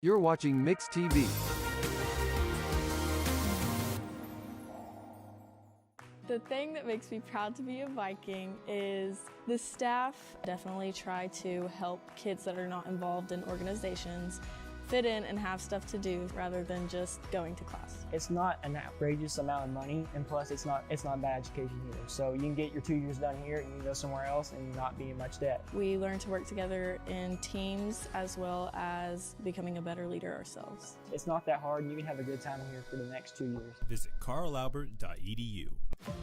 You're watching Mix TV. The thing that makes me proud to be a Viking is the staff definitely try to help kids that are not involved in organizations fit in and have stuff to do rather than just going to class. It's not an outrageous amount of money, and plus it's not bad education either. So you can get your 2 years done here and you can go somewhere else and not be in much debt. We learn to work together in teams as well as becoming a better leader ourselves. It's not that hard, and you can have a good time here for the next 2 years. Visit carlalbert.edu.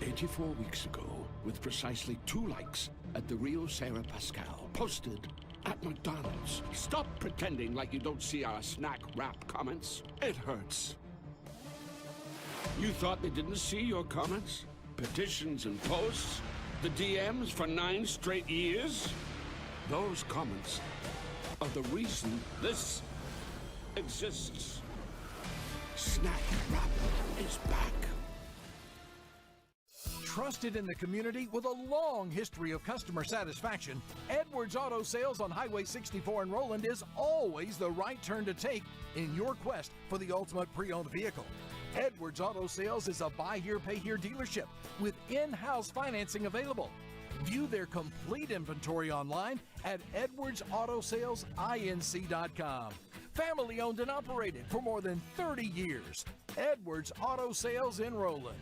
84 weeks ago, with precisely 2 likes at the Rio Sarah Pascal, posted at McDonald's. Stop pretending like you don't see our snack wrap comments. It hurts. You thought they didn't see your comments? Petitions and posts? The DMs for 9 straight years? Those comments are the reason this exists. Snack wrap is back. Trusted in the community with a long history of customer satisfaction, Edwards Auto Sales on Highway 64 in Roland is always the right turn to take in your quest for the ultimate pre-owned vehicle. Edwards Auto Sales is a buy here, pay here dealership with in-house financing available. View their complete inventory online at edwardsautosalesinc.com. Family owned and operated for more than 30 years. Edwards Auto Sales in Roland.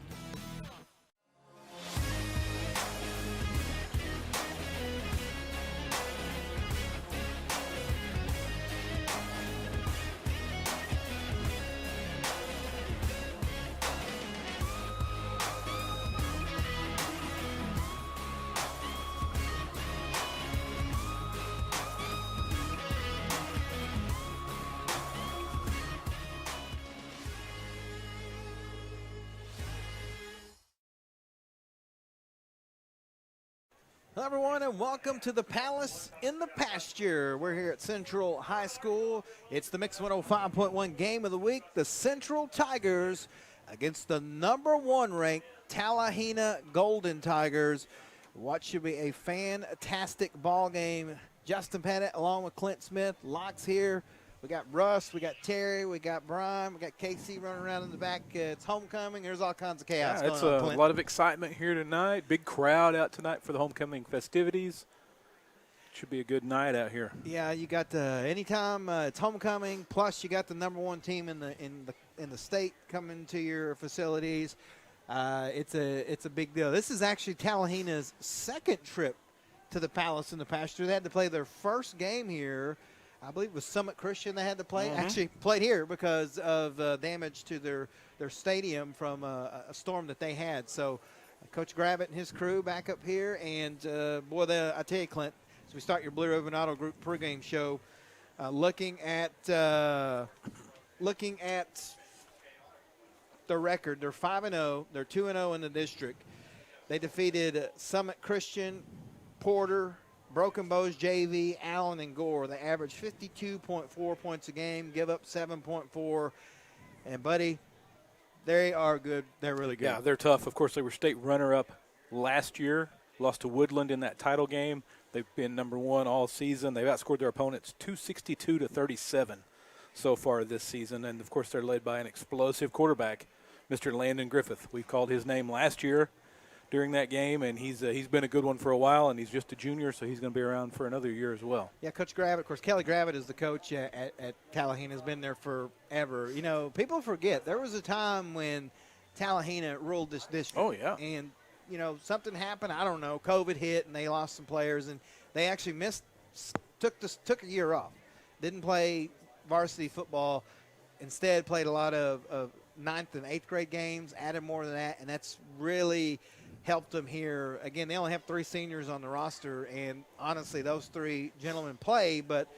Hello, everyone, and welcome to the Palace in the Pasture. We're here at Central High School. It's the Mix 105.1 game of the week. The Central Tigers against the #1 ranked Talihina Golden Tigers. What should be a fantastic ball game. Justin Pettit along with Clint Smith. Locks here. We got Russ, we got Terry, we got Brian, we got KC running around in the back. It's homecoming. There's all kinds of chaos going it's on, a Clint. lot of excitement here tonight. Big crowd out tonight for the homecoming festivities. Should be a good night out here. Yeah, you got anytime it's homecoming. Plus, you got the #1 team in the state coming to your facilities. It's a big deal. This is actually Talihina's second trip to the Palace in the Pasture. They had to play their first game here. I believe it was Summit Christian they had to play. Actually played here because of damage to their stadium from a storm that they had. So Coach Gravitt and his crew back up here. And, boy, I tell you, Clint, as we start your Blue Ribbon Auto Group pregame show, looking at the record, they're 5-0. They're 2-0 in the district. They defeated Summit Christian, Porter, Broken Bows JV, Allen, and Gore. They average 52.4 points a game, give up 7.4. And, buddy, they are good. They're really good. Yeah, they're tough. Of course, they were state runner-up last year, lost to Woodland in that title game. They've been #1 all season. They've outscored their opponents 262-37 so far this season. And, of course, they're led by an explosive quarterback, Mr. Landon Griffith. We called his name last year during that game, and he's been a good one for a while, and he's just a junior, so he's going to be around for another year as well. Yeah, Coach Gravitt, of course, Kelly Gravitt is the coach at Talihina, has been there forever. You know, people forget there was a time when Talihina ruled this district. Oh, yeah. And, you know, something happened, I don't know, COVID hit, and they lost some players, and they actually took a year off. Didn't play varsity football, instead played a lot of 9th and 8th grade games, added more than that, and that's really – helped them here. Again, they only have 3 seniors on the roster, and honestly, those 3 gentlemen play, but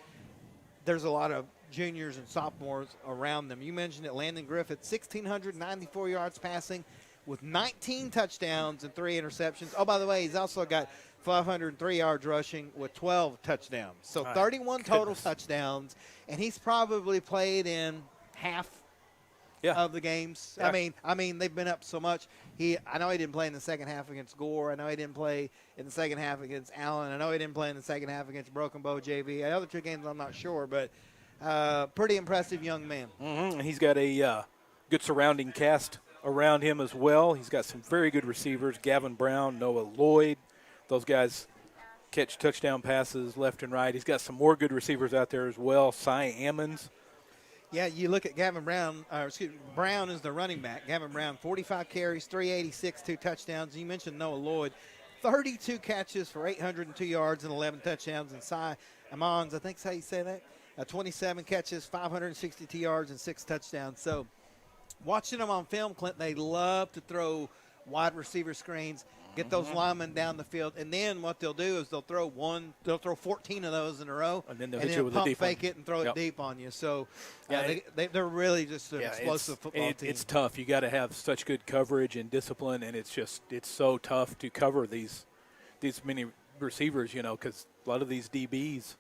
there's a lot of juniors and sophomores around them. You mentioned it, Landon Griffith, 1,694 yards passing with 19 touchdowns and 3 interceptions. Oh, by the way, he's also got 503 yards rushing with 12 touchdowns. So 31 total touchdowns, and he's probably played in half of the games. Yeah. I mean, they've been up so much. I know he didn't play in the second half against Gore. I know he didn't play in the second half against Allen. I know he didn't play in the second half against Broken Bow JV. The other 2 games, I'm not sure, but Pretty impressive young man. Mm-hmm. He's got a good surrounding cast around him as well. He's got some very good receivers, Gavin Brown, Noah Lloyd. Those guys catch touchdown passes left and right. He's got some more good receivers out there as well, Cy Ammons. Yeah, you look at Gavin Brown, Brown is the running back. Gavin Brown, 45 carries, 386, 2 touchdowns. You mentioned Noah Lloyd, 32 catches for 802 yards and 11 touchdowns. And Cy Ammons, I think that's how you say that, 27 catches, 562 yards and 6 touchdowns. So watching them on film, Clint, they love to throw wide receiver screens, get those linemen down the field, and then what they'll do is they'll throw 14 of those in a row, and then they'll hit you with a pump deep fake one. it and throw it deep on you. So, Yeah, they're really just an explosive football team. It's tough. You got to have such good coverage and discipline, and it's so tough to cover these many receivers, because a lot of these DBs,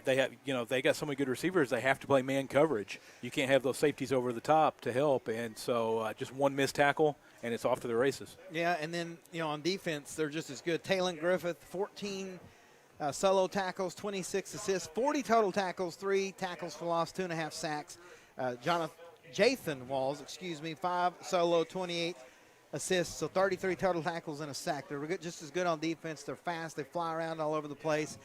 they got so many good receivers, they have to play man coverage. You can't have those safeties over the top to help, and so just one missed tackle, and it's off to the races. Yeah, and then, on defense, they're just as good. Talon Griffith, 14 solo tackles, 26 assists, 40 total tackles, 3 tackles for loss, 2.5 sacks. Jathan Walls, 5 solo, 28 assists, so 33 total tackles and a sack. They're just as good on defense. They're fast. They fly around all over the place.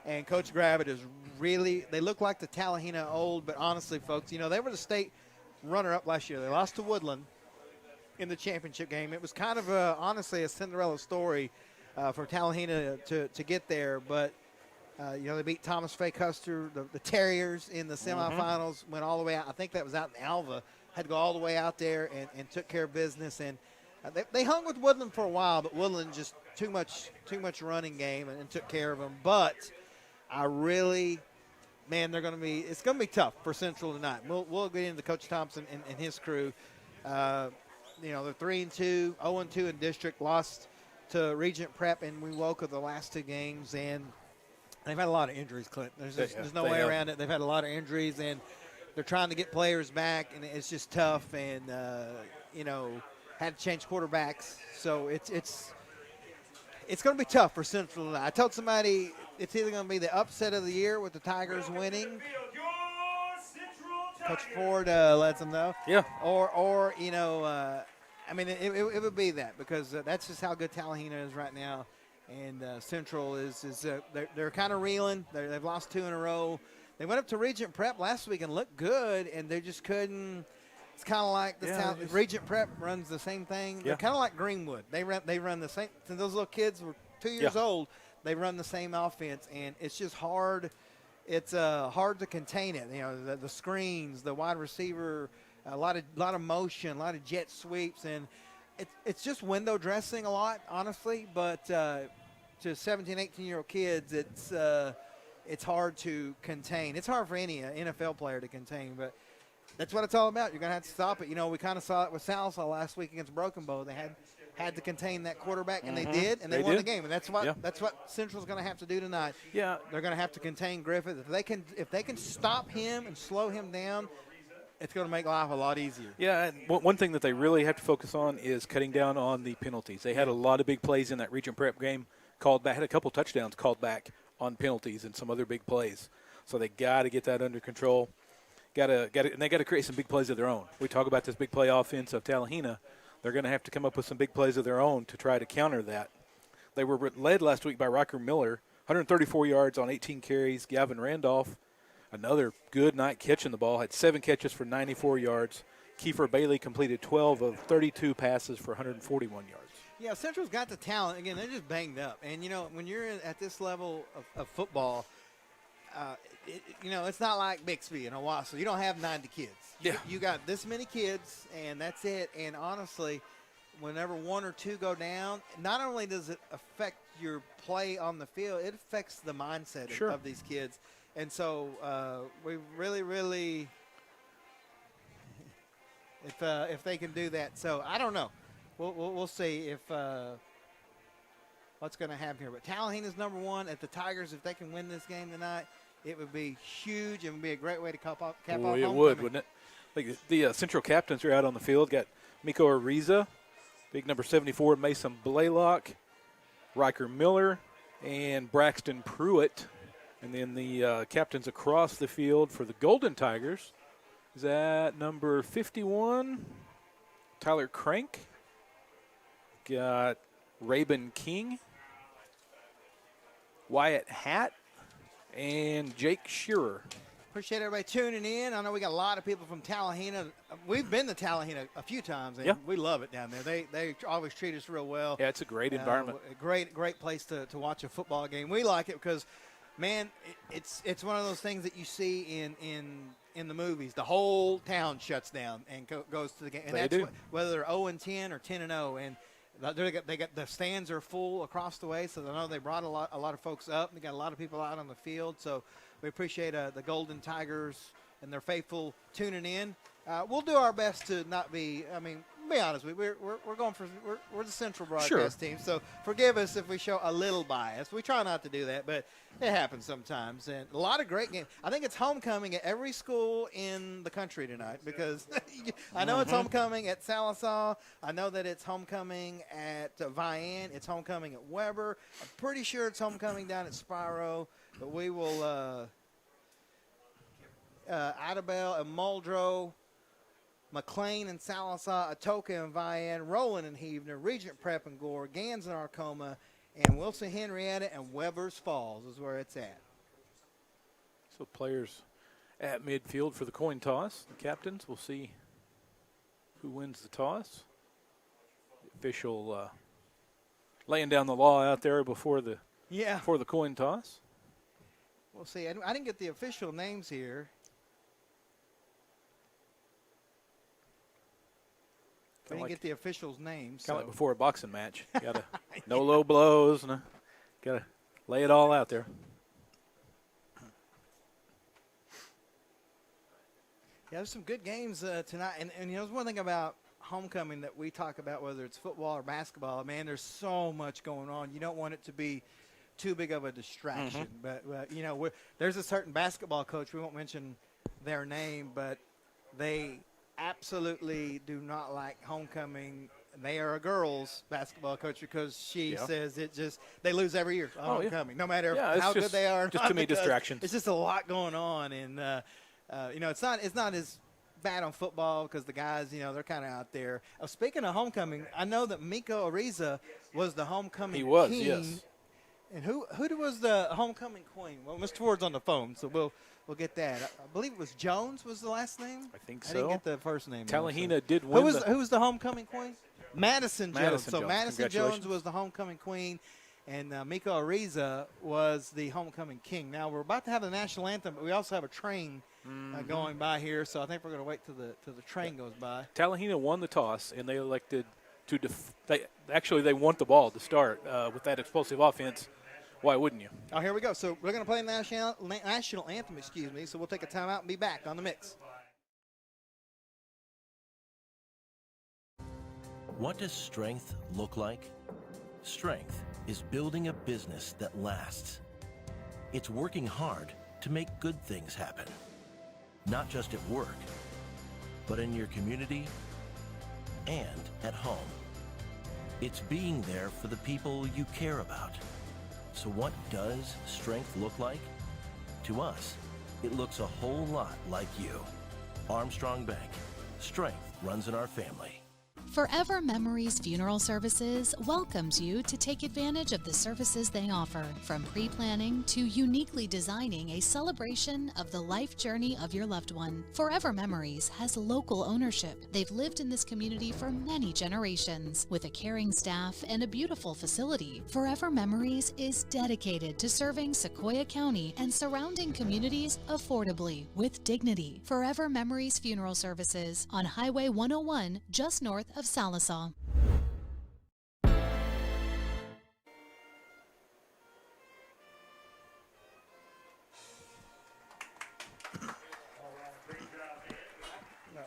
And Coach Gravitt is really – they look like the Talihina old, but honestly, folks, they were the state runner-up last year. They lost to Woodland in the championship game. It was kind of, honestly, a Cinderella story for Talihina to get there. But, they beat Thomas Fay Custer, the Terriers, in the semifinals, went all the way out. I think that was out in Alva. Had to go all the way out there and took care of business. And they hung with Woodland for a while, but Woodland just too much running game and took care of them. But – it's going to be tough for Central tonight. We'll get into Coach Thompson and his crew. They're 3-2, 0-2 in district, lost to Regent Prep and Wewoka the last 2 games, and they've had a lot of injuries, Clint. There's no way around it. They've had a lot of injuries, and they're trying to get players back, and it's just tough. And had to change quarterbacks, so it's going to be tough for Central tonight. I told somebody it's either going to be the upset of the year with the Tigers winning. Coach Ford lets them know. Yeah. Or it would be that, because that's just how good Talihina is right now. And Central they're kind of reeling. They've lost 2 in a row. They went up to Regent Prep last week and looked good, and they just couldn't. It's kind of like Regent Prep runs the same thing. They're kind of like Greenwood. They run the same. Since those little kids were 2 years old, they run the same offense, and it's just hard. It's hard to contain it. The screens, the wide receiver, a lot of motion, a lot of jet sweeps, and it's just window dressing a lot, honestly. But to 17, 18-year-old kids, it's hard to contain. It's hard for any NFL player to contain, but that's what it's all about. You're going to have to stop it. We kind of saw it with Salsa last week against Broken Bow. They had to contain that quarterback, and they did, and they won the game. And that's what Central's going to have to do tonight. Yeah, they're going to have to contain Griffith. If they can stop him and slow him down, it's going to make life a lot easier. Yeah, and one thing that they really have to focus on is cutting down on the penalties. They had a lot of big plays in that Region Prep game called back. Had a couple touchdowns called back on penalties and some other big plays. So they got to get that under control. And they got to create some big plays of their own. We talk about this big play offense of Talihina. They're going to have to come up with some big plays of their own to try to counter that. They were led last week by Riker Miller, 134 yards on 18 carries. Gavin Randolph, another good night catching the ball, had 7 catches for 94 yards. Kiefer Bailey completed 12 of 32 passes for 141 yards. Yeah, Central's got the talent. Again, they're just banged up. And, when you're at this level of football, it's not like Bixby and Owasso. You don't have 90 kids. You got this many kids, and that's it. And honestly, whenever 1 or 2 go down, not only does it affect your play on the field, it affects the mindset of these kids. And so we really, really, if they can do that. So I don't know. We'll see if what's going to happen here. But Talihina's number 1 at the Tigers. If they can win this game tonight, it would be huge. It would be a great way to cap off homecoming. It would, wouldn't it? Like the Central captains are out on the field. Got Miko Ariza, big number 74, Mason Blaylock, Riker Miller, and Braxton Pruitt. And then the captains across the field for the Golden Tigers is at number 51, Tyler Crank. Got Rabin King, Wyatt Hatt, and Jake Shearer. Appreciate everybody tuning in. I know we got a lot of people from Talihina. We've been to Talihina a few times, and we love it down there. They always treat us real well. Yeah, it's a great environment. A great place to watch a football game. We like it because, man, it's one of those things that you see in the movies. The whole town shuts down and goes to the game. And that's whether they're 0-10 or 10-0. And they got the stands are full across the way, so I know they brought a lot of folks up. They got a lot of people out on the field, so we appreciate the Golden Tigers and their faithful tuning in. We'll do our best to not be. I mean, be honest, we're going for we're the Central broadcast team, so forgive us if we show a little bias. We try not to do that, but it happens sometimes. And a lot of great games. I think it's homecoming at every school in the country tonight because I know it's homecoming at Sallisaw. I know that it's homecoming at Vian. It's homecoming at Weber. I'm pretty sure it's homecoming down at Spiro. But we will Idabel and Muldrow, McLean and Sallisaw, Atoka and Vian, Rowland and Heavener, Regent Prep and Gore, Gans and Arcoma, and Wilson Henrietta and Weber's Falls is where it's at. So players at midfield for the coin toss. The captains, we'll see who wins the toss. The official laying down the law out there before the coin toss. We'll see. I didn't get the official names here. I didn't get the officials' names. Kind of like before a boxing match. Got to no low blows. Got to lay it all out there. Yeah, there's some good games tonight. And you know, there's one thing about homecoming that we talk about, whether it's football or basketball. Man, there's so much going on. You don't want it to be too big of a distraction. But you know, there's a certain basketball coach, we won't mention their name, but they absolutely do not like homecoming. They are a girls basketball coach because she says they lose every year on homecoming, no matter how good they are. Just too many distractions. It's just a lot going on, and you know, it's not as bad on football because the guys, you know, they're kind of out there. Speaking of homecoming, I know that Miko Ariza was the homecoming He was, king. yes. And who was the homecoming queen? Well, Mr. Ward's on the phone, so we'll get that. I believe it was Jones was the last name. I think so. I didn't get the first name. Talihina did win. Who was the homecoming queen? Madison Jones. So Madison Jones Congratulations. was the homecoming queen, and Miko Ariza was the homecoming king. Now we're about to have the national anthem, but we also have a train going by here, so I think we're going to wait till the train goes by. Talihina won the toss, and they elected to they want the ball to start with that explosive offense. Why wouldn't you? Oh, here we go. So we're going to play the national anthem, so we'll take a timeout and be back on the mix. What does strength look like? Strength is building a business that lasts. It's working hard to make good things happen. Not just at work, but in your community and at home. It's being there for the people you care about. So what does strength look like? To us, it looks a whole lot like you. Armstrong Bank. Strength runs in our family. Forever Memories Funeral Services welcomes you to take advantage of the services they offer, from pre-planning to uniquely designing a celebration of the life journey of your loved one. Forever Memories has local ownership. They've lived in this community for many generations. With a caring staff and a beautiful facility, Forever Memories is dedicated to serving Sequoia County and surrounding communities affordably with dignity. Forever Memories Funeral Services on Highway 101, just north of Sallisaw.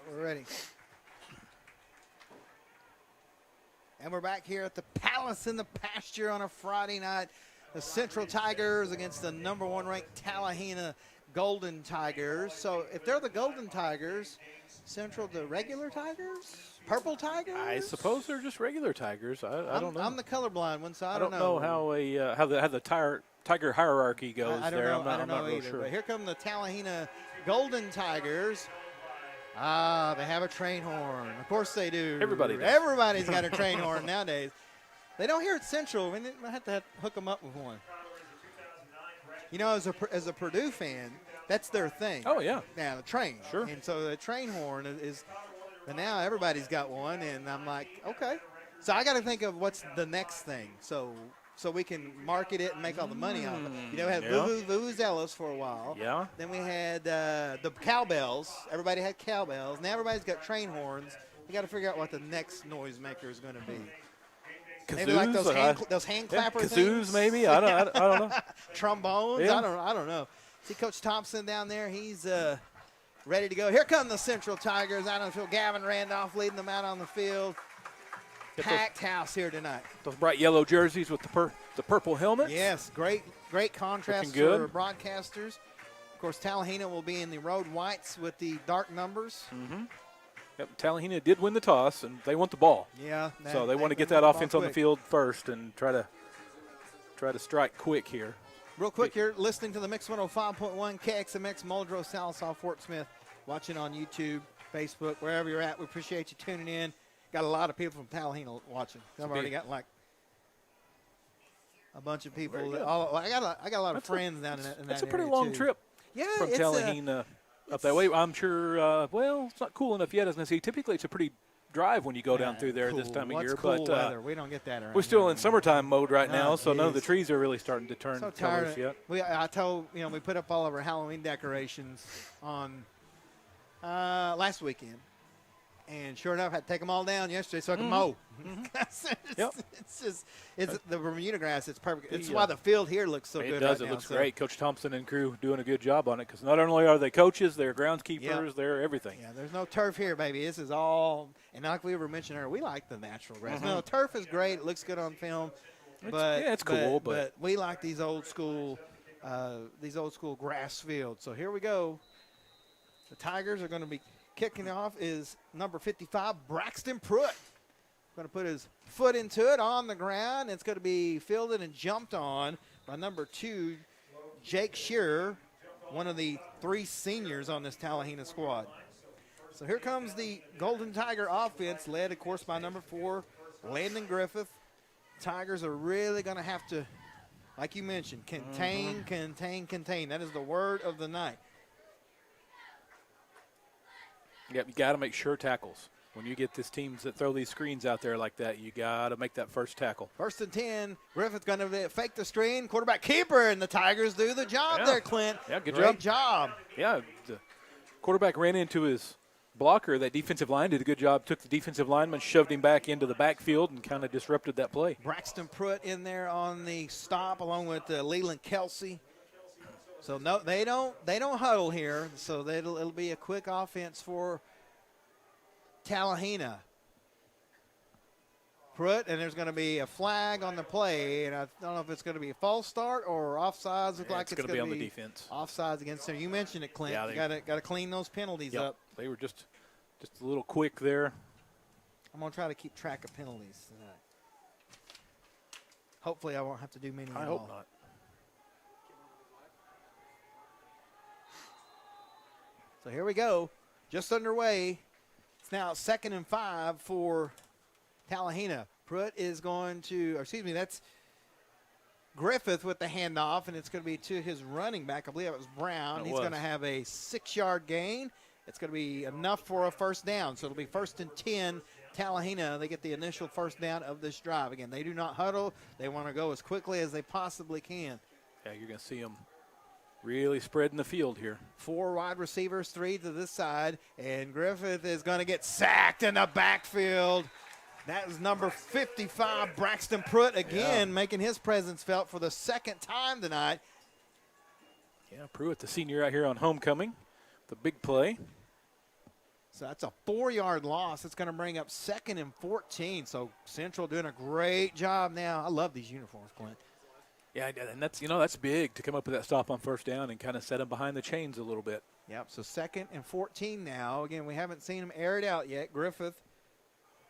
We're ready. And we're back here at the Palace in the Pasture on a Friday night. The Central Tigers against the #1 ranked Talihina Golden Tigers. So if they're the Golden Tigers, Central the regular Tigers? Purple Tigers? I suppose they're just regular Tigers. I don't know. I'm the colorblind one, so I don't know how the Tiger hierarchy goes I don't there. know, I'm not real either. sure. But here come the Talihina Golden Tigers. Ah, they have a train horn. Of course they do. Everybody does. Everybody's got a train horn nowadays. They don't hear it Central. We have to hook them up with one. You know, as a Purdue fan, that's their thing. Oh, yeah. Now, the train. Sure. And so the train horn is but now everybody's got one, and I'm like, okay. So I got to think of what's the next thing so we can market it and make all the money off it. You know, we had Vuvuzelas for a while. Yeah. Then we had the cowbells. Everybody had cowbells. Now everybody's got train horns. We got to figure out what the next noisemaker is going to be. Kazoos, maybe like those hand clapper kazoos, things. maybe. I don't know. Trombones. Yeah. I don't know. See Coach Thompson down there. He's ready to go. Here come the Central Tigers. I don't feel Gavin Randolph leading them out on the field. Packed house here tonight. Those bright yellow jerseys with the purple helmets. Yes, great contrast for broadcasters. Of course, Talihina will be in the road whites with the dark numbers. Mm-hmm. Yep, Talihina did win the toss, and they want the ball. Yeah. So they want to get that offense on the field first and try to strike quick here. Real quick here, listening to the Mix 105.1 KXMX Muldrow, Salisaw, Fort Smith, watching on YouTube, Facebook, wherever you're at. We appreciate you tuning in. Got a lot of people from Talihina watching. I've already got like a bunch of people. I got a lot of friends down in that That's a area pretty long too. trip. Yeah, from Talihina up that way. I'm sure. Well, it's not cool enough yet. I was going to say, typically it's a pretty drive when you go down through there this time of year. Cool but weather? We don't get that around. We're still here. in summertime mode right now, so none of the geez. trees are really starting to turn So colors tired. yet. I told we put up all of our Halloween decorations on last weekend, and sure enough, I had to take them all down yesterday so I could mow. It's the Bermuda grass. It's perfect. It's why the field here looks so good. It does. Right It now, looks great. Coach Thompson and crew doing a good job on it because not only are they coaches, they're groundskeepers, they're everything. Yeah, there's no turf here, baby. This is all. And like we were mentioning earlier, we like the natural grass. No, turf is great. It looks good on film. It's cool. But we like these old school grass fields. So here we go. The Tigers are going to be kicking off is number 55, Braxton Pruitt. Going to put his foot into it on the ground. It's going to be fielded and jumped on by number 2, Jake Shearer, one of the 3 seniors on this Talihina squad. So here comes the Golden Tiger offense, led, of course, by number 4, Landon Griffith. Tigers are really going to have to, like you mentioned, contain. That is the word of the night. Yep, you got to make sure tackles. When you get these teams that throw these screens out there like that, you got to make that first tackle. 1st and 10. Griffith's going to fake the screen. Quarterback keeper, and the Tigers do the job there, Clint. Yeah, Great job. Yeah, the quarterback ran into his blocker. That defensive line did a good job. Took the defensive lineman, shoved him back into the backfield, and kind of disrupted that play. Braxton Pruitt in there on the stop, along with Leland Kelsey. So no, they don't huddle here. So it'll be a quick offense for Talihina. Pruitt, and there's going to be a flag on the play, and I don't know if it's going to be a false start or offsides. Looks like it's going to be on the defense. Offsides against them. You mentioned it, Clint. Yeah, you got to clean those penalties up. They were just a little quick there. I'm going to try to keep track of penalties tonight. Hopefully, I won't have to do many. I hope not. So here we go, just underway. It's now 2nd and 5 for Talihina. Pruitt is going to, that's Griffith with the handoff, and it's going to be to his running back. I believe it was Brown. He's going to have a 6-yard gain. It's going to be enough for a first down. So it'll be 1st and 10. Talihina, they get the initial first down of this drive. Again, they do not huddle. They want to go as quickly as they possibly can. Yeah, you're going to see them really spreading the field here. 4 wide receivers, 3 to this side, and Griffith is going to get sacked in the backfield. That is number 55, Braxton Pruitt, again making his presence felt for the 2nd time tonight. Yeah, Pruitt, the senior out here on homecoming, the big play. So that's a 4-yard loss. It's going to bring up 2nd and 14. So Central doing a great job now. I love these uniforms, Clint. Yeah, and that's big to come up with that stop on first down and kind of set them behind the chains a little bit. Yep, so 2nd and 14 now. Again, we haven't seen him air it out yet. Griffith.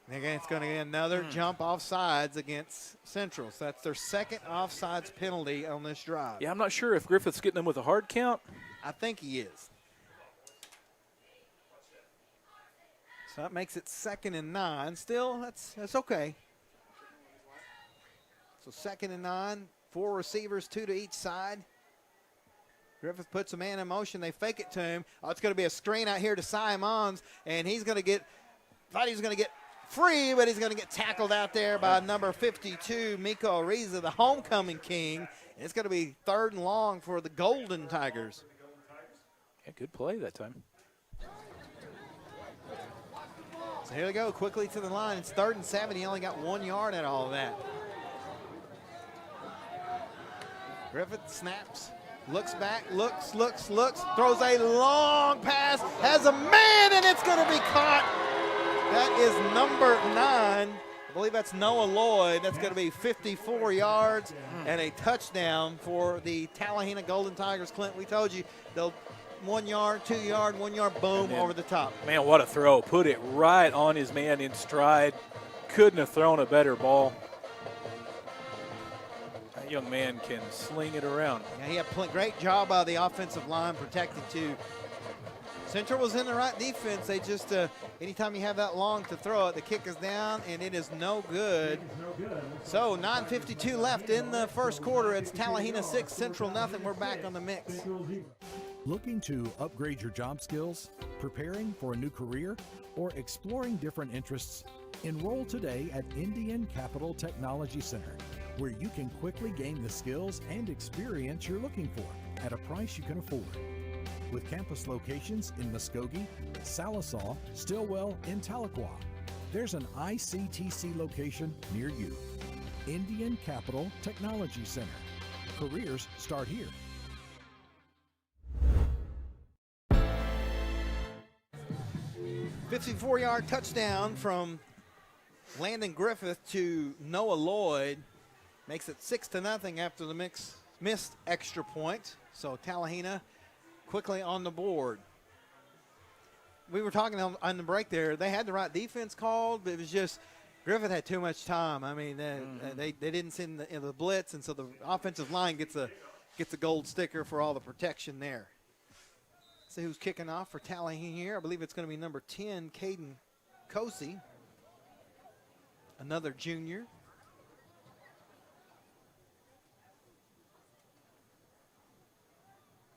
And again, it's going to get another jump offsides against Central. So that's their 2nd offsides penalty on this drive. Yeah, I'm not sure if Griffith's getting them with a hard count. I think he is. So that makes it 2nd and 9. Still, that's okay. So 2nd and 9, 4 receivers, 2 to each side. Griffith puts a man in motion. They fake it to him. Oh, it's going to be a screen out here to Simons, and he's going to get – thought he was going to get free, but he's going to get tackled out there by number 52, Miko Ariza, the homecoming king. And it's going to be 3rd and long for the Golden Tigers. Yeah, good play that time. So here they go, quickly to the line. It's 3rd and 7. He only got 1 yard at all of that. Griffith snaps. Looks back, looks, throws a long pass, has a man, and it's going to be caught. That is number 9. I believe that's Noah Lloyd. That's going to be 54 yards and a touchdown for the Talihina Golden Tigers. Clint, we told you they'll 1 yard, 2 yard, 1 yard, boom, over the top. Man, what a throw. Put it right on his man in stride. Couldn't have thrown a better ball. Young man can sling it around. Yeah, he had a great job by the offensive line protecting too. Central was in the right defense. They just, anytime you have that long to throw it, the kick is down and it is no good. So 9:52 left in the first quarter. It's Talihina 6, Central nothing. We're back on the mix. Looking to upgrade your job skills, preparing for a new career, or exploring different interests? Enroll today at Indian Capital Technology Center, where you can quickly gain the skills and experience you're looking for at a price you can afford. With campus locations in Muskogee, Salisaw, Stillwell, and Tahlequah, there's an ICTC location near you. Indian Capital Technology Center. Careers start here. $54-yard touchdown from Landon Griffith to Noah Lloyd. Makes it 6-0 after the missed extra point. So Talihina quickly on the board. We were talking on the break there. They had the right defense called, but it was just Griffith had too much time. I mean, they didn't send the blitz, and so the offensive line gets a gold sticker for all the protection there. See who's kicking off for Talihina here. I believe it's going to be number 10, Caden Kosey, another junior.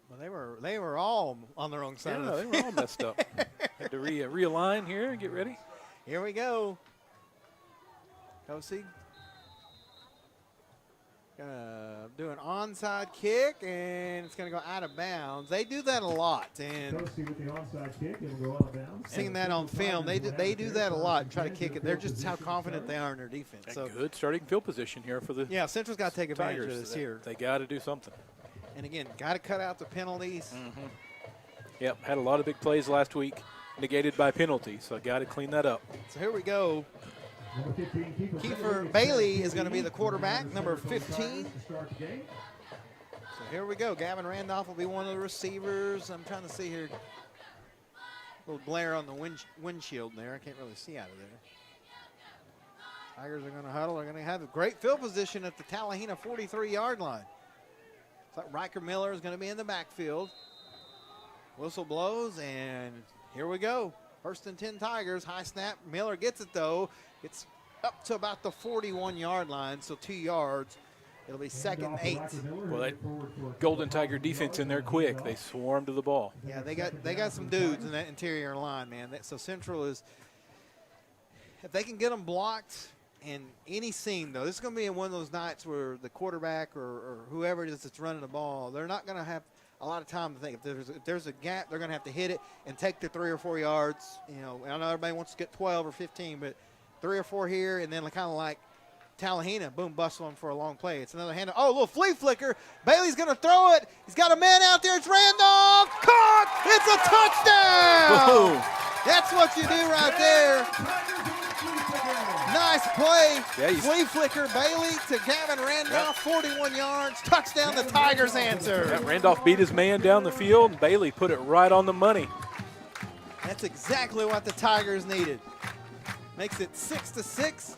Well, they were all on the wrong side. Yeah, they were all messed up. Had to realign here and get ready. Here we go. Kosey gonna do an onside kick, and it's gonna go out of bounds. They do that a lot, and Kosey with the onside kick, it'll go out of bounds. Seeing that on film, they do that a lot. Try to kick it. They're just how confident they are in their defense. So good starting field position here for the Central's got to take advantage Tigers of this here. They got to do something. And again, got to cut out the penalties. Yep, had a lot of big plays last week, negated by penalties, so got to clean that up. So here we go. Kiefer Bailey is going to be the quarterback, number 15. So here we go. Gavin Randolph will be one of the receivers. I'm trying to see here. A little glare on the windshield there. I can't really see out of there. Tigers are going to huddle. They're going to have a great field position at the Talihina 43-yard line. Looks like Riker Miller is going to be in the backfield. Whistle blows, and here we go. 1st and 10 Tigers. High snap. Miller gets it, though. It's up to about the 41-yard line, so 2 yards. It'll be 2nd and 8. Well, that Golden Tiger defense in there quick. They swarmed to the ball. Yeah, they got some dudes in that interior line, man. So Central is, if they can get them blocked in any seam, though, this is going to be one of those nights where the quarterback or whoever it is that's running the ball, they're not going to have a lot of time to think. If there's a gap, they're going to have to hit it and take the 3 or 4 yards. You know, I know everybody wants to get 12 or 15, but 3 or 4 here, and then kind of like Talihina, boom, bustle him for a long play. It's another hand. Oh, a little flea flicker. Bailey's going to throw it. He's got a man out there. It's Randolph. Caught. It's a touchdown. Whoa. That's what you do right there. Nice Nice play. Yeah, Flea flicker. Bailey to Gavin Randolph, 41 yards. Touchdown, the Tigers answer. Yeah, Randolph beat his man down the field, and Bailey put it right on the money. That's exactly what the Tigers needed. Makes it 6-6.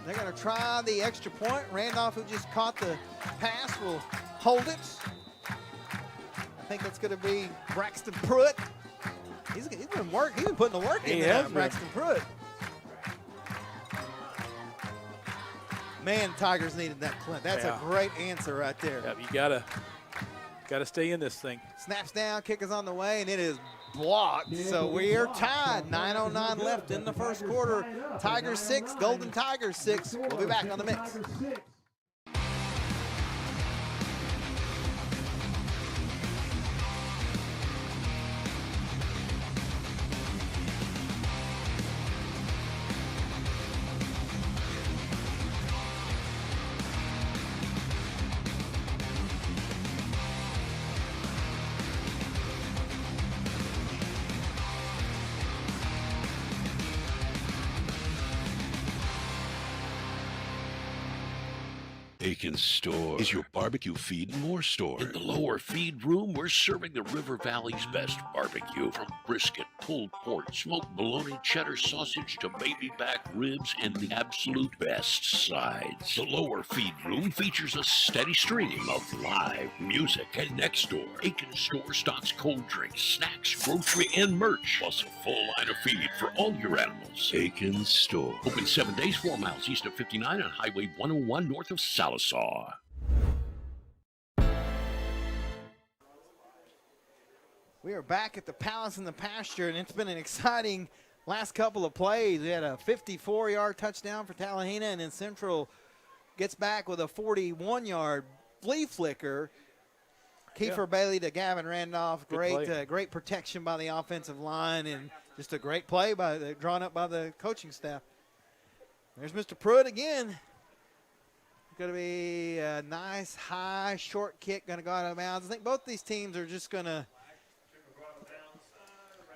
They're going to try the extra point. Randolph, who just caught the pass, will hold it. I think that's going to be Braxton Pruitt. He's been putting the work in there, Braxton Pruitt. Man, Tigers needed that Clint. That's a great answer right there. Yeah, you gotta stay in this thing. Snaps down, kick is on the way, and it is blocked. So we are tied. 9:09 left in the first quarter. Tigers 6, Golden Tigers 6. We'll be back on the mix. Aiken's Store is your barbecue feed and more store. In the lower feed room, we're serving the River Valley's best barbecue. From brisket, pulled pork, smoked bologna, cheddar sausage, to baby back ribs, and the absolute best sides. The lower feed room features a steady stream of live music. And next door, Aiken's Store stocks cold drinks, snacks, grocery, and merch, plus a full line of feed for all your animals. Aiken's Store. Open 7 days, 4 miles east of 59 on Highway 101 north of Sallisaw. We are back at the Palace in the Pasture, and it's been an exciting last couple of plays. We had a 54-yard touchdown for Talihina, and then Central gets back with a 41-yard flea flicker. Kiefer Bailey to Gavin Randolph. Great protection by the offensive line, and just a great play drawn up by the coaching staff. There's Mr. Pruitt again. Going to be a nice, high, short kick, going to go out of bounds. I think both these teams are just going to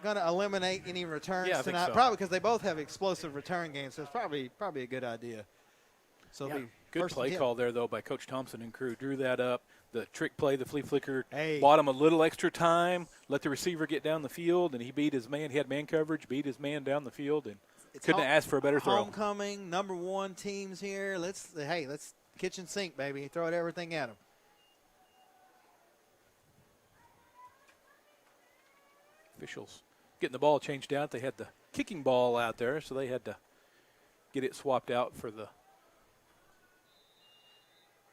eliminate any returns tonight, so. probably because they both have explosive return games, so it's probably a good idea. So good play call there, though, by Coach Thompson and crew. Drew that up. The trick play, the flea flicker, bought him a little extra time, let the receiver get down the field, and he beat his man. He had man coverage, beat his man down the field, and couldn't have asked for a better throw. Homecoming, number 1 teams here. Let's kitchen sink, baby. Throw everything at them. Officials getting the ball changed out. They had the kicking ball out there, so they had to get it swapped out for the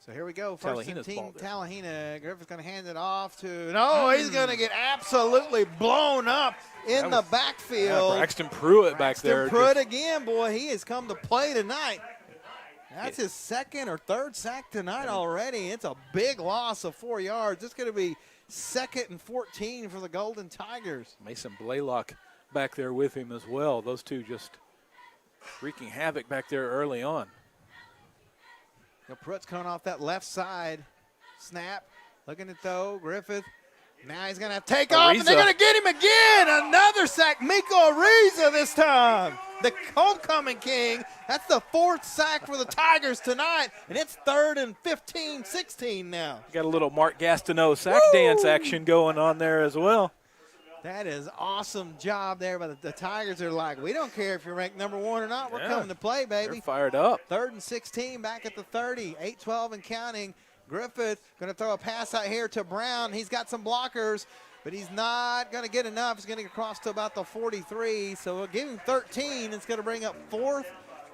So here we go. First and team, Talihina. Griffith's going to hand it off to. He's going to get absolutely blown up in the backfield. Braxton Pruitt back there. Braxton Pruitt again, boy. He has come to play tonight. That's his second or third sack tonight already. It's a big loss of 4 yards. It's going to be 2nd and 14 for the Golden Tigers. Mason Blaylock back there with him as well. Those two just wreaking havoc back there early on. Pruitt's coming off that left side. Snap. Looking to throw. Griffith. Now he's going to take off, and they're going to get him again. Another sack. Miko Ariza this time. The homecoming king. That's the 4th sack for the Tigers tonight, and it's 3rd and 15, 16 now. Got a little Mark Gastineau sack dance action going on there as well. That is awesome job there, but the Tigers are like, we don't care if you're ranked number 1 or not. We're coming to play, baby. They're fired up. 3rd and 16 back at the 30, 8-12 and counting. Griffith going to throw a pass out here to Brown. He's got some blockers, but he's not going to get enough. He's going to get across to about the 43, so we'll give him 13. It's going to bring up 4th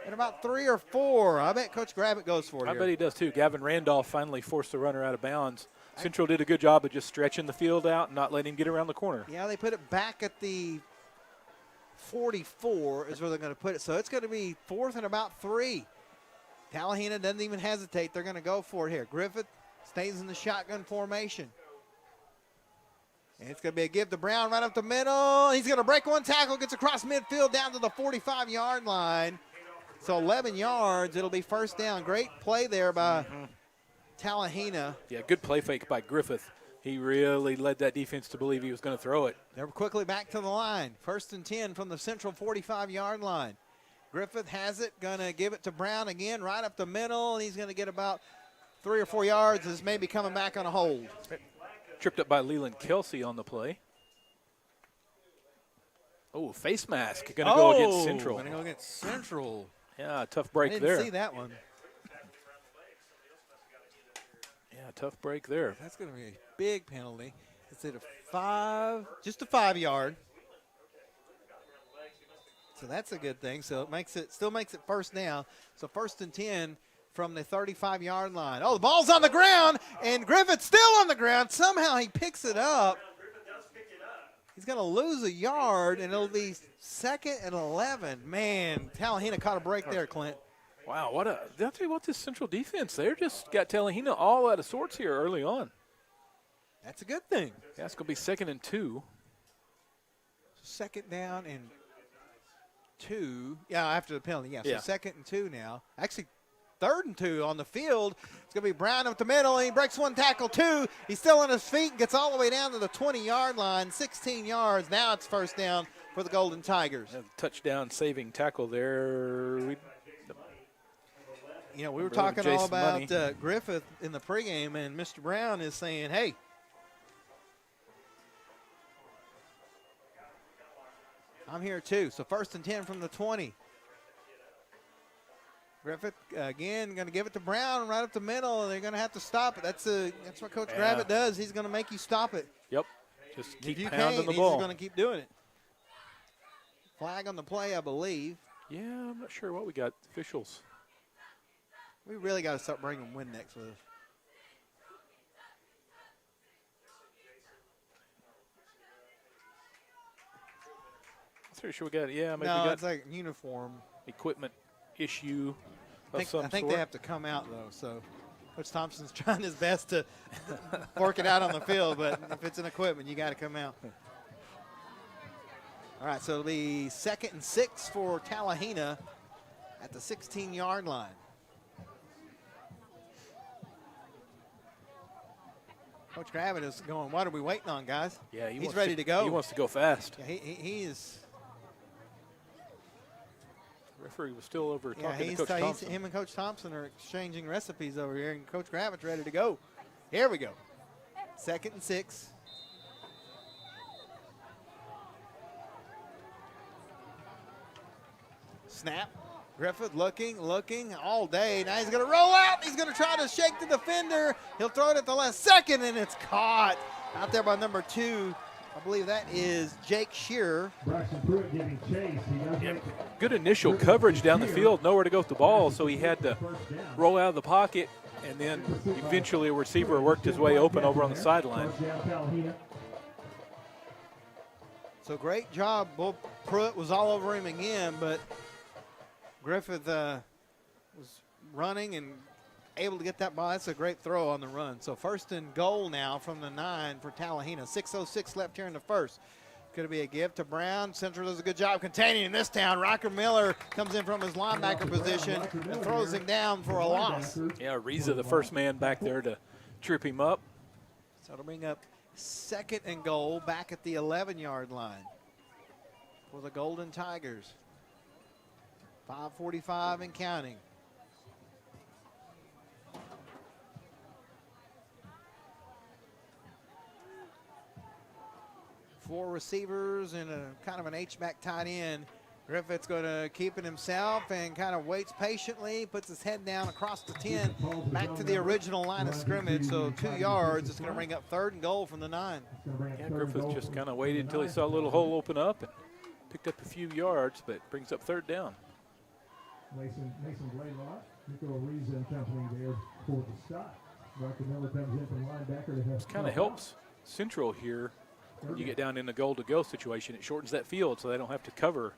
and about 3 or 4. I bet Coach Gravitt goes for it. I bet he does too. Gavin Randolph finally forced the runner out of bounds. Central did a good job of just stretching the field out and not letting him get around the corner. Yeah, they put it back at the 44 is where they're going to put it. So it's going to be 4th and about 3. Talihina doesn't even hesitate. They're going to go for it here. Griffith stays in the shotgun formation. And it's going to be a give to Brown right up the middle. He's going to break one tackle, gets across midfield down to the 45-yard line. So 11 yards. It'll be first down. Great play there by Talihina. Yeah, good play fake by Griffith. He really led that defense to believe he was going to throw it. They're quickly back to the line. 1st and 10 from the Central 45-yard line. Griffith has it, going to give it to Brown again, right up the middle, and he's going to get about 3 or 4 yards as maybe coming back on a hold. Tripped up by Leland Kelsey on the play. Oh, face mask going to go against Central. Going to go against Central. Yeah, tough break I there. didn't see that one. Yeah, tough break there. That's going to be a big penalty. It's at a 5, just a 5-yard. So that's a good thing. So it still makes it first down. So 1st and 10 from the 35-yard line. Oh, the ball's on the ground, and Griffith's still on the ground. Somehow he picks it up. He's going to lose a yard, and it'll be 2nd and 11. Man, Talihina caught a break there, Clint. Wow, I'll tell you what, this Central defense, they're just got Talihina all out of sorts here early on. That's a good thing. Yeah, it's going to be 2nd and 2. 2nd down and 2. Yeah, after the penalty. Yeah, so 2nd and 2 now. Actually, 3rd and 2 on the field. It's going to be Brown up the middle, and he breaks 1 tackle, 2. He's still on his feet and gets all the way down to the 20-yard line, 16 yards. Now it's first down for the Golden Tigers. Yeah, touchdown saving tackle there. We were talking all about Griffith in the pregame, and Mr. Brown is saying, hey, I'm here too. So 1st and 10 from the 20. Griffith, again, going to give it to Brown right up the middle, and they're going to have to stop it. That's what Coach Gravitt does. He's going to make you stop it. Yep. Just keep if pounding the he's ball. He's going to keep doing it. Flag on the play, I believe. Yeah, I'm not sure what we got. Officials. We really got to start bringing Win next with us. I'm pretty sure we got it. Yeah, maybe no, we got it's like uniform equipment issue I think they have to come out, though. So Coach Thompson's trying his best to work it out on the field, but if it's an equipment, you got to come out. All right, so it'll be 2nd and 6 for Talihina at the 16-yard line. Coach Gravitt is going, what are we waiting on, guys? Yeah, he's ready to go. He wants to go fast. Yeah, he is. The referee was still over talking to Coach Thompson. Him and Coach Thompson are exchanging recipes over here, and Coach Gravitt's ready to go. Here we go. 2nd and 6. Snap. Griffith looking all day. Now he's going to roll out. He's going to try to shake the defender. He'll throw it at the last second, and it's caught out there by number 2. I believe that is Jake Shearer. Good initial coverage down the field, nowhere to go with the ball, so he had to roll out of the pocket, and then eventually a receiver worked his way open over on the sideline. So great job. Bull Pruitt was all over him again, but Griffith was running and able to get that ball. That's a great throw on the run. So 1st and goal now from the 9 for Talihina. 6:06 left here in the first. Going to be a give to Brown. Central does a good job containing in this town. Rocker Miller comes in from his linebacker position and throws him down for a loss. Yeah, Reza, the first man back there to trip him up. So it'll bring up 2nd and goal back at the 11-yard line for the Golden Tigers. 5:45 and counting. Four receivers and a kind of an H-back tight end. Griffith's going to keep it himself and kind of waits patiently, puts his head down across the 10, back to the original line of scrimmage, so 2 yards. It's going to bring up 3rd and goal from the 9. Yeah, Griffith just kind of waited until he saw a little hole open up and picked up a few yards, but brings up 3rd down. Mason Blaylock, Nico Reza and company there for the stop. Rocker Miller comes in from linebacker. This kind of helps Central here. You get down in the goal-to-go situation, it shortens that field so they don't have to cover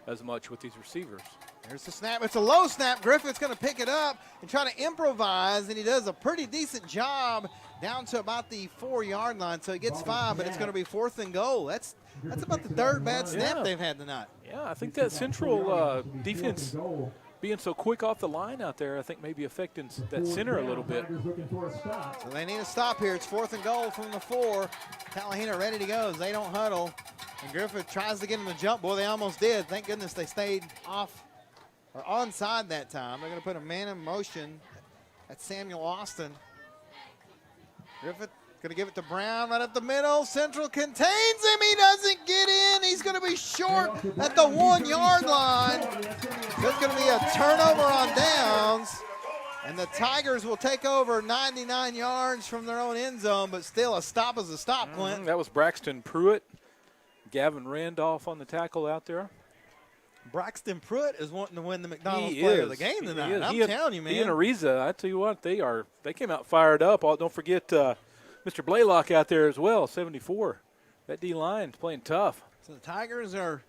as much with these receivers. There's the snap. It's a low snap. Griffith's going to pick it up and try to improvise, and he does a pretty decent job down to about the 4-yard line. So he gets 5, but it's going to be 4th and goal. That's about the 3rd bad snap they've had tonight. Yeah, I think that Central defense being so quick off the line out there, I think maybe affecting that center a little bit. So they need a stop here. It's 4th and goal from the 4. Talihina ready to go as they don't huddle. And Griffith tries to get him to jump. Boy, they almost did. Thank goodness they stayed off are onside that time. They're going to put a man in motion at Samuel Austin. Griffith going to give it to Brown right up the middle. Central contains him. He doesn't get in. He's going to be short at the 1 yard line. There's going to be a turnover on downs. And the Tigers will take over 99 yards from their own end zone, but still a stop is a stop, Clint. That was Braxton Pruitt. Gavin Randolph on the tackle out there. Braxton Pruitt is wanting to win the McDonald's Player of the Game tonight. I'm telling you, man. He and Ariza, I tell you what, they came out fired up. Don't forget Mr. Blaylock out there as well, 74. That D-line's playing tough. So the Tigers are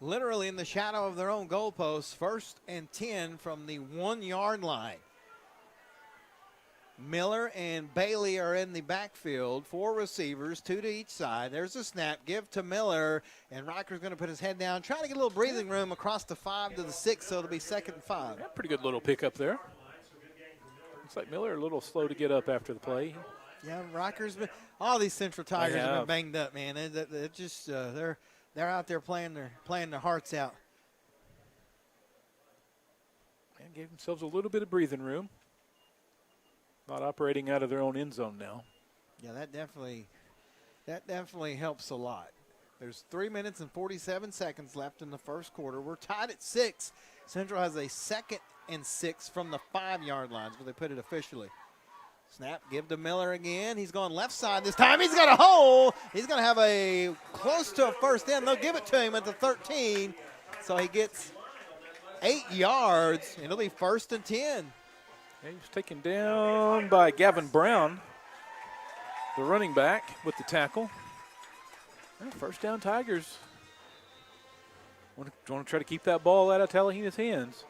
literally in the shadow of their own goalposts, 1st and 10 from the 1 yard line. Miller and Bailey are in the backfield, 4 receivers, 2 to each side. There's a snap, give to Miller, and Riker's going to put his head down, trying to get a little breathing room across the 5 to the 6, so it'll be 2nd and 5. Yeah, pretty good little pickup there. Looks like Miller a little slow to get up after the play. Yeah, Riker's been, all these Central Tigers have been banged up, man. They're just they're out there playing their hearts out. And gave themselves a little bit of breathing room. Not operating out of their own end zone now. Yeah, that definitely helps a lot. There's 3 minutes and 47 seconds left in the first quarter. We're tied at 6. Central has a 2nd and 6 from the 5 yard lines, where they put it officially. Snap, give to Miller again. He's going left side this time. He's got a hole. He's going to have a close to a first down. They'll give it to him at the 13. So he gets 8 yards, and it'll be 1st and 10. He was taken down by Gavin Brown, the running back, with the tackle. And first down, Tigers. Want to try to keep that ball out of Talihina's hands.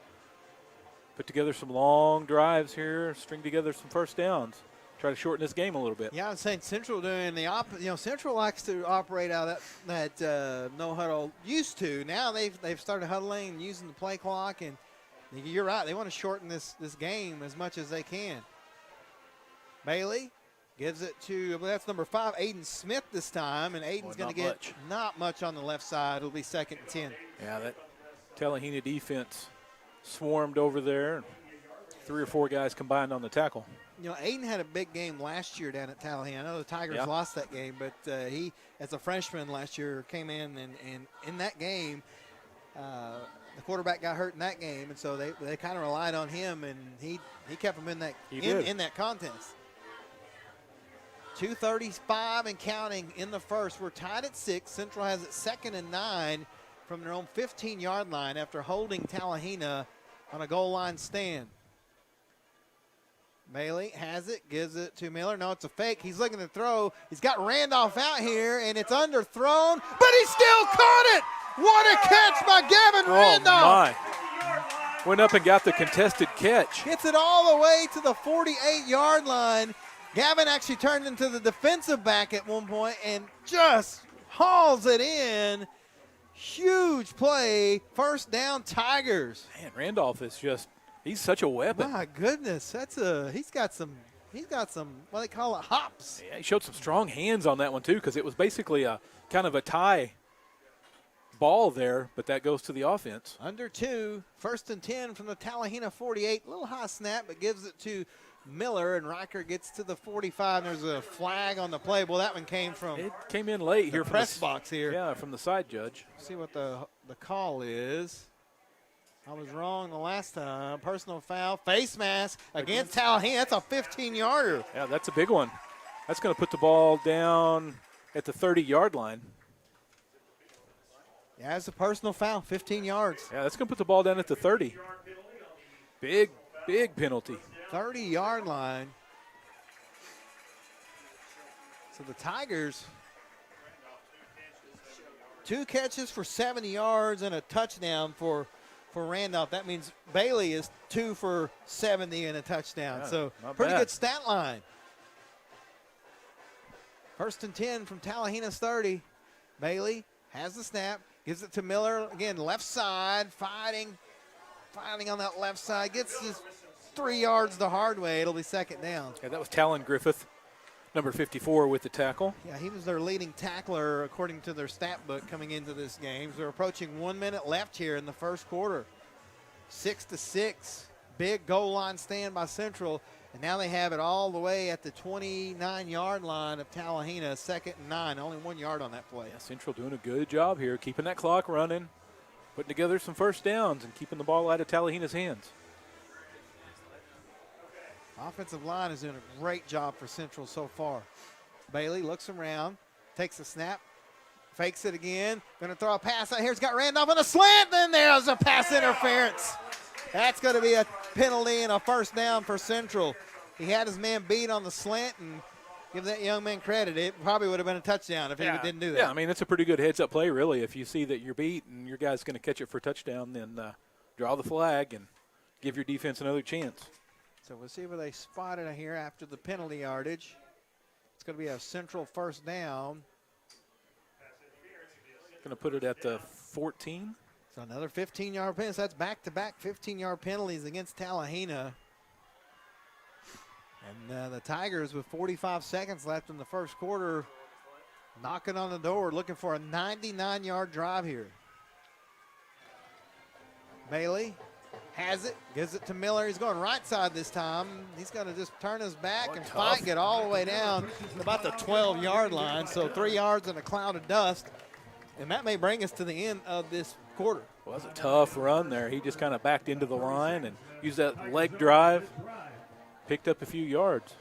Put together some long drives here, string together some first downs. Try to shorten this game a little bit. Yeah, I'm saying Central doing the opposite. Central likes to operate out of that no huddle used to. Now they've started huddling and using the play clock, and you're right. They want to shorten this game as much as they can. Bailey gives it to, that's number 5, Aiden Smith this time, and Aiden's going to get not much on the left side. It'll be 2nd and 10. Yeah, that Talihina defense swarmed over there. 3 or 4 guys combined on the tackle. Aiden had a big game last year down at Talihina. I know the Tigers lost that game, but he, as a freshman last year, came in and in that game, the quarterback got hurt in that game, and so they kind of relied on him, and he kept them in that contest. 2:35 and counting in the first. We're tied at 6. Central has it 2nd and 9 from their own 15-yard line after holding Talihina on a goal line stand. Bailey has it, gives it to Miller. No, it's a fake. He's looking to throw. He's got Randolph out here, and it's underthrown, but he still caught it. What a catch by Gavin Randolph. My. Went up and got the contested catch. Gets it all the way to the 48-yard line. Gavin actually turned into the defensive back at one point and just hauls it in. Huge play. First down, Tigers. Man, Randolph is he's such a weapon. My goodness, he's got some what they call it, hops. Yeah, he showed some strong hands on that one too, because it was basically a kind of a tie ball there, but that goes to the offense. Under 2, 1st and 10 from the Talihina 48. A little high snap, but gives it to Miller, and Riker gets to the 45. There's a flag on the play. Well, that one came in late here from the press box here. Yeah, from the side judge. See what the call is. I was wrong the last time. Personal foul, face mask against Talihina. That's a 15-yarder. Yeah, that's a big one. That's going to put the ball down at the 30-yard line. Yeah, it's a personal foul, 15 yards. Yeah, that's going to put the ball down at the 30. Big penalty. 30-yard line. So the Tigers, 2 catches for 70 yards and a touchdown for Randolph. That means Bailey is 2 for 70 and a touchdown. Yeah, so pretty good stat line. 1st and 10 from Talihina's 30. Bailey has the snap, gives it to Miller. Again, left side, fighting on that left side. Gets just 3 yards the hard way. It'll be 2nd down. Yeah, that was Talon Griffith, number 54 with the tackle. Yeah, he was their leading tackler according to their stat book coming into this game. So they're approaching 1 minute left here in the first quarter. 6-6. Big goal line stand by Central. And now they have it all the way at the 29-yard line of Talihina, 2nd and 9. Only 1 yard on that play. Yeah, Central doing a good job here, keeping that clock running, putting together some first downs, and keeping the ball out of Talihina's hands. Offensive line is doing a great job for Central so far. Bailey looks around, takes a snap, fakes it again. Going to throw a pass out here. He's got Randolph on a slant. Then there's a pass interference. That's going to be a penalty and a first down for Central. He had his man beat on the slant, and give that young man credit. It probably would have been a touchdown if he didn't do that. Yeah, I mean, it's a pretty good heads-up play, really. If you see that you're beat and your guy's going to catch it for a touchdown, then draw the flag and give your defense another chance. So we'll see where they spot it here after the penalty yardage. It's going to be a Central first down. Going to put it at the 14. So another 15-yard penalty. So that's back-to-back 15-yard penalties against Talihina. And the Tigers, with 45 seconds left in the first quarter, knocking on the door, looking for a 99-yard drive here. Bailey has it, gives it to Miller. He's going right side this time. He's going to just turn his back and fight, get all the way down to about the 12-yard line. So 3 yards in a cloud of dust. And that may bring us to the end of this quarter. Well, it was a tough run there. He just kind of backed into the line and used that leg drive, picked up a few yards.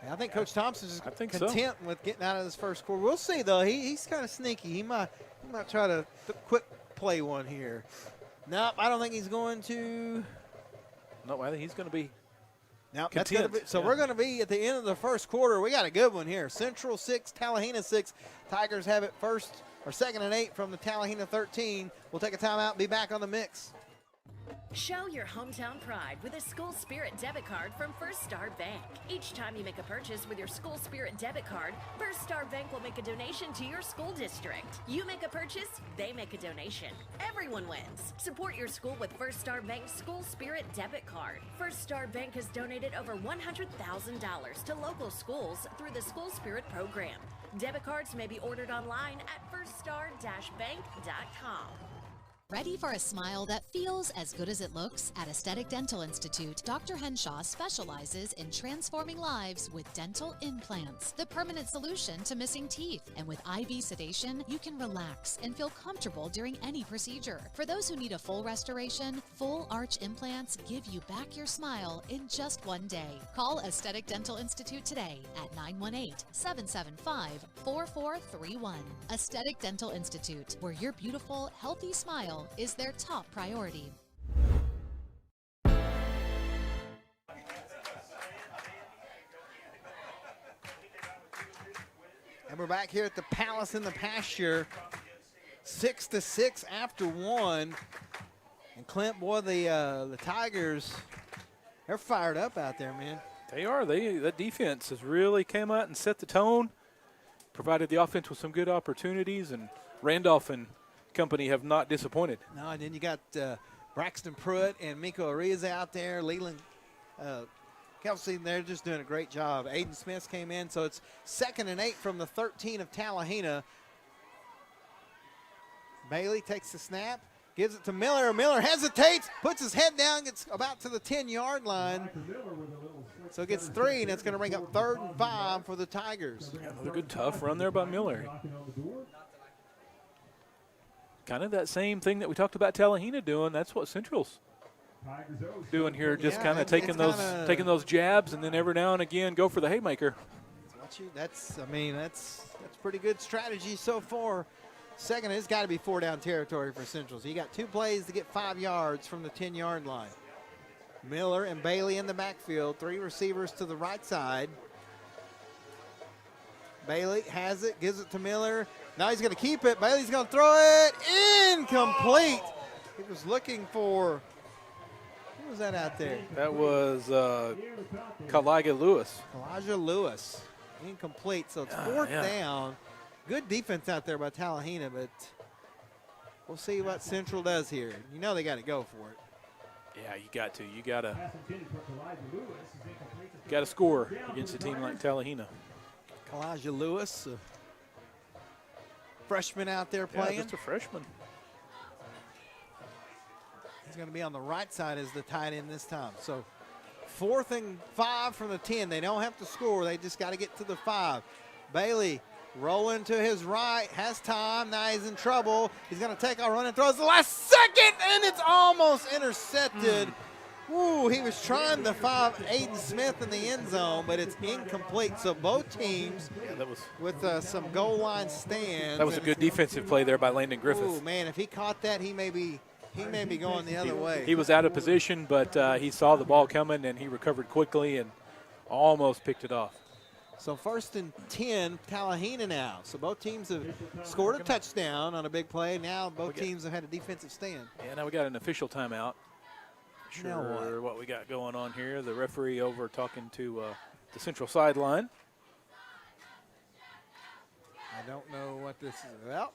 I think Coach Thompson's just content with getting out of this first quarter. We'll see, though. He's kind of sneaky. He might try to quick play one here. Nope, I don't think he's going to. No, I think he's going to be Now, content. we're going to be at the end of the first quarter. We got a good one here. Central 6, Talihina 6. Tigers have it second and 8 from the Talihina 13. We'll take a timeout and be back on the mix. Show your hometown pride with a School Spirit debit card from First Star Bank. Each time you make a purchase with your School Spirit debit card, First Star Bank will make a donation to your school district. You make a purchase, they make a donation. Everyone wins. Support your school with First Star Bank's School Spirit debit card. First Star Bank has donated over $100,000 to local schools through the School Spirit program. Debit cards may be ordered online at firststar-bank.com. Ready for a smile that feels as good as it looks? At Aesthetic Dental Institute, Dr. Henshaw specializes in transforming lives with dental implants, the permanent solution to missing teeth. And with IV sedation, you can relax and feel comfortable during any procedure. For those who need a full restoration, full arch implants give you back your smile in just 1 day. Call Aesthetic Dental Institute today at 918-775-4431. Aesthetic Dental Institute, where your beautiful, healthy smile is their top priority. And we're back here at the Palace in the Pasture, 6-6 after 1. And Clint, boy, the Tigers, they're fired up out there, man. They are. That defense has really came out and set the tone, provided the offense with some good opportunities, and Randolph and company have not disappointed. No, and then you got Braxton Pruitt and Miko Ariza out there. Leland Kelsey, they're just doing a great job. Aiden Smith came in, so it's 2nd and 8 from the 13 of Talihina. Bailey takes the snap, gives it to Miller. Miller hesitates, puts his head down, gets about to the 10-yard line. So it gets 3, and it's going to bring up 3rd and 5 for the Tigers. Another good tough run there by Miller. Kind of that same thing that we talked about Talihina doing. That's what Central's doing here, just kind of taking those jabs, and then every now and again go for the haymaker. That's pretty good strategy so far. Second, it's got to be 4-down territory for Central. So you got 2 plays to get 5 yards from the 10-yard line. Miller and Bailey in the backfield, 3 receivers to the right side. Bailey has it, gives it to Miller. Now he's going to keep it. Bailey's going to throw it. Incomplete. He was looking for, who was that out there? That was Kalaga Lewis. Elijah Lewis. Incomplete. So it's 4th down. Good defense out there by Talihina, but we'll see what Central does here. You know they got to go for it. Yeah, you got to. You got to score against a team like Talihina. Elijah Lewis, freshman out there playing. Yeah, just a freshman. going to be on the right side as the tight end this time. So 4th and 5 from the 10. They don't have to score. They just got to get to the 5. Bailey rolling to his right, has time. Now he's in trouble. He's going to take a run and throws the last second, and it's almost intercepted. Ooh, he was trying to find Aiden Smith in the end zone, but it's incomplete. So both teams with some goal line stands. That was a good defensive play there by Landon Griffith. Ooh, man, if he caught that, he may be going the other way. He was out of position, but he saw the ball coming, and he recovered quickly and almost picked it off. So 1st and 10, Talihina now. So both teams have scored a touchdown on a big play. Now both teams have had a defensive stand. Yeah, now we got an official timeout. Sure what we got going on here. The referee over talking to the central sideline. I don't know what this is about.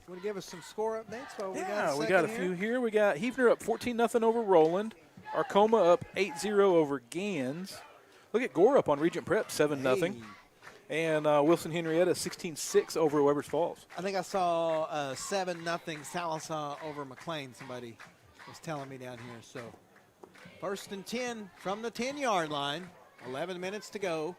Want to give us some score updates? We got a few here. We got Hefner up 14-0 over Roland. Arcoma up 8-0 over Gans. Look at Gore up on Regent Prep, 7-0. Hey. And Wilson Henrietta 16-6 over Weber's Falls. I think I saw 7-0 Sallisaw over McLean. Somebody was telling me down here. So 1st and 10 from the 10-yard line. 11 minutes to go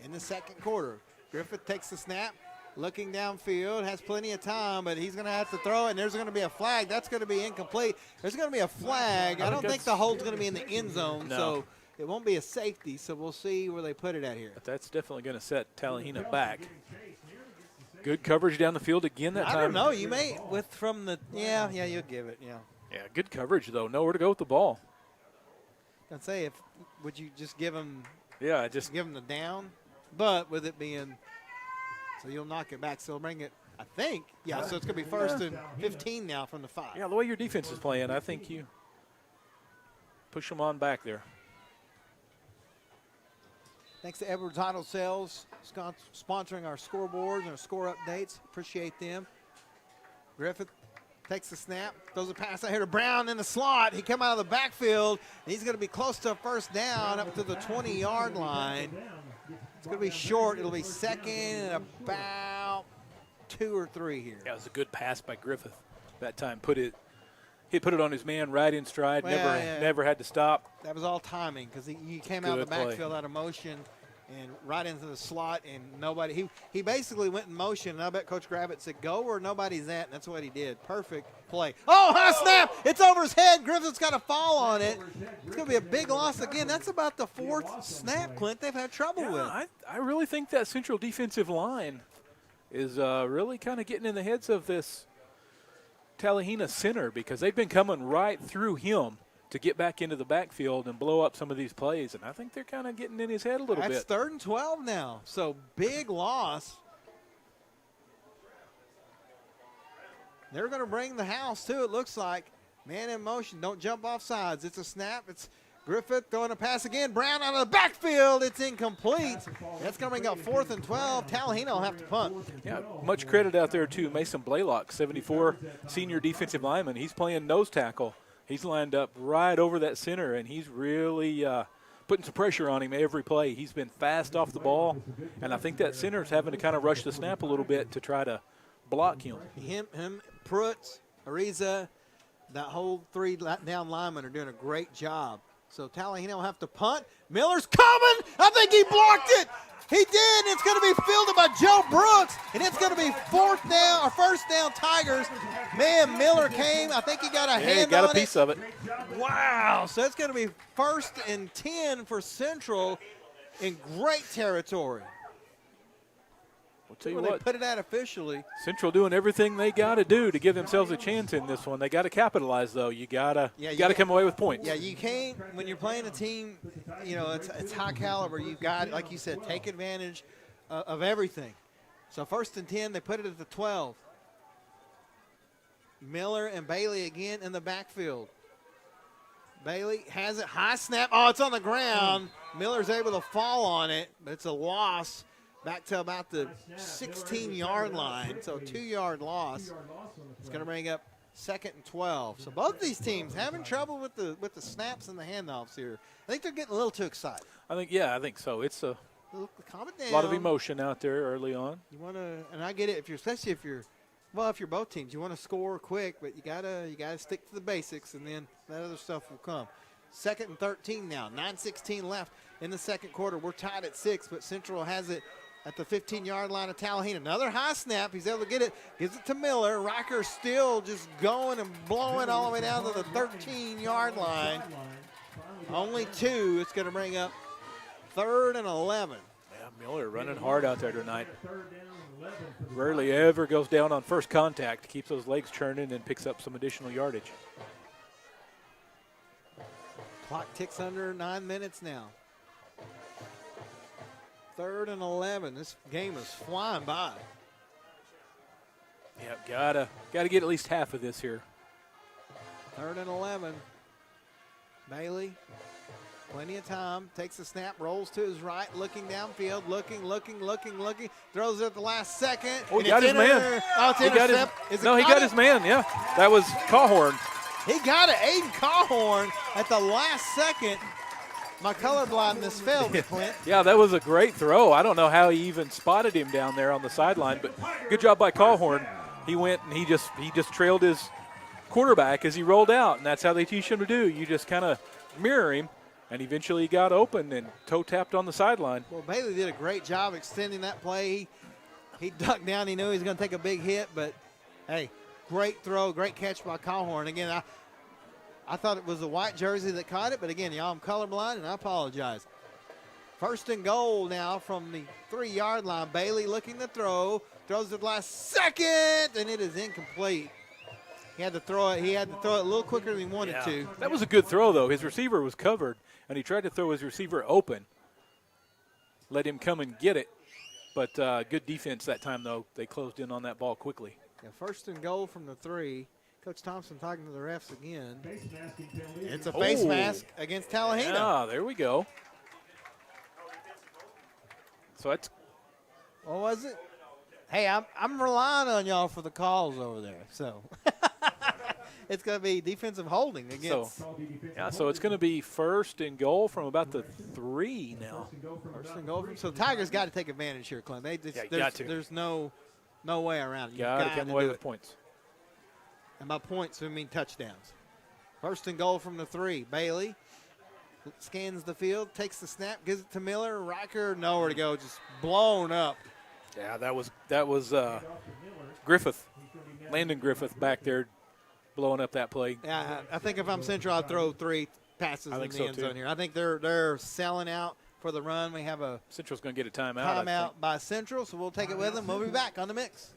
in the second quarter. Griffith takes the snap, looking downfield, has plenty of time, but he's going to have to throw it, and there's going to be a flag. That's going to be incomplete. There's going to be a flag. I don't think the hold's going to be in the end zone, so it won't be a safety, so we'll see where they put it at here. But that's definitely going to set Talihina back. Good coverage down the field again that time. I don't know. You may yeah, you'll give it, Yeah, good coverage, though. Nowhere to go with the ball. I'd say would you just give him just give him the down? But with it being – so you'll knock it back. So he'll bring it, I think. Yeah, so it's going to be 1st and 15 now from the 5. Yeah, the way your defense is playing, I think you push them on back there. Thanks to Edwards Auto Sales sponsoring our scoreboards and our score updates. Appreciate them. Griffith takes the snap, throws a pass out here to Brown in the slot. He come out of the backfield, and he's going to be close to a 1st down up to the 20-yard line. It's going to be short. It'll be 2nd and about 2 or 3 here. Yeah, it was a good pass by Griffith that time. He put it on his man right in stride, never had to stop. That was all timing because he came out of the backfield out of motion and right into the slot, and nobody – he basically went in motion, and I bet Coach Gravitt said, go where nobody's at, and that's what he did. Perfect play. Oh, high snap! It's over his head. Griffith's got a fall on it. It's going to be a big loss again. That's about the 4th snap, Clint, they've had trouble with. I really think that central defensive line is really kind of getting in the heads of this Talihina center because they've been coming right through him to get back into the backfield and blow up some of these plays, and I think they're kind of getting in his head a little bit. That's 3rd and 12 now, so big loss. They're going to bring the house, too, it looks like. Man in motion, don't jump off sides. It's a snap. It's Griffith throwing a pass again. Brown out of the backfield. It's incomplete. That's going to bring up 4th and 12. Talihina will have to punt. Yeah, much credit out there to Mason Blaylock, 74, senior defensive lineman. He's playing nose tackle. He's lined up right over that center, and he's really putting some pressure on him every play. He's been fast off the ball, and I think that center's having to kind of rush the snap a little bit to try to block him. Him, Pruitt, Ariza, that whole 3 down linemen are doing a great job. So Talihina will have to punt. Miller's coming. I think he blocked it. He did. It's going to be fielded by Joe Brooks, and it's going to be 1st down Tigers. Man, Miller came. I think he got a hand on it. He got a piece of it. Wow. So it's going to be 1st and 10 for Central in great territory. We'll tell you what. what. They put it out officially. Central doing everything they got to do to give themselves a chance in this one. They got to capitalize, though. You gotta come away with points. Yeah, you can't when you're playing a team. It's high caliber. You got, like you said, take advantage of everything. So 1st and 10, they put it at the 12. Miller and Bailey again in the backfield. Bailey has it, high snap. Oh, it's on the ground. Miller's able to fall on it, but it's a loss. Back to about the 16-yard line, so 2-yard loss. It's going to bring up 2nd and 12. So both these teams having trouble with the snaps and the handoffs here. I think they're getting a little too excited. I think so. It's a calm it down. A lot of emotion out there early on. You want to, and I get it. Especially if you're both teams, you want to score quick, but you gotta stick to the basics, and then that other stuff will come. 2nd and 13 now. 9:16 left in the second quarter. We're tied at 6, but Central has it at the 15-yard line of Talihina. Another high snap. He's able to get it. Gives it to Miller. Riker still just going and blowing all the way down to the 13-yard line. Only 2. It's going to bring up 3rd and 11. Yeah, Miller running hard out there tonight. Rarely ever goes down on first contact. Keeps those legs churning and picks up some additional yardage. Clock ticks under 9 minutes now. 3rd and 11. This game is flying by. Yeah, gotta get at least half of this here. 3rd and 11. Bailey, plenty of time. Takes the snap, rolls to his right, looking downfield, looking. Throws it at the last second. Oh, he got his man. Oh, it's intercept. He got his man, yeah. That was Cawhorn. He got it. Aiden Cawhorn at the last second. My colorblindness failed me, Clint. Yeah, that was a great throw. I don't know how he even spotted him down there on the sideline, but good job by Cawhorn. He went and he just trailed his quarterback as he rolled out, and that's how they teach him to do. You just kind of mirror him, and eventually he got open and toe tapped on the sideline. Well, Bailey did a great job extending that play. He ducked down. He knew he was going to take a big hit, but, hey, great throw, great catch by Cawhorn. Again, I thought it was a white jersey that caught it, but again, y'all, I'm colorblind, and I apologize. 1st and goal now from the 3-yard line. Bailey looking to throw, throws it last second, and it is incomplete. He had to throw it a little quicker than he wanted to. That was a good throw, though. His receiver was covered, and he tried to throw his receiver open. Let him come and get it, but good defense that time, though. They closed in on that ball quickly. Yeah, 1st and goal from the 3. Coach Thompson talking to the refs again. It's a face mask against Talihina. Yeah, there we go. So that's. What was it? Hey, I'm relying on y'all for the calls over there. So it's going to be defensive holding against. So it's going to be 1st and goal from about the 3 now. 1st and goal. So Tigers got to take advantage here, Clint. There's no way around it. Got to come away with points. And by points, we mean touchdowns. 1st and goal from the 3. Bailey scans the field, takes the snap, gives it to Miller. Riker, nowhere to go, just blown up. Yeah, that was Griffith, Landon Griffith back there blowing up that play. Yeah, I think if I'm Central, I'd throw 3 passes in the end zone here. I think they're selling out for the run. We have a Central's going to get a timeout. Timeout by Central, so we'll take it with them. We'll be back on the mix.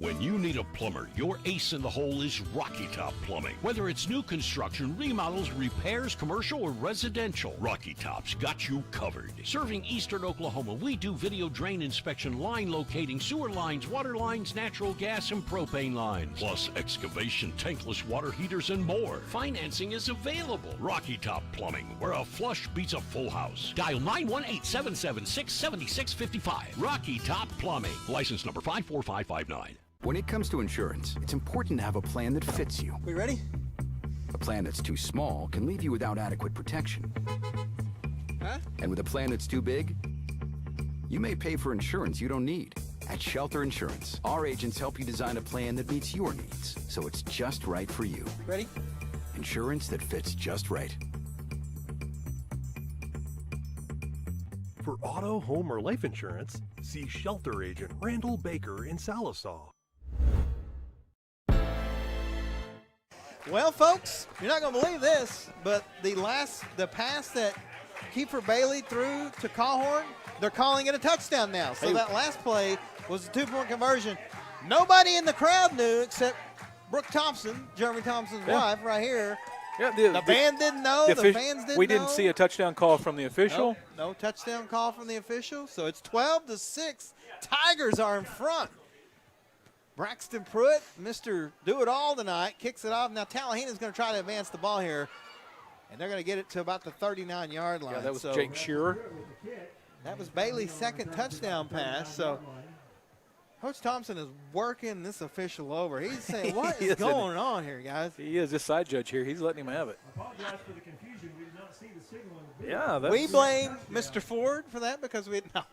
When you need a plumber, your ace in the hole is Rocky Top Plumbing. Whether it's new construction, remodels, repairs, commercial, or residential, Rocky Top's got you covered. Serving eastern Oklahoma, we do video drain inspection, line locating, sewer lines, water lines, natural gas, and propane lines. Plus excavation, tankless water heaters, and more. Financing is available. Rocky Top Plumbing, where a flush beats a full house. Dial 918-776-7655. Rocky Top Plumbing. License number 54559. When it comes to insurance, it's important to have a plan that fits you. We ready? A plan that's too small can leave you without adequate protection. Huh? And with a plan that's too big, you may pay for insurance you don't need. At Shelter Insurance, our agents help you design a plan that meets your needs, so it's just right for you. Ready? Insurance that fits just right. For auto, home, or life insurance, see Shelter Agent Randall Baker in Salisaw. Well, folks, you're not going to believe this, but the pass that Kiefer Bailey threw to Cawhorn, they're calling it a touchdown now. So that last play was a 2-point conversion. Nobody in the crowd knew except Brooke Thompson, Jeremy Thompson's wife, right here. Yeah, the band didn't know. The fans didn't know. We didn't see a touchdown call from the official. No touchdown call from the official. So it's 12-6. Tigers are in front. Braxton Pruitt, Mr. Do-It-All tonight, kicks it off. Now Talihina's going to try to advance the ball here, and they're going to get it to about the 39-yard line. Yeah, that was Jake Shearer. That was Bailey's second touchdown pass. So Coach Thompson is working this official over. He's saying, what He is is, isn't going on here, guys? He is this side judge here. He's letting him have it. I apologize for the confusion. We did not see the signal in the video. Yeah, that's, We blame Mr. Ford for that because we no,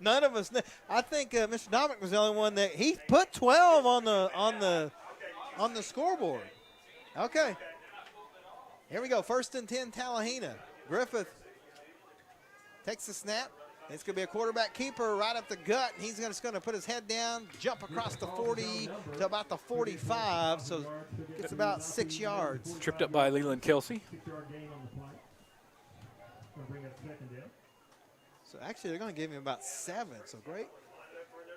none of us. I think Mr. Dominic was the only one that he put 12 on the scoreboard. Okay, here we go. 1st and 10, Talihina. Griffith takes the snap. It's going to be a quarterback keeper right up the gut. He's just going to put his head down, jump across the 40 to about the 45, so gets about 6 yards. Tripped up by Leland Kelsey. 6-yard gain on the play. Gonna bring up 2nd down. So actually, they're going to give him about 7. So great.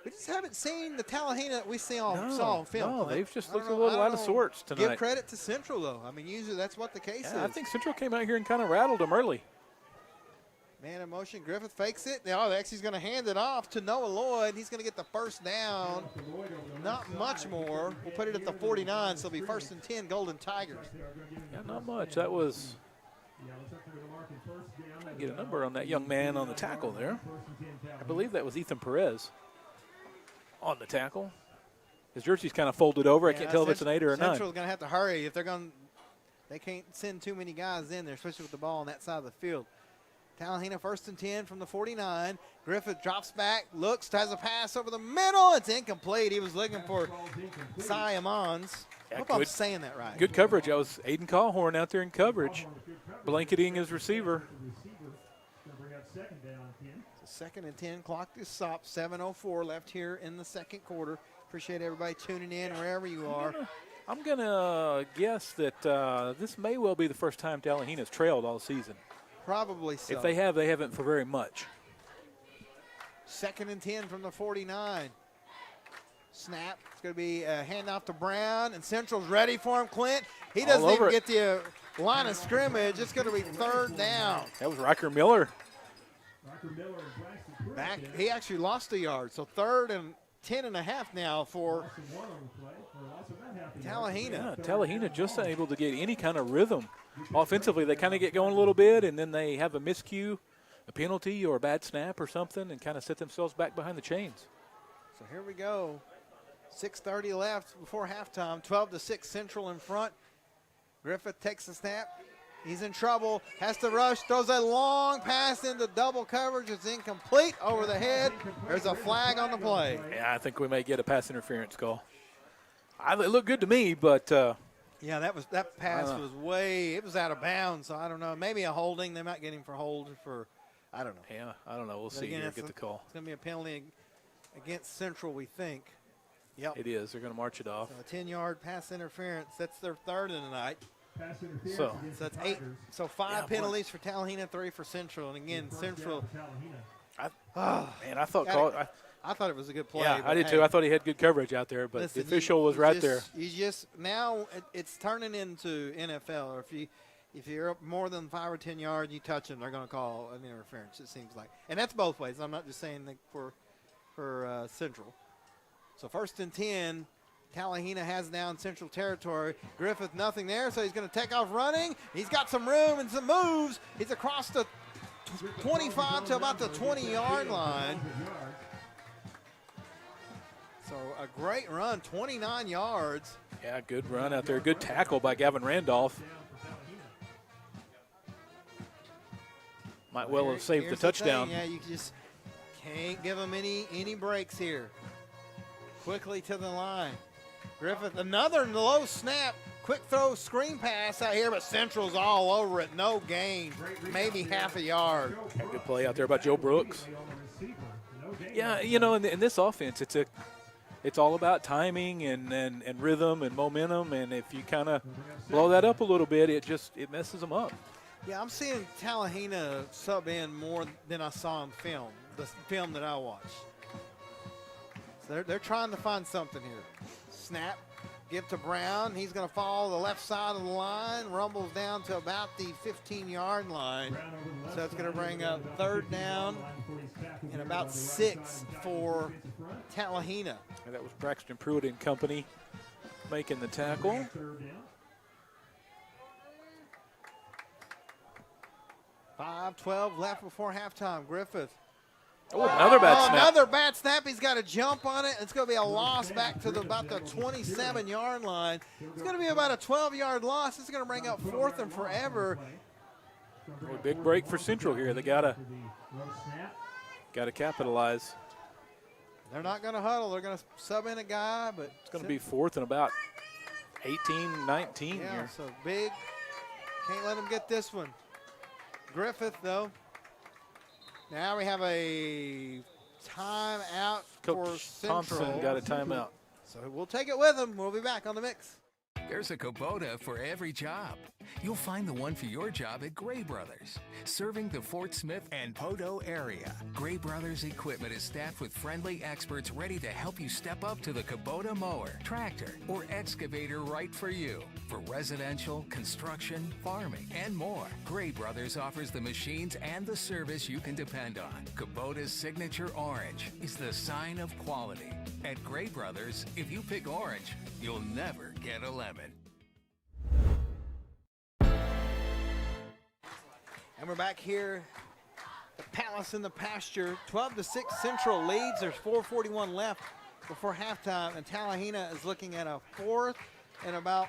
We just haven't seen the Talihina that we saw on film. No, they've just looked a I little don't out of sorts tonight. Give credit to Central, though. I mean, usually that's what the case is. I think Central came out here and kind of rattled them early. Man in motion. Griffith fakes it. Now actually he's going to hand it off to Noah Lloyd. He's going to get the 1st down. Not much more. We'll put it at the 49, so it'll be 1st and 10, Golden Tigers. Yeah, not much. That was get a number on that young man on the tackle there. I believe that was Ethan Perez on the tackle. His jersey's kind of folded over. I can't tell if it's an 8 or a 9. Central's going to have to hurry if they're going. They can't send too many guys in there, especially with the ball on that side of the field. Talihina 1st and 10 from the 49. Griffith drops back, looks, has a pass over the middle. It's incomplete. He was looking for Cy Amons. I hope I'm saying that right. Good coverage. That was Aiden Callhorn out there in coverage, blanketing his receiver. So 2nd and 10, clock to stop. 7:04 left here in the 2nd quarter. Appreciate everybody tuning in wherever you are. I'm going to guess that this may well be the first time Talihina's trailed all season. Probably so. If they have, they haven't for very much. 2nd and 10 from the 49. Snap. It's going to be a handoff to Brown, and Central's ready for him. Clint, he doesn't even get the line of scrimmage. It's going to be 3rd down. That was Riker Miller. Back. He actually lost a yard, so 3rd and 10.5 now for Talihina. Yeah, Talihina just unable to get any kind of rhythm. Offensively, they kind of get going a little bit, and then they have a miscue, a penalty, or a bad snap or something, and kind of set themselves back behind the chains. So here we go. 6:30 left before halftime. 12-6 Central in front. Griffith takes the snap. He's in trouble. Has to rush. Throws a long pass into double coverage. It's incomplete over the head. There's a flag on the play. Yeah, I think we may get a pass interference call. It looked good to me, but yeah, that pass was it was out of bounds. So I don't know. Maybe a holding. They might get him for hold for, I don't know. Yeah, I don't know. We'll see here. Get the call. It's going to be a penalty against Central, we think. Yep. It is. They're going to march it off. So a 10-yard pass interference. That's their 3rd of the night. So that's 8. So 5 penalties for Talihina, 3 for Central. And again, Central. I thought I thought it was a good play. Yeah, I did too. I thought he had good coverage out there, but the official was right there. Now it's turning into NFL. Or if you're up more than 5 or 10 yards, you touch them, they're going to call an interference. It seems like, and that's both ways. I'm not just saying that for Central. So 1st and 10. Talihina has down Central territory. Griffith nothing there, so he's going to take off running. He's got some room and some moves. He's across the 25 to about the 20-yard line. So a great run, 29 yards. Yeah, good run out there. Good tackle by Gavin Randolph. Might well have saved the touchdown. Yeah, you just can't give them any breaks here. Quickly to the line. Griffith, another low snap. Quick throw, screen pass out here, but Central's all over it. No gain, maybe half a yard. A good play out there by Joe Brooks. Yeah, in this offense, it's all about timing and rhythm and momentum, and if you kind of blow that up a little bit, it messes them up. Yeah, I'm seeing Talihina sub in more than I saw in film, the film that I watched. So they're trying to find something here. Snap, give to Brown. He's going to follow the left side of the line, rumbles down to about the 15-yard line. So it's going to bring up 3rd down and about 6 for Talihina. And that was Braxton Pruitt and company making the tackle. 5:12 left before halftime. Griffith Oh, another bad snap. Another bad snap. He's got to jump on it. It's going to be a loss back to about the 27-yard line. It's going to be about a 12-yard loss. It's going to bring up 4th and forever. Oh, big break for Central here. They gotta capitalize. They're not going to huddle. They're going to sub in a guy, but it's going to be 4th and about 18, 19 yeah, here. So big. Can't let them get this one. Griffith, though. Now we have a timeout for Central. Thompson got a timeout. So we'll take it with them. We'll be back on the mix. There's a Kubota for every job. You'll find the one for your job at Gray Brothers, serving the Fort Smith and Poteau area. Gray Brothers equipment is staffed with friendly experts ready to help you step up to the Kubota mower, tractor, or excavator right for you. For residential, construction, farming, and more, Gray Brothers offers the machines and the service you can depend on. Kubota's signature orange is the sign of quality. At Gray Brothers, if you pick orange, you'll never get a lemon. And we're back here, the Palace in the pasture. 12-6 Central leads. There's 4:41 left before halftime, and Talihina is looking at a 4th and about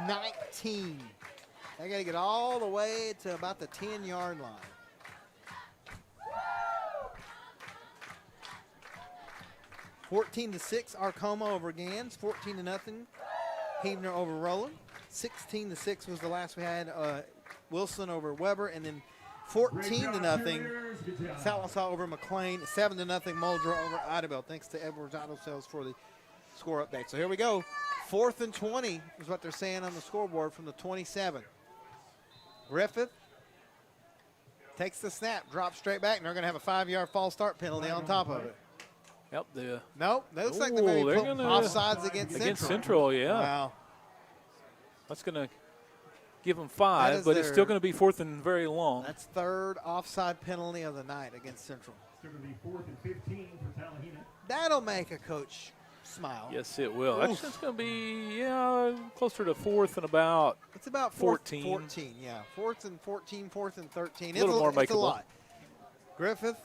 19. They got to get all the way to about the 10-yard line. (14-6) Arcoma over Gans. 14-0 Heavener over Rowland. 16-6 was the last we had. Wilson over Weber, and then 14-0 Sallisaw over McLean. 7-0 Muldrow over Idabel. Thanks to Edwards Auto Sales for the score update. So here we go. 4th and 20 is what they're saying on the scoreboard from the 27. Griffith takes the snap, drops straight back, and they're going to have a 5-yard false start penalty on top of it. Yep. Nope. They looks like they may be offsides against Central. Against Central, yeah. Wow. That's going to give them 5, but it's still going to be 4th and very long. That's 3rd offside penalty of the night against Central. It's going to be 4th and 15 for Talihina. That'll make a coach smile. Yes, it will. Actually, it's going to be, closer to 4th and about It's about 14. 14, yeah. 4th and 14, 4th and 13. A little more makeable. It's a lot. Griffith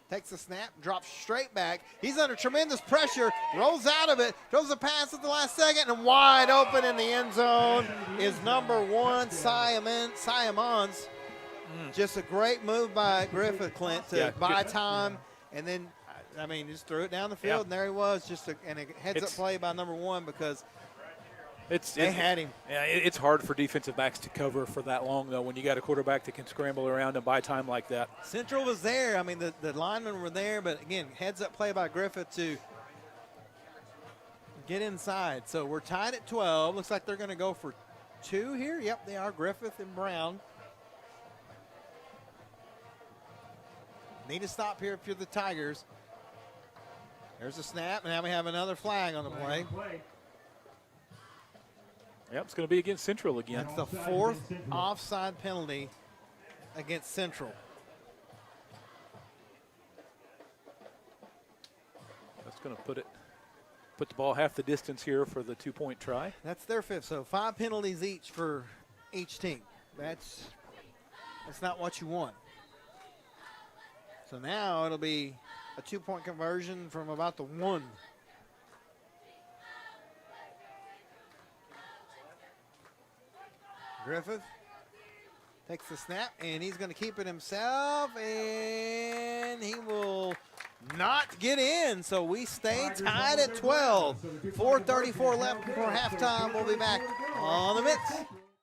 takes the snap, drops straight back. He's under tremendous pressure, rolls out of it, throws a pass at the last second, and wide open in the end zone is number 1, Siamons. Just a great move by Griffith, Clint, to buy time, and then, just threw it down the field, and there he was, a heads-up play by number 1 because they had him. Yeah, it's hard for defensive backs to cover for that long, though, when you got a quarterback that can scramble around and buy time like that. Central was there. The linemen were there, but, again, heads-up play by Griffith to get inside. So we're tied at 12. Looks like they're going to go for 2 here. Yep, they are, Griffith and Brown. Need to stop here if you're the Tigers. There's a snap, and now we have another flag on the play. Yep, it's going to be against Central again. That's the 4th offside penalty against Central. That's going to put the ball half the distance here for the 2-point try. That's their 5th, so 5 penalties each for each team. That's not what you want. So now it'll be a 2-point conversion from about the 1. Griffith takes the snap, and he's going to keep it himself, and he will not get in. So we stay tied at 12. 4:34 left before halftime. We'll be back on the mix.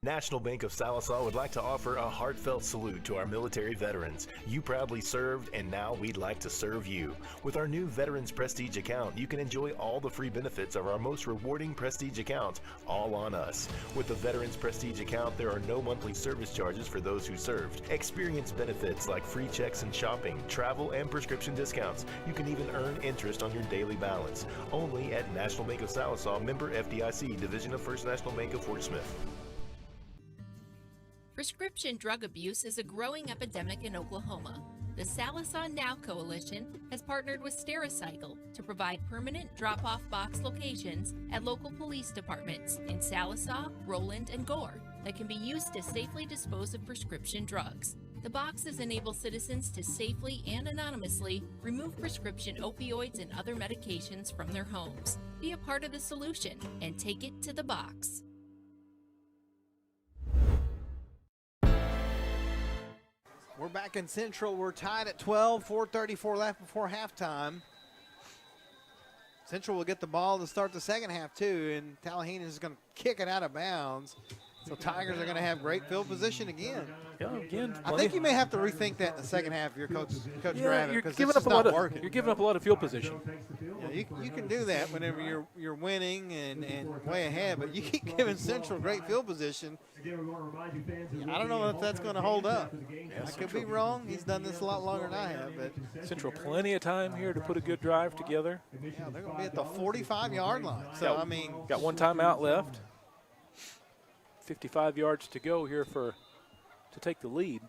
National Bank of Sallisaw would like to offer a heartfelt salute to our military veterans. You proudly served, and now we'd like to serve you. With our new Veterans Prestige account, you can enjoy all the free benefits of our most rewarding Prestige account, all on us. With the Veterans Prestige account, there are no monthly service charges for those who served. Experience benefits like free checks and shopping, travel, and prescription discounts. You can even earn interest on your daily balance. Only at National Bank of Sallisaw, member FDIC, Division of First National Bank of Fort Smith. Prescription drug abuse is a growing epidemic in Oklahoma. The Sallisaw Now Coalition has partnered with Stericycle to provide permanent drop-off box locations at local police departments in Sallisaw, Rowland, and Gore that can be used to safely dispose of prescription drugs. The boxes enable citizens to safely and anonymously remove prescription opioids and other medications from their homes. Be a part of the solution and take it to the box. We're back in Central. We're tied at 12, 4:34 left before halftime. Central will get the ball to start the second half, too, and Talihina is going to kick it out of bounds. So Tigers are going to have great field position again. Yeah, again. I think you may have to rethink that in the second half, your coach Gravett, you're because giving it's up just a lot not of working. you're giving up a lot of field position. Yeah, you can do that whenever you're winning and way ahead, but you keep giving Central great field position. Yeah, I don't know if that's going to hold up. I could be wrong. He's done this a lot longer than I have. But Central plenty of time here to put a good drive together. Yeah, they're going to be at the 45-yard line. So, got one timeout left. 55 yards to go here to take the lead.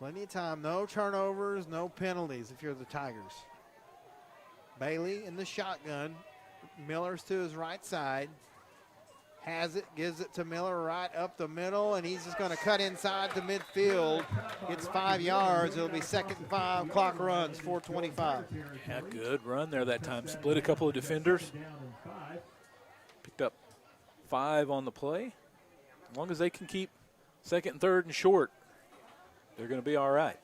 Plenty of time. No turnovers, no penalties if you're the Tigers. Bailey in the shotgun. Miller's to his right side. Has it, gives it to Miller right up the middle, and he's just going to cut inside to midfield. Gets 5 yards. It'll be 2nd and 5. Clock runs, 4:25. Yeah, good run there that time. Split a couple of defenders. Picked up 5 on the play. As long as they can keep 2nd and 3rd and short, they're going to be all right.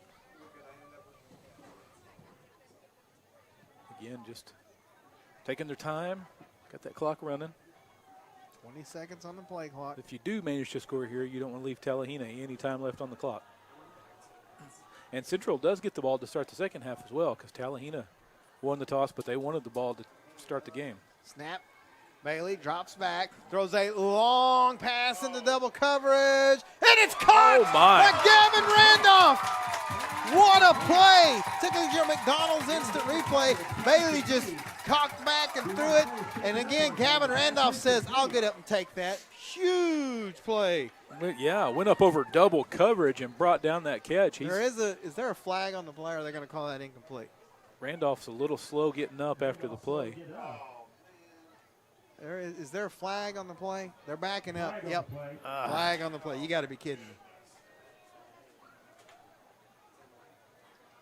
Again, just taking their time. Got that clock running. 20 seconds on the play clock. If you do manage to score here, you don't want to leave Talihina any time left on the clock. And Central does get the ball to start the second half as well, because Talihina won the toss, but they wanted the ball to start the game. Snap. Bailey drops back, throws a long pass into double coverage, and it's caught by Gavin Randolph. What a play. Took a your McDonald's instant replay. Bailey just cocked back and threw it. And again, Gavin Randolph says, I'll get up and take that. Huge play. Yeah, went up over double coverage and brought down that catch. Is there a flag on the play, or are they going to call that incomplete? Randolph's a little slow getting up after the play. Is there a flag on the play? They're backing up. Yep. Flag on the play. You got to be kidding me.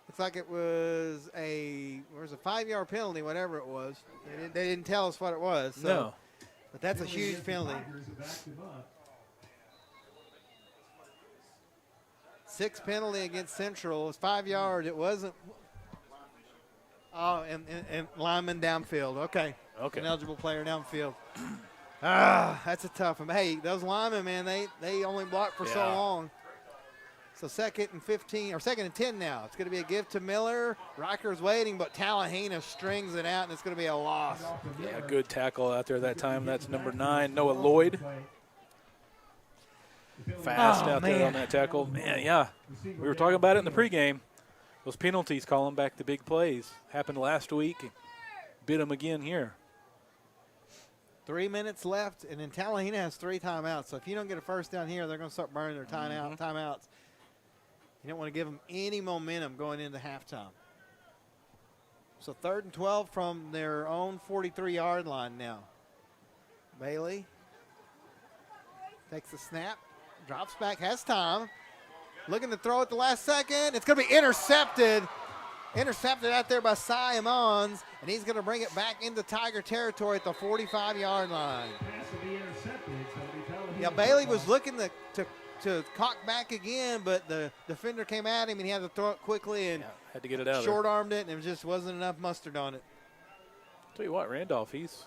Looks like it was a 5-yard penalty, whatever it was. They didn't tell us what it was. So. No. But that's a huge penalty. 6 penalty against Central. It was 5 yards. It wasn't. Oh, and lineman downfield. Okay. An eligible player downfield. That's a tough one. Hey, those linemen, man, they only block for so long. So 2nd and 15, or 2nd and 10 now. It's going to be a give to Miller. Riker's waiting, but Talihina strings it out, and it's going to be a loss. Yeah, good tackle out there that time. That's number 9, Noah Lloyd. Fast out there on that tackle. Man, yeah. We were talking about it in the pregame. Those penalties calling back the big plays. Happened last week. Bit them again here. 3 minutes left, and then Talihina has 3 timeouts. So if you don't get a first down here, they're going to start burning their timeouts. You don't want to give them any momentum going into halftime. So 3rd and 12 from their own 43-yard line now. Bailey takes the snap, drops back, has time. Looking to throw at the last second. It's going to be intercepted. Intercepted out there by Simons, and he's going to bring it back into Tiger territory at the 45-yard line. Yeah, Bailey was looking to cock back again, but the defender came at him, and he had to throw it quickly and had to get it out. Short-armed it, and it just wasn't enough mustard on it. Tell you what, Randolph, he's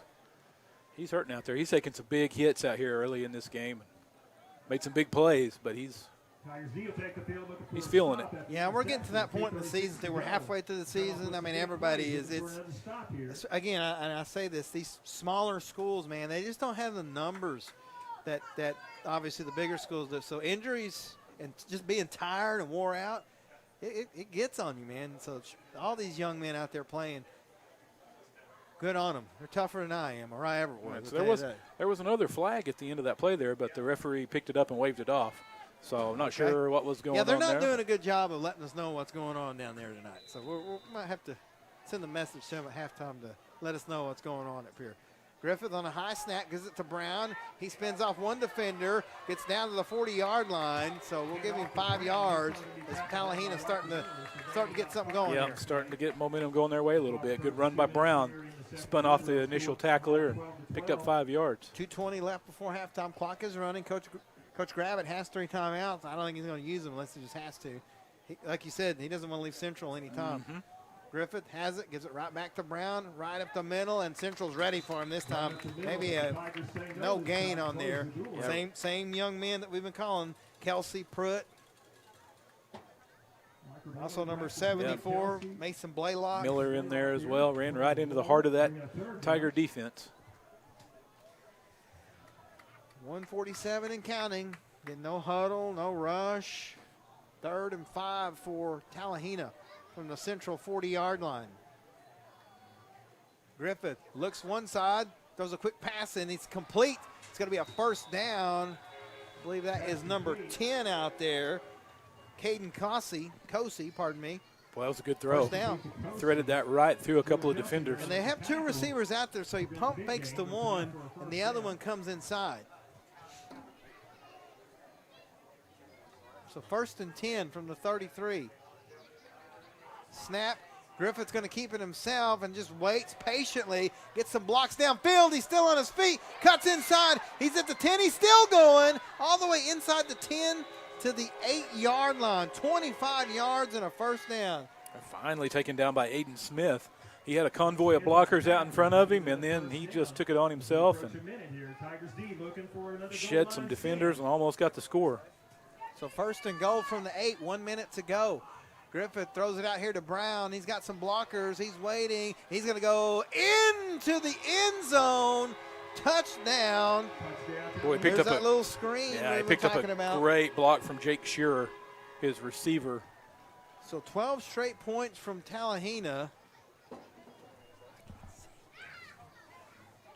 hurting out there. He's taking some big hits out here early in this game. Made some big plays, but he's feeling it. Yeah, we're getting to that point in the season. We're halfway through the season. I mean, everybody is. It's again, and I say this: these smaller schools, man, they just don't have the numbers that obviously the bigger schools do. So injuries and just being tired and wore out, it gets on you, man. So all these young men out there playing, good on them. They're tougher than I am, or I ever was. So there was another flag at the end of that play there, but the referee picked it up and waved it off. So I'm not sure what was going on there. Yeah, they're not doing a good job of letting us know what's going on down there tonight. So we might have to send a message to them at halftime to let us know what's going on up here. Griffith on a high snap, gives it to Brown. He spins off one defender, gets down to the 40-yard line, so we'll give him 5 yards as Talihina starting to get something going Yeah, here. starting to get momentum going their way a little bit. Good run by Brown. Spun off the initial tackler and picked up 5 yards. 2:20 left before halftime. Clock is running. Coach Gravitt has 3 timeouts. I don't think he's going to use them unless he just has to. Like you said, he doesn't want to leave Central any time. Griffith has it, gives it right back to Brown, right up the middle, and Central's ready for him this time. Maybe a no gain on there. Same young men that we've been calling, Kelsey Pruitt. Also number 74, Mason Blaylock. Miller in there as well, ran right into the heart of that Tiger defense. 147 and counting. Getting no huddle, no rush. 3rd and 5 for Talihina from the Central 40-yard line. Griffith looks one side, throws a quick pass, and it's complete. It's going to be a first down. I believe that is number 10 out there. Caden Kosey, pardon me. Boy, that was a good throw. First down. Threaded that right through a couple of defenders. And they have 2 receivers out there, so he pump fakes to one, and the other one comes inside. So 1st and 10 from the 33. Snap. Griffith's going to keep it himself and just waits patiently. Gets some blocks downfield. He's still on his feet. Cuts inside. He's at the 10. He's still going all the way inside the 10 to the 8-yard line. 25 yards and a first down. Finally taken down by Aiden Smith. He had a convoy of blockers out in front of him, and then he just took it on himself and shed some defenders and almost got the score. So 1st and goal from the 8, 1 minute to go. Griffith throws it out here to Brown. He's got some blockers. He's waiting. He's going to go into the end zone. Touchdown. Boy, he picked There's up that little screen yeah, he we picked were up talking a about. great block from Jake Shearer, his receiver. So 12 straight points from Talihina.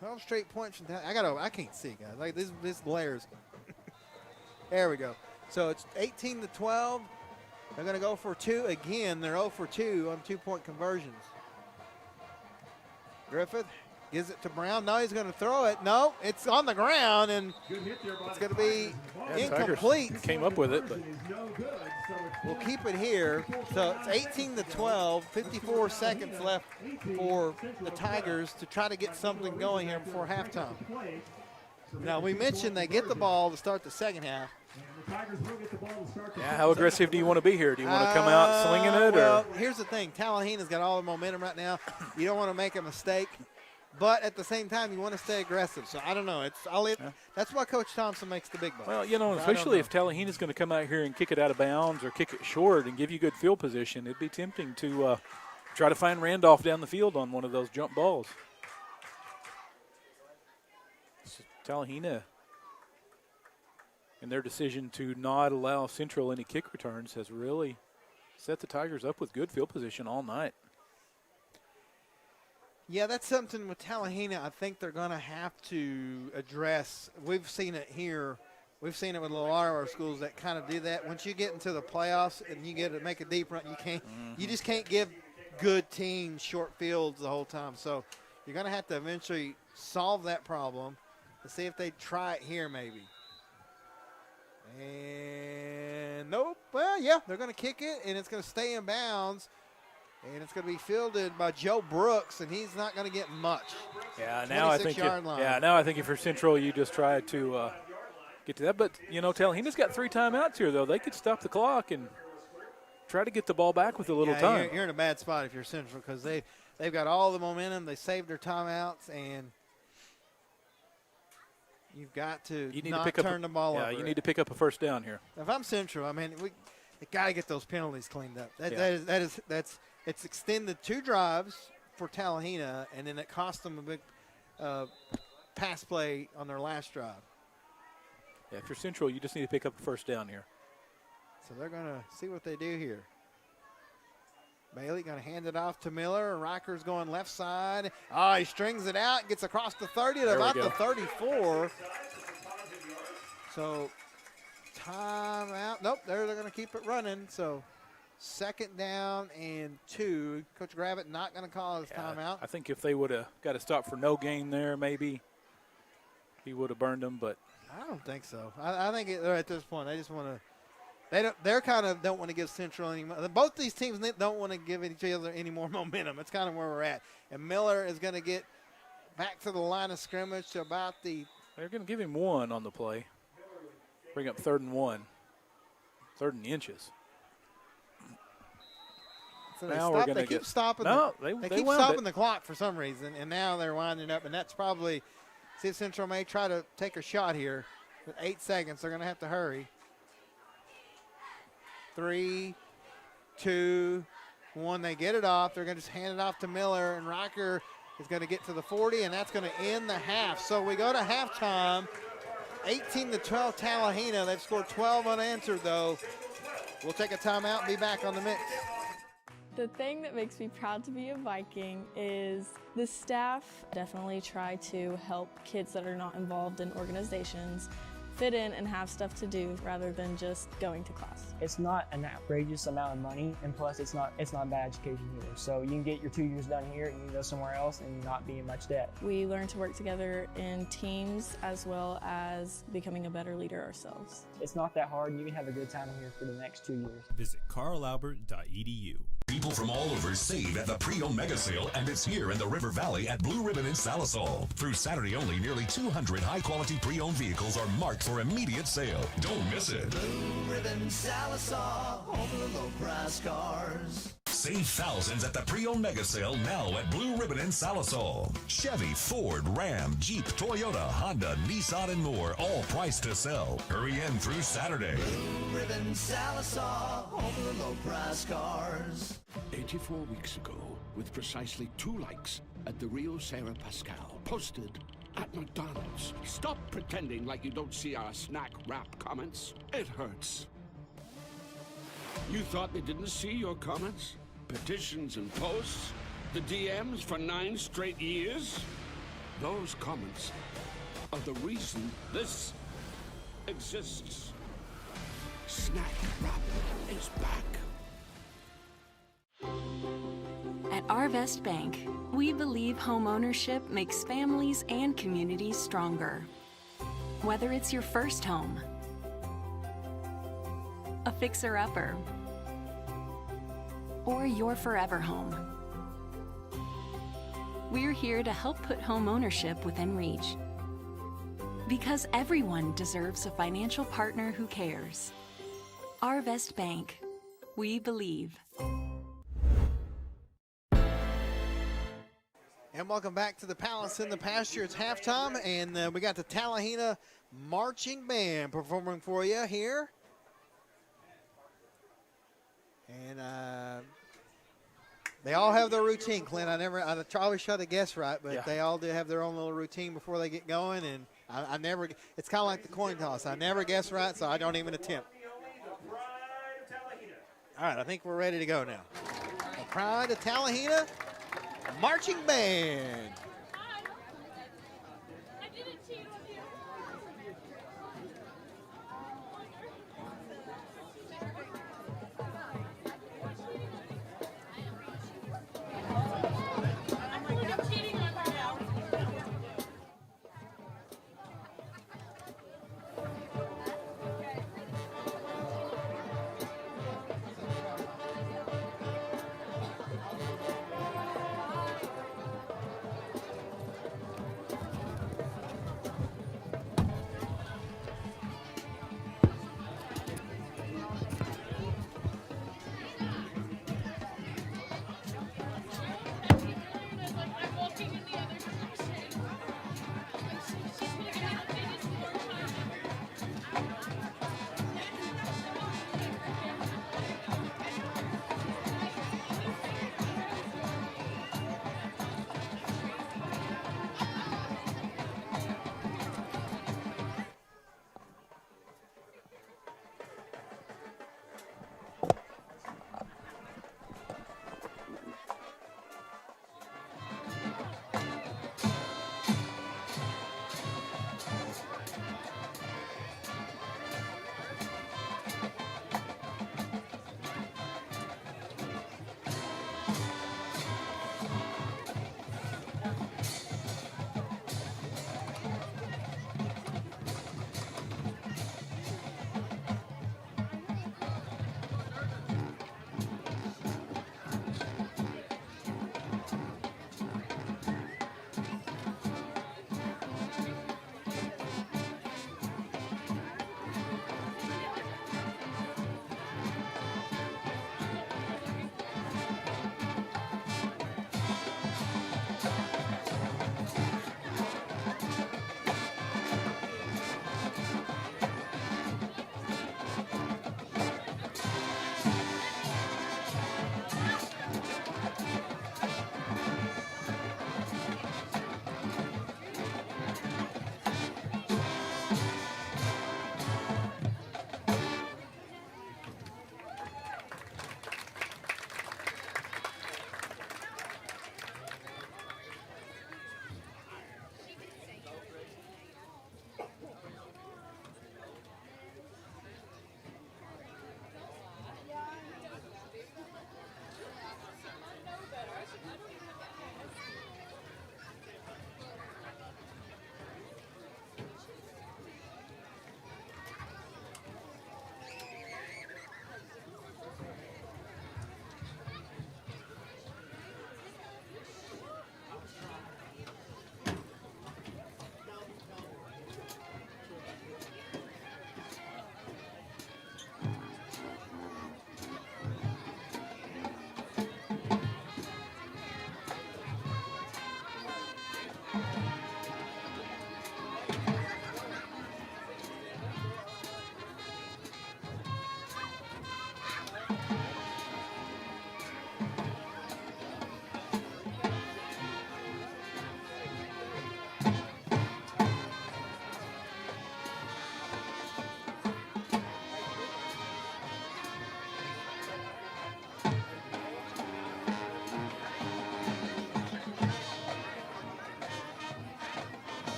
12 straight points from Talihina. I can't see, guys. Like this glares. There we go. So it's 18-12. They're going to go for 2 again. They're 0 for 2 on 2-point conversions. Griffith gives it to Brown. No, he's going to throw it. No, it's on the ground, and it's going to be incomplete. Tigers came up with it, but we'll keep it here. So it's 18-12, 54 seconds left for the Tigers to try to get something going here before halftime. Now, we mentioned they get the ball to start the second half. Yeah, how aggressive do you want to be here? Do you want to come out slinging it? Well, or? Here's the thing. Talihina's got all the momentum right now. You don't want to make a mistake, but at the same time, you want to stay aggressive. So I don't know. That's why Coach Thompson makes the big bucks. Well, you know, especially if Talihina's going to come out here and kick it out of bounds or kick it short and give you good field position, it'd be tempting to try to find Randolph down the field on one of those jump balls. So Talihina, and their decision to not allow Central any kick returns has really set the Tigers up with good field position all night. Yeah, that's something with Talihina I think they're going to have to address. We've seen it here. We've seen it with a lot of our schools that kind of do that. Once you get into the playoffs and you get to make a deep run, you just can't give good teams short fields the whole time. So you're going to have to eventually solve that problem to see if they try it here maybe. And nope. Well, yeah, they're going to kick it, and it's going to stay in bounds. And it's going to be fielded by Joe Brooks, and he's not going to get much. Yeah, now I think if you're Central, you just try to get to that. But, you know, Talihina's got 3 timeouts here, though. They could stop the clock and try to get the ball back with a little time. You're in a bad spot if you're Central because they've got all the momentum. They saved their timeouts, and you've got to turn the ball over. Yeah, you need to pick up a first down here. If I'm Central, I mean, we got to get those penalties cleaned up. It's extended 2 drives for Talihina, and then it cost them a big pass play on their last drive. Yeah, if you're Central, you just need to pick up a first down here. So they're going to see what they do here. Bailey going to hand it off to Miller. Riker's going left side. Oh, he strings it out, gets across the 30 to about the 34. So timeout. Nope, they're going to keep it running. So 2nd down and 2. Coach Gravitt not going to call his timeout. I think if they would have got a stop for no gain there, maybe he would have burned them, but I don't think so. I think they're at this point. They just want to. They're kind of don't want to give Central any. Both these teams don't want to give each other any more momentum. It's kind of where we're at. And Miller is going to get back to the line of scrimmage to about the. They're going to give him 1 on the play. Bring up 3rd and 1. 3rd and inches. So now they keep stopping. No, they keep keep stopping the clock for some reason, and now they're winding up, and that's probably. See if Central may try to take a shot here. With 8 seconds, they're going to have to hurry. 3, 2, 1. They get it off. They're going to just hand it off to Miller, and Riker is going to get to the 40, and that's going to end the half. So we go to halftime. 18-12 Talihina. They've scored 12 unanswered, though. We'll take a timeout and be back on the mix. The thing that makes me proud to be a Viking is the staff definitely try to help kids that are not involved in organizations fit in and have stuff to do rather than just going to class. It's not an outrageous amount of money, and plus it's not bad education either. So you can get your 2 years done here and you can go somewhere else and not be in much debt. We learn to work together in teams as well as becoming a better leader ourselves. It's not that hard, and you can have a good time here for the next 2 years. Visit carlalbert.edu. People from all over save at the Pre-Owned Mega Sale, and it's here in the River Valley at Blue Ribbon in Salisol. Through Saturday only, nearly 200 high-quality pre-owned vehicles are marked for immediate sale. Don't miss it. Blue Ribbon Salisol, all the low-price cars. Save thousands at the Pre-Owned Mega Sale now at Blue Ribbon in Salisol. Chevy, Ford, Ram, Jeep, Toyota, Honda, Nissan, and more, all priced to sell. Hurry in through Saturday. Blue Ribbon Salisol, all the low-price cars. 84 weeks ago, with precisely 2 likes at the Rio Sarah Pascal, posted at McDonald's. Stop pretending like you don't see our snack wrap comments. It hurts. You thought they didn't see your comments? Petitions and posts? The DMs for 9 straight years? Those comments are the reason this exists. Snack wrap is back. At Arvest Bank, we believe home ownership makes families and communities stronger. Whether it's your first home, a fixer-upper, or your forever home, we're here to help put home ownership within reach. Because everyone deserves a financial partner who cares. Arvest Bank, we believe. And welcome back to the Palace in the Pasture. It's halftime, and we got the Talihina Marching Band performing for you here. And they all have their routine, Clint. I always try to guess right, but they all do have their own little routine before they get going. And I never, it's kind of like the coin toss. I never guess right, so I don't even attempt. All right, I think we're ready to go now. The Pride of Talihina Marching Band.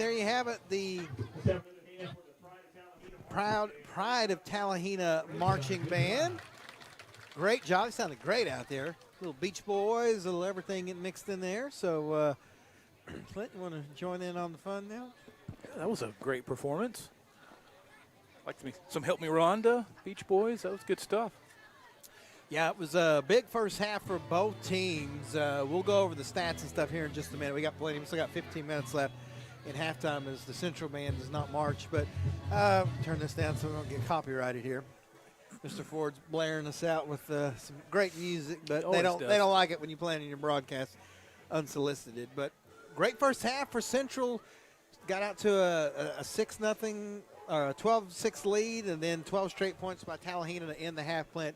there you have it. The Pride of Talihina marching band. Great job. It sounded great out there. Little Beach Boys, a little everything getting mixed in there. So, Clint, you want to join in on the fun now? Yeah, that was a great performance. Like some Help Me Rhonda, Beach Boys. That was good stuff. Yeah, it was a big first half for both teams. We'll go over the stats and stuff here in just a minute. We still got 15 minutes left in halftime as the Central band does not march. But turn this down so we don't get copyrighted here. Mr. Ford's blaring us out with some great music, but they don't like it when you play it in your broadcast unsolicited. But great first half for Central. Got out to a 6-0 or a 12-6 lead, and then 12 straight points by Talihina to end the half. Clint.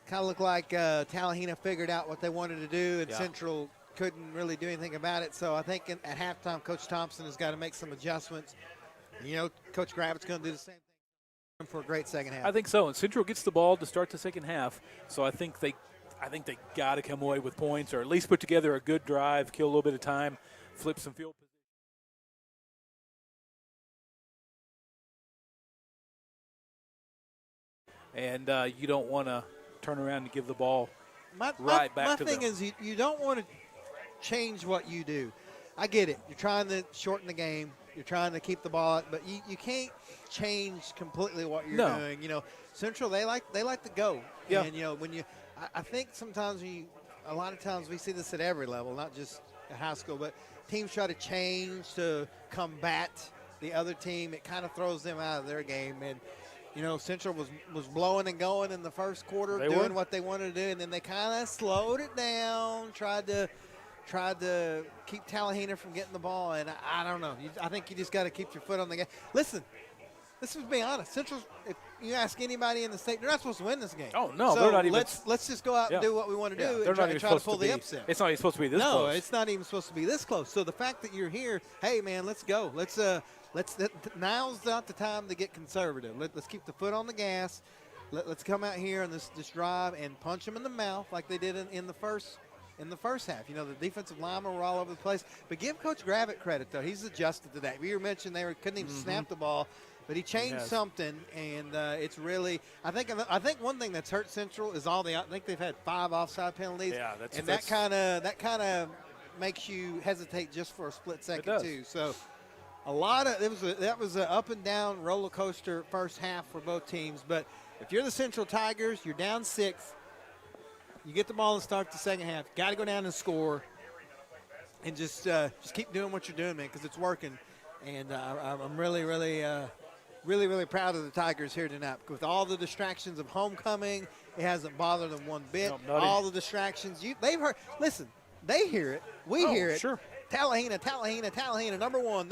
Kind of looked like Talihina figured out what they wanted to do, and Central couldn't really do anything about it. So I think at halftime, Coach Thompson has got to make some adjustments. You know, Coach Gravitt's going to do the same thing for a great second half. I think so. And Central gets the ball to start the second half, so I think they got to come away with points, or at least put together a good drive, kill a little bit of time, flip some field position. And you don't want to turn around and give the ball back to them. My thing is you don't want to change what you do. I get it. You're trying to shorten the game. You're trying to keep the ball, but you can't change completely what you're doing. You know, Central, they like to go. Yeah. And, you know, I think sometimes a lot of times we see this at every level, not just at high school, but teams try to change to combat the other team. It kind of throws them out of their game. And, you know, Central was blowing and going in the first quarter, doing what they wanted to do, and then they kind of slowed it down, tried to keep Talihina from getting the ball, and I don't know. I think you just got to keep your foot on the gas. Listen, let's be honest. Central, if you ask anybody in the state, they're not supposed to win this game. Oh, no, so they're not even. Let's just go out and do what we want to do and try to pull the upset. It's not even supposed to be this close. No, it's not even supposed to be this close. So the fact that you're here, hey, man, let's go. Now's not the time to get conservative. Let's keep the foot on the gas. Let's come out here on this drive and punch them in the mouth like they did in the first half. You know, the defensive linemen were all over the place. But give Coach Gravitt credit, though. He's adjusted to that. You mentioned they couldn't even snap the ball, but he changed something, and it's really – I think one thing that's hurt Central is I think they've had 5 offside penalties. Yeah, that kind of makes you hesitate just for a split second too. So – that was an up and down roller coaster first half for both teams. But if you're the Central Tigers, you're down 6. You get the ball and start the second half. Got to go down and score, and just keep doing what you're doing, man, because it's working. And I'm really, really, really, really proud of the Tigers here tonight. With all the distractions of homecoming, it hasn't bothered them one bit. All the distractions they've heard. Listen, they hear it. We hear it. Sure. Talihina, number one.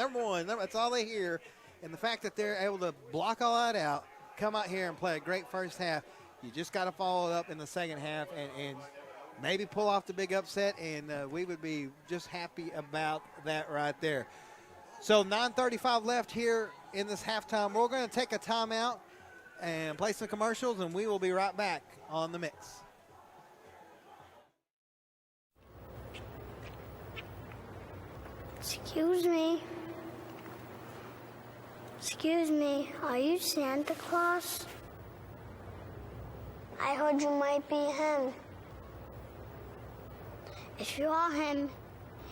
That's all they hear. And the fact that they're able to block all that out, come out here and play a great first half, you just got to follow it up in the second half and maybe pull off the big upset, and we would be just happy about that right there. So 9:35 left here in this halftime. We're going to take a timeout and play some commercials, and we will be right back on The Mix. Excuse me, are you Santa Claus? I heard you might be him. If you are him,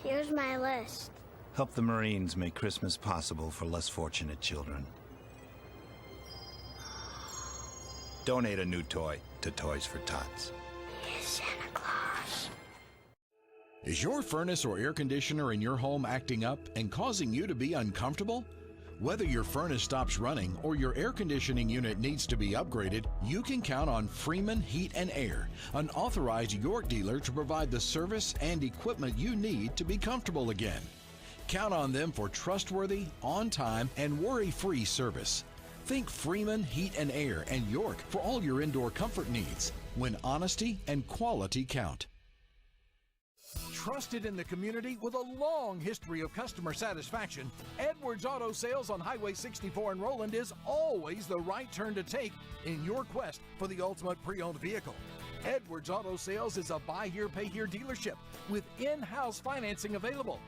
here's my list. Help the Marines make Christmas possible for less fortunate children. Donate a new toy to Toys for Tots. Yes, Santa Claus. Is your furnace or air conditioner in your home acting up and causing you to be uncomfortable? Whether your furnace stops running or your air conditioning unit needs to be upgraded, you can count on Freeman Heat and Air, an authorized York dealer to provide the service and equipment you need to be comfortable again. Count on them for trustworthy, on-time, and worry-free service. Think Freeman Heat and Air and York for all your indoor comfort needs, when honesty and quality count. Trusted in the community with a long history of customer satisfaction, Edwards Auto Sales on Highway 64 in Roland is always the right turn to take in your quest for the ultimate pre-owned vehicle. Edwards Auto Sales is a buy here, pay here dealership with in-house financing available.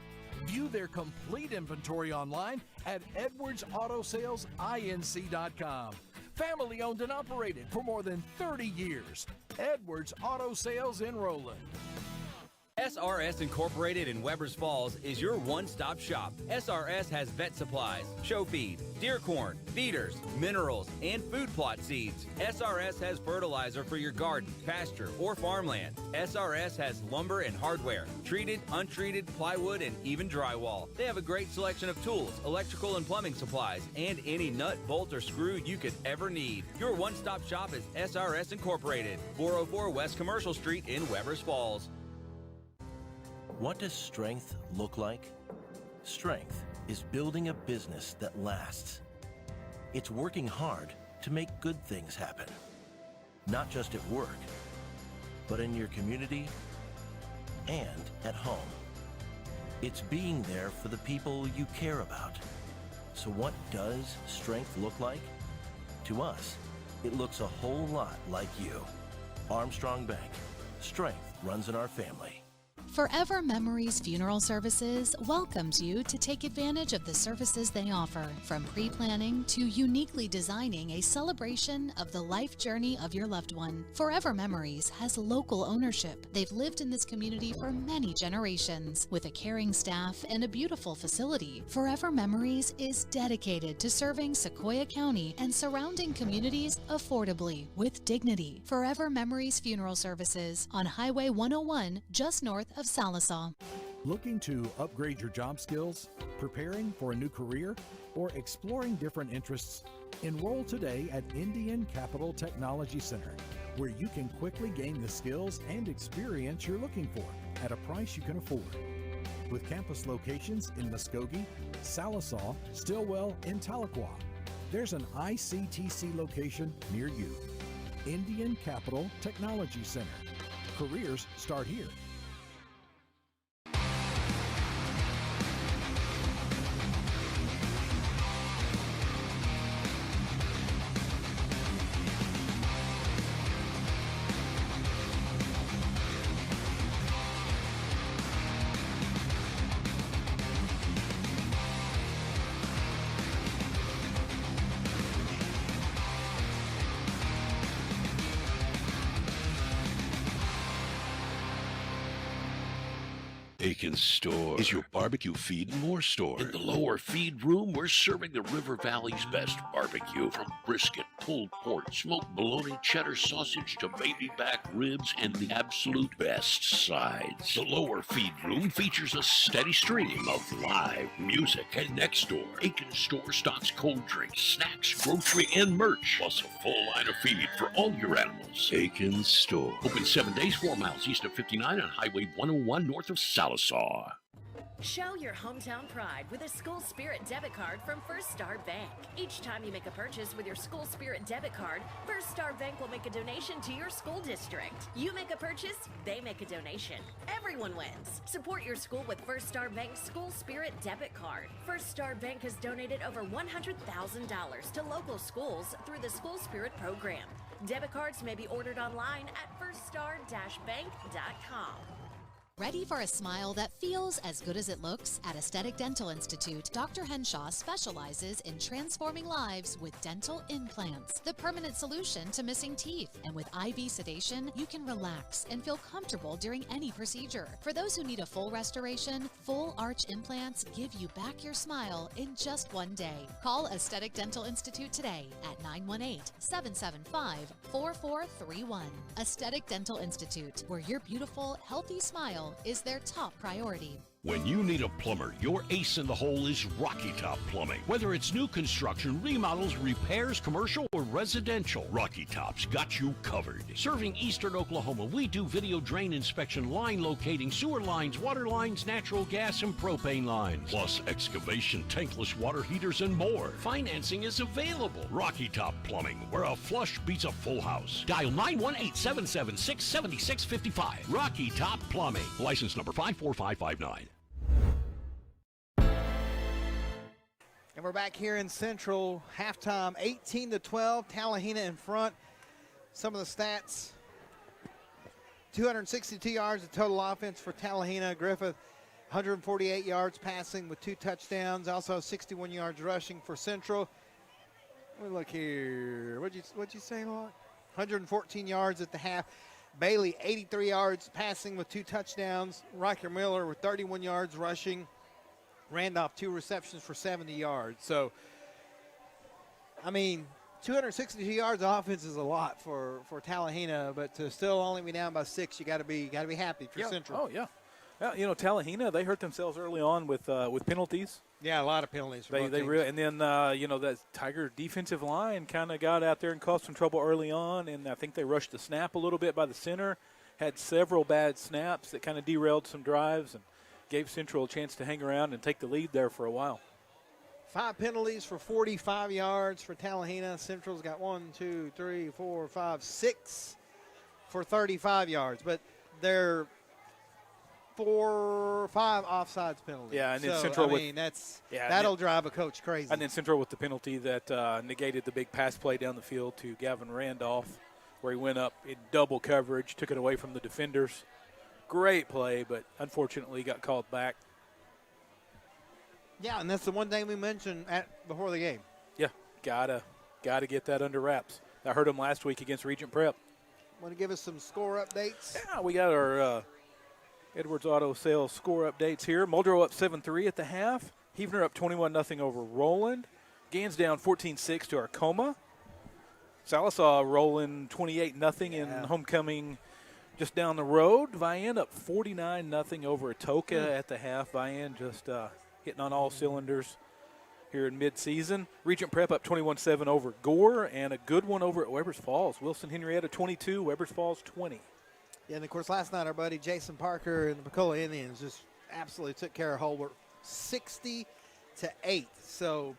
View their complete inventory online at edwardsautosalesinc.com. Family owned and operated for more than 30 years. Edwards Auto Sales in Roland. SRS Incorporated in Webbers Falls is your one-stop shop. SRS has vet supplies, show feed, deer corn, feeders, minerals, and food plot seeds. SRS has fertilizer for your garden, pasture, or farmland. SRS has lumber and hardware, treated, untreated, plywood, and even drywall. They have a great selection of tools, electrical and plumbing supplies, and any nut, bolt, or screw you could ever need. Your one-stop shop is SRS Incorporated, 404 West Commercial Street in Webbers Falls. What does strength look like? Strength is building a business that lasts. It's working hard to make good things happen. Not just at work, but in your community and at home. It's being there for the people you care about. So what does strength look like? To us, it looks a whole lot like you. Armstrong Bank. Strength runs in our family. Forever Memories Funeral Services welcomes you to take advantage of the services they offer, from pre-planning to uniquely designing a celebration of the life journey of your loved one. Forever Memories has local ownership. They've lived in this community for many generations. With a caring staff and a beautiful facility, Forever Memories is dedicated to serving Sequoia County and surrounding communities affordably with dignity. Forever Memories Funeral Services on Highway 101, just north of Sallisaw. Looking to upgrade your job skills, preparing for a new career, or exploring different interests? Enroll today at Indian Capital Technology Center, where you can quickly gain the skills and experience you're looking for at a price you can afford. With campus locations in Muskogee, Sallisaw, Stillwell, and Tahlequah, there's an ICTC location near you. Indian Capital Technology Center. Careers start here. Aiken Store is your barbecue feed and more store. In the lower feed room, we're serving the River Valley's best barbecue, from brisket, pulled pork, smoked bologna, cheddar sausage to baby back ribs, and the absolute best sides. The lower feed room features a steady stream of live music. And next door, Aiken Store stocks cold drinks, snacks, grocery, and merch, plus a full line of feed for all your animals. Aiken Store. Open 7 days, 4 miles east of 59 on Highway 101 north of Sallisaw. Show your hometown pride with a School Spirit debit card from First Star Bank. Each time you make a purchase with your School Spirit debit card, First Star Bank will make a donation to your school district. You make a purchase, they make a donation. Everyone wins. Support your school with First Star Bank's School Spirit debit card. First Star Bank has donated over $100,000 to local schools through the School Spirit program. Debit cards may be ordered online at firststar-bank.com. Ready for a smile that feels as good as it looks? At Aesthetic Dental Institute, Dr. Henshaw specializes in transforming lives with dental implants, the permanent solution to missing teeth. And with IV sedation, you can relax and feel comfortable during any procedure. For those who need a full restoration, full arch implants give you back your smile in just 1 day. Call Aesthetic Dental Institute today at 918-775-4431. Aesthetic Dental Institute, where your beautiful, healthy smile is their top priority. When you need a plumber, your ace in the hole is Rocky Top Plumbing. Whether it's new construction, remodels, repairs, commercial, or residential, Rocky Top's got you covered. Serving eastern Oklahoma, we do video drain inspection, line locating, sewer lines, water lines, natural gas, and propane lines, plus excavation, tankless water heaters, and more. Financing is available. Rocky Top Plumbing, where a flush beats a full house. Dial 918-776-7655. Rocky Top Plumbing. License number 54559. And we're back here in Central, halftime 18-12, Talihina in front. Some of the stats: 262 yards of total offense for Talihina. Griffith, 148 yards passing with 2 touchdowns. Also 61 yards rushing for Central. Let me look here. What'd you say, Locke? 114 yards at the half. Bailey, 83 yards passing with 2 touchdowns. Riker Miller with 31 yards rushing. Randolph, 2 receptions for 70 yards. So, I mean, 262 yards of offense is a lot for Talihina, but to still only be down by 6, you got to be happy for Central. Oh yeah. Well, you know, Talihina, they hurt themselves early on with penalties. Yeah, a lot of penalties. For They really, and then you know, that Tiger defensive line kind of got out there and caused some trouble early on, and I think they rushed the snap a little bit by the center. Had several bad snaps that kind of derailed some drives and gave Central a chance to hang around and take the lead there for a while. 5 penalties for 45 yards for Talihina. Central's got 6 for 35 yards, but they're 4 or 5 offsides penalties. Yeah, and then so, Central that'll drive a coach crazy. And then Central with the penalty that negated the big pass play down the field to Gavin Randolph, where he went up in double coverage, took it away from the defenders. Great play, but unfortunately got called back. Yeah, and that's the one thing we mentioned before the game. Yeah, gotta get that under wraps. I heard them last week against Regent Prep. Want to give us some score updates? Yeah, we got our Edwards Auto Sales score updates here. Muldrow up 7-3 at the half. Heavener up 21-0 over Roland. Gans down 14-6 to Arcoma. Salisaw rolling 28-0 in homecoming just down the road. Vian up 49-0 over Atoka at the half. Vian just hitting on all cylinders here in midseason. Regent Prep up 21-7 over Gore, and a good one over at Weber's Falls. Wilson Henrietta 22, Weber's Falls 20. Yeah, and of course last night our buddy Jason Parker and the Pecola Indians just absolutely took care of Holbert 60-8. So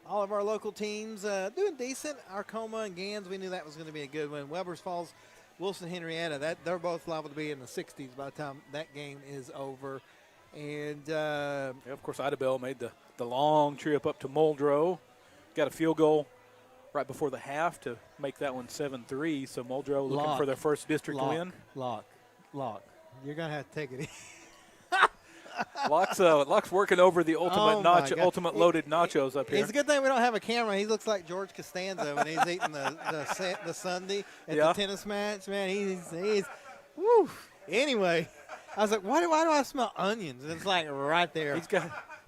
all of our local teams doing decent. Arcoma and Gans, we knew that was going to be a good one. Weber's Falls, Wilson Henrietta, they're both liable to be in the 60s by the time that game is over. And of course Idabel made the long trip up to Muldrow. Got a field goal right before the half to make that one 7-3. So Muldrow looking for their first district win. Lock. You're going to have to take it easy. Locke's working over the ultimate loaded nachos up here. It's a good thing we don't have a camera. He looks like George Costanza when he's eating the Sunday at the tennis match. Man, he's woo. Anyway, I was like, why do I smell onions? And it's like right there.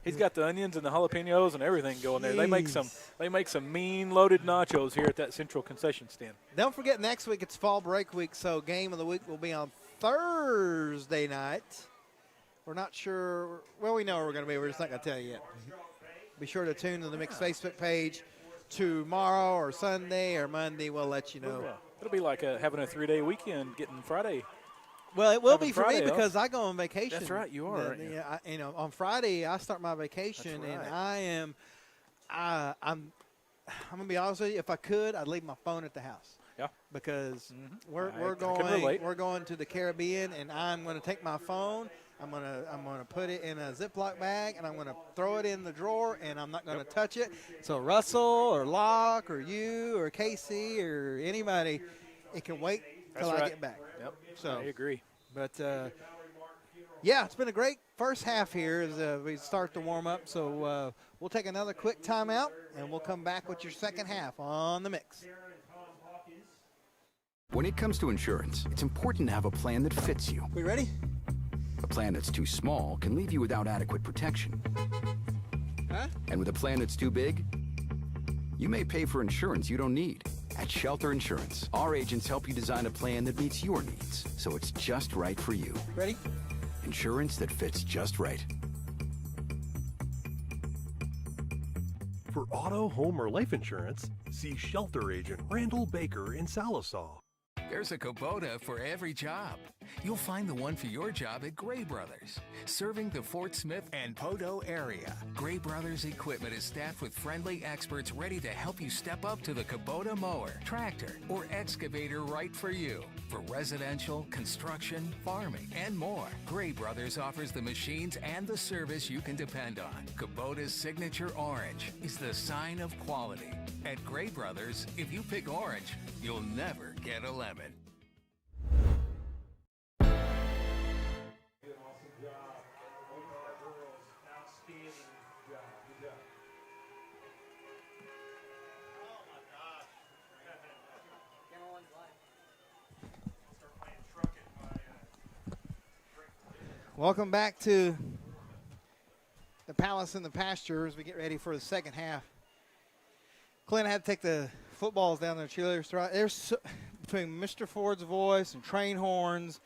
He's got the onions and the jalapenos and everything going there. They make some mean loaded nachos here at that Central concession stand. Don't forget, next week it's fall break week, so game of the week will be on Thursday night. We're not sure. Well, we know where we're going to be. We're just not going to tell you yet. Be sure to tune to the Mixed Facebook page tomorrow or Sunday or Monday. We'll let you know. It'll be like having a 3-day weekend, getting Friday. Well, it will be for me because I go on vacation. That's right, you are. On Friday I start my vacation, and I'm going to be honest with you. If I could, I'd leave my phone at the house. Yeah. Because we're going to the Caribbean, and I'm going to take my phone. I'm gonna put it in a Ziploc bag, and I'm gonna throw it in the drawer, and I'm not gonna touch it. So Russell or Locke or you or Casey or anybody, it can wait till I get back. Yep. So I agree. But yeah, it's been a great first half here as we start to warm up. So we'll take another quick timeout, and we'll come back with your second half on the mix. When it comes to insurance, it's important to have a plan that fits you. We ready? A plan that's too small can leave you without adequate protection. Huh? And with a plan that's too big, you may pay for insurance you don't need. At Shelter Insurance, our agents help you design a plan that meets your needs, so it's just right for you. Ready? Insurance that fits just right. For auto, home, or life insurance, see Shelter Agent Randall Baker in Salisaw. There's a Kubota for every job. You'll find the one for your job at Gray Brothers, serving the Fort Smith and Podo area. Gray Brothers equipment is staffed with friendly experts ready to help you step up to the Kubota mower, tractor, or excavator right for you. For residential, construction, farming, and more, Gray Brothers offers the machines and the service you can depend on. Kubota's signature orange is the sign of quality. At Gray Brothers, if you pick orange, you'll never get a lemon. Welcome back to the Palace and the Pasture as we get ready for the second half. Clint, I had to take the footballs down there, cheerleaders. There's between Mr. Ford's voice and train horns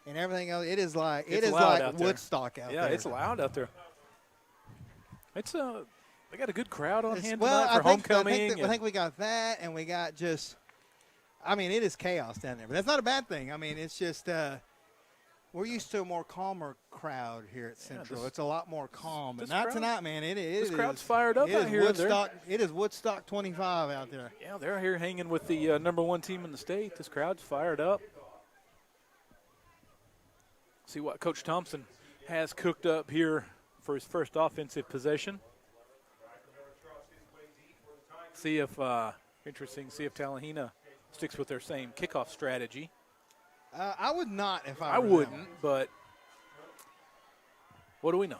and everything else. It is like Woodstock out there. Yeah, it's loud out there. It's they got a good crowd on hand well, tonight for homecoming. I think we got that, and we got just. I mean, it is chaos down there, but that's not a bad thing. I mean, it's just. We're used to a more calmer crowd here at Central. It's a lot more calm, but not tonight, man. This crowd's fired up out here. It is Woodstock 25 out there. Yeah, they're here hanging with the #1 team in the state. This crowd's fired up. See what Coach Thompson has cooked up here for his first offensive possession. See if Talihina sticks with their same kickoff strategy. I would not if I wouldn't, but what do we know?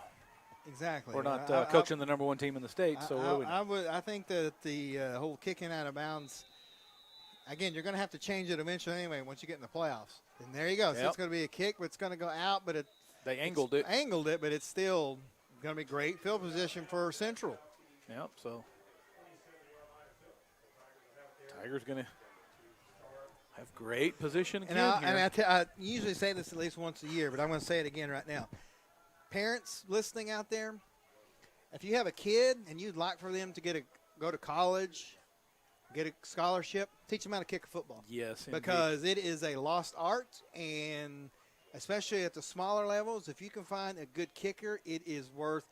Exactly. We're not coaching the #1 team in the state, so what do we know? I think that the whole kicking out of bounds, again, you're going to have to change it eventually anyway once you get in the playoffs. And there you go. So it's going to be a kick, but it's going to go out, but they angled it. Angled it, but it's still going to be great field position for Central. Yep, so Tiger's going to have great position again I usually say this at least once a year, but I'm going to say it again right now. Parents listening out there, if you have a kid and you'd like for them to go to college, get a scholarship, teach them how to kick a football. Yes, because it is a lost art, and especially at the smaller levels, if you can find a good kicker, it is worth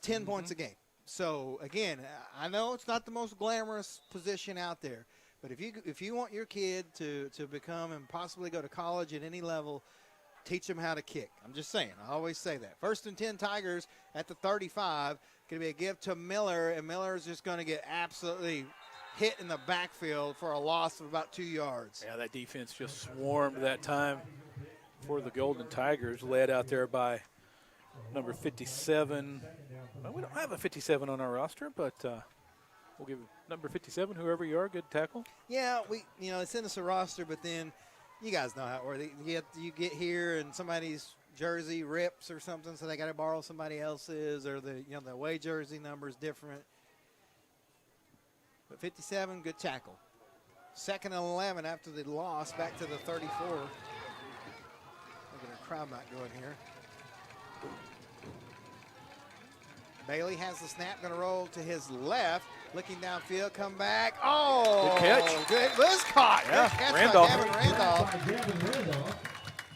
10 points a game. So, again, I know it's not the most glamorous position out there, but if you want your kid to become and possibly go to college at any level, teach them how to kick. I'm just saying. I always say that. 1st and 10 Tigers at the 35. Going to be a give to Miller, and Miller is just going to get absolutely hit in the backfield for a loss of about 2 yards. Yeah, that defense just swarmed that time for the Golden Tigers, led out there by number 57. Well, we don't have a 57 on our roster, but we'll give number 57, whoever you are, good tackle. Yeah, it's in the roster, but then you guys know how it works. You get here and somebody's jersey rips or something, so they got to borrow somebody else's, or the away jersey number is different. But 57, good tackle. 2nd and 11 after the loss, back to the 34. Look at a crowd not going here. Bailey has the snap, going to roll to his left, looking downfield, come back. Oh, good catch. Good. Was caught. Yeah, good catch Randolph. by Gavin Randolph.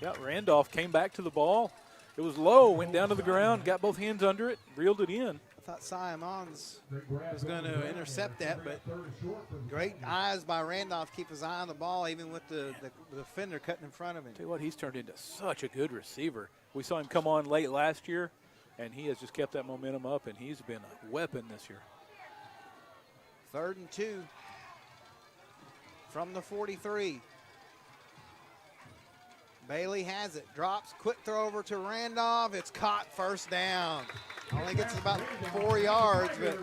Yeah, Randolph came back to the ball. It was low, went down to the ground, got both hands under it, reeled it in. I thought Simons was going to intercept that, but great eyes by Randolph, keep his eye on the ball, even with the defender cutting in front of him. Tell you what, he's turned into such a good receiver. We saw him come on late last year, and he has just kept that momentum up, and he's been a weapon this year. 3rd and 2 from the 43. Bailey has it, drops, quick throw over to Randolph. It's caught, 1st down. Only gets about 4 yards, but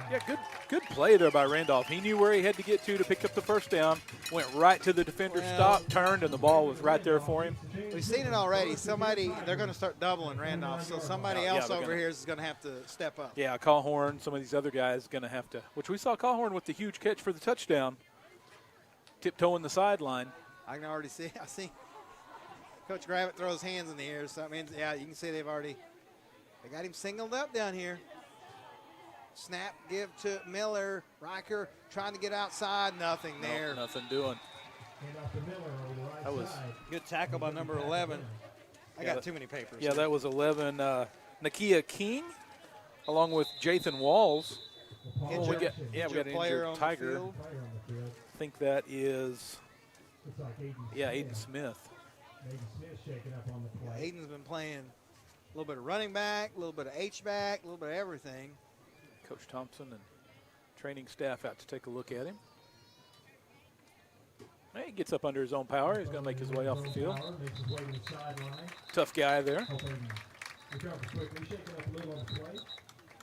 yeah, good play there by Randolph. He knew where he had to get to pick up the 1st down. Went right to the defender, stopped, turned, and the ball was right there for him. We've seen it already. They're going to start doubling Randolph, so somebody else over here is going to have to step up. Yeah, Callhorn, some of these other guys going to have to, which we saw Callhorn with the huge catch for the touchdown, tiptoeing the sideline. I can already see. I see Coach Gravitt throw his hands in the air, so that means, yeah, you can see they got him singled up down here. Snap, give to Miller. Riker trying to get outside. Nothing there. Nothing doing. That was good tackle by number 11. I got too many papers. Yeah, that was 11. Nakia King, along with Jathan Walls. We got an injured Tiger. I think that is, Aiden Smith. Aiden's been playing a little bit of running back, a little bit of H-back, a little bit of everything. Coach Thompson and training staff out to take a look at him. He gets up under his own power. He's going to make his way off the field. Tough guy there.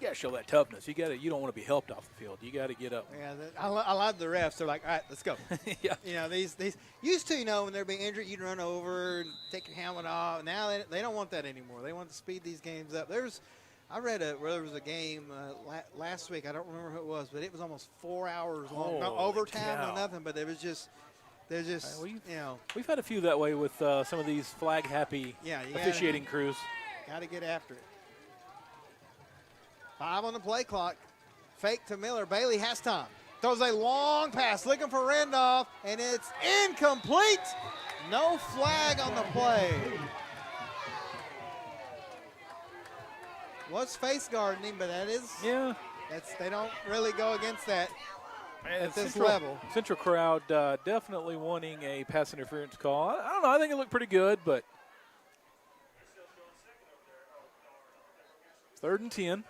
You got to show that toughness. You don't want to be helped off the field. You got to get up. Yeah, I love the refs. They're like, all right, let's go. Yeah. You know, these used to, when they're being injured, you'd run over and take your helmet off. Now they don't want that anymore. They want to speed these games up. I read where there was a game last week. I don't remember who it was, but it was almost 4 hours long. No overtime or nothing, but it was just We've had a few that way with some of these flag-happy officiating crews. Got to get after it. 5 on the play clock. Fake to Miller. Bailey has time. Throws a long pass, looking for Randolph, and it's incomplete. No flag on the play. Was face guarding him, but that is. Yeah. They don't really go against that at this Central, level. Central crowd definitely wanting a pass interference call. I don't know. I think it looked pretty good, but 3rd and 10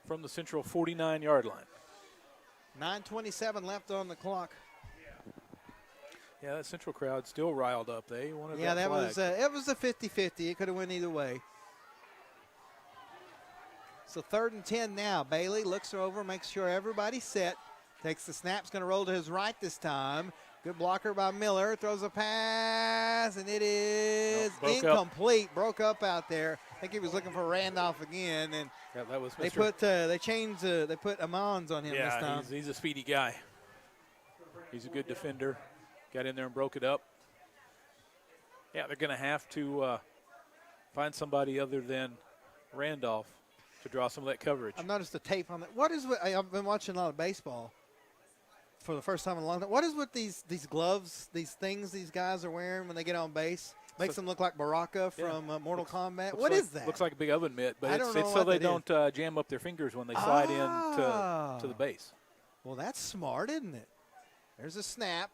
from the Central 49-yard line. 9:27 left on the clock. Yeah, that Central crowd still riled up. They wanted that flag. it was a 50-50. It could have went either way. So 3rd and 10 now. Bailey looks her over, makes sure everybody's set. Takes the snap's going to roll to his right this time. Good blocker by Miller. Throws a pass, and it is incomplete. Broke up out there. I think he was looking for Randolph again, and that was they put Amons on him this time. He's a speedy guy. He's a good defender. Got in there and broke it up. Yeah, they're going to have to find somebody other than Randolph to draw some of that coverage. I've noticed the tape on that. I've been watching a lot of baseball for the first time in a long time. What is with these gloves, these things these guys are wearing when they get on base? Makes them look like Baraka from Mortal Kombat. What is that? Looks like a big oven mitt, but it's so they don't jam up their fingers when they slide in to the base. Well, that's smart, isn't it? There's a snap.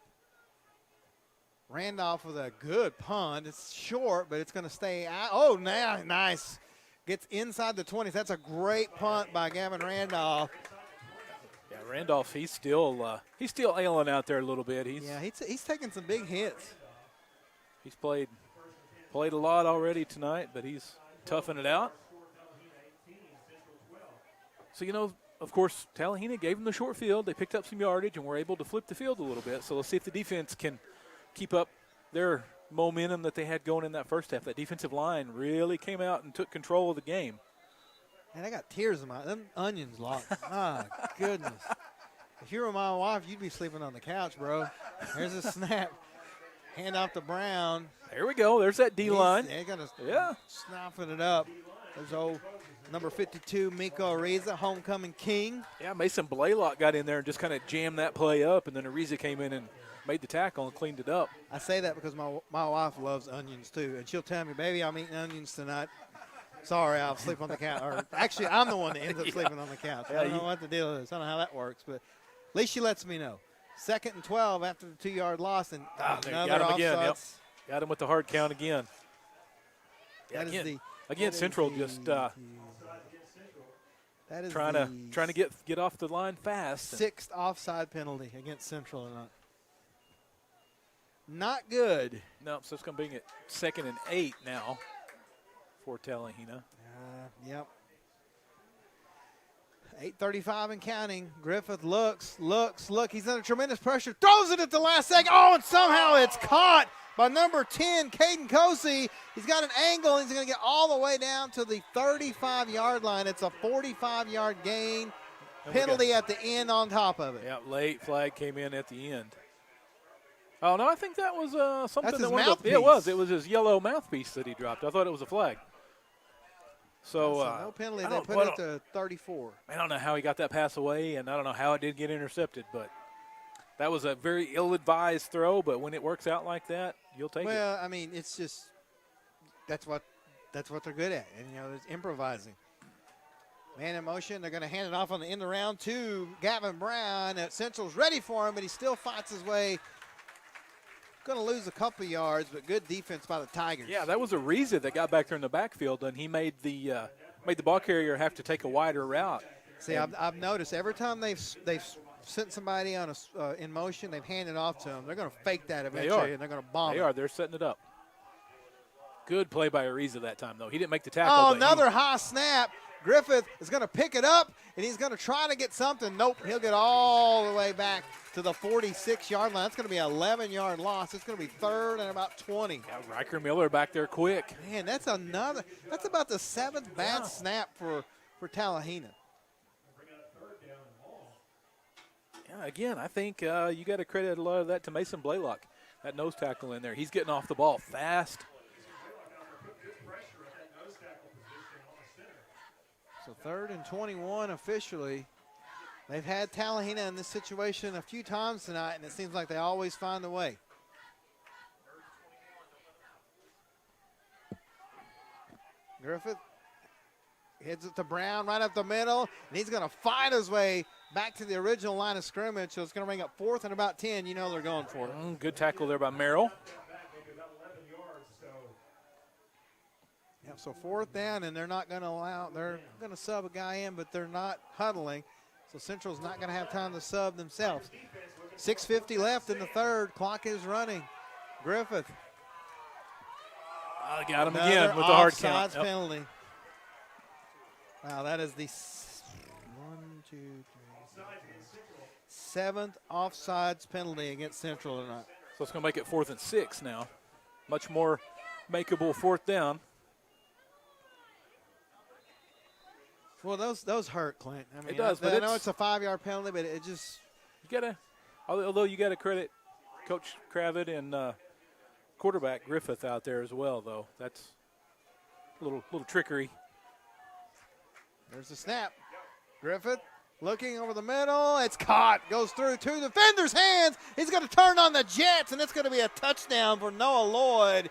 Randolph with a good punt. It's short, but it's going to stay out. Oh, nice. Gets inside the 20s. That's a great punt by Gavin Randolph. Yeah, Randolph, he's still ailing out there a little bit. He's taking some big hits. He's played a lot already tonight, but he's toughing it out. So, of course, Talihina gave them the short field. They picked up some yardage and were able to flip the field a little bit. So let's see if the defense can keep up their momentum that they had going in that first half. That defensive line really came out and took control of the game. Man, I got tears in my them onions locked. My goodness. If you were my wife, you'd be sleeping on the couch, bro. There's a snap. Hand off to Brown. There we go. There's that D-line. They're going to snapping it up. There's old number 52, Miko Ariza, homecoming king. Yeah, Mason Blaylock got in there and just kind of jammed that play up, and then Ariza came in and made the tackle and cleaned it up. I say that because my wife loves onions too, and she'll tell me, baby, I'm eating onions tonight. Sorry, I'll sleep on the couch. Or actually, I'm the one that ends up sleeping on the couch. I don't know what the deal is. I don't know how that works, but at least she lets me know. 2nd and 12 after the 2-yard loss, and another got him again. Yep. offsides. Got him with the hard count again. Again, Central just trying to get off the line fast. 6th offside penalty against Central tonight. Not good. No, so it's going to bring it 2nd and 8 now for Talihina. Yep. 8:35 and counting. Griffith looks. He's under tremendous pressure. Throws it at the last second. Oh, and somehow it's caught by number 10, Caden Kosey. He's got an angle. He's going to get all the way down to the 35-yard line. It's a 45-yard gain. Penalty at the end on top of it. Yeah, late flag came in at the end. Oh, no, I think that was something. That's his that mouthpiece. It was. It was his yellow mouthpiece that he dropped. I thought it was a flag. So no penalty. They put it to 34. I don't know how he got that pass away, and I don't know how it did get intercepted, but that was a very ill-advised throw. But when it works out like that, you'll take it. Well, I mean, it's just that's what they're good at, and it's improvising. Man in motion. They're going to hand it off on the end around to Gavin Brown. Central's ready for him, but he still fights his way. Going to lose a couple yards, but good defense by the Tigers. Yeah, that was Ariza that got back there in the backfield, and he made the ball carrier have to take a wider route. See, I've noticed every time they've sent somebody on in motion, they've handed off to them. They're going to fake that eventually, and they're going to bomb. They are. They're setting it up. Good play by Ariza that time, though. He didn't make the tackle. Oh, another high snap. Griffith is going to pick it up, and he's going to try to get something. Nope, he'll get all the way back to the 46-yard line. That's going to be an 11-yard loss. It's going to be 3rd and about 20. Yeah, Riker Miller back there quick. Man, that's about the 7th bad snap for Talihina. Yeah, again, I think you got to credit a lot of that to Mason Blaylock. That nose tackle in there. He's getting off the ball fast. So 3rd and 21 officially. They've had Talihina in this situation a few times tonight, and it seems like they always find a way. Griffith heads it to Brown right up the middle, and he's going to fight his way back to the original line of scrimmage, so it's going to bring up 4th and about 10. You know they're going for it. Good tackle there by Merrill. Yep, so 4th down, and they're not going to they're going to sub a guy in, but they're not huddling. So Central's not going to have time to sub themselves. 6:50 left in the 3rd. Clock is running. Griffith. Got him again with the hard count. Offsides penalty. Wow, that is the 7th offsides penalty against Central tonight. So it's going to make it 4th and 6 now. Much more makeable 4th down. Well, those hurt, Clint. I mean, it does, I know it's a 5-yard penalty, but it just although you gotta credit Coach Kravitz and quarterback Griffith out there as well, though. That's a little trickery. There's the snap. Griffith looking over the middle. It's caught. Goes through 2 defenders' hands. He's going to turn on the Jets, and it's going to be a touchdown for Noah Lloyd.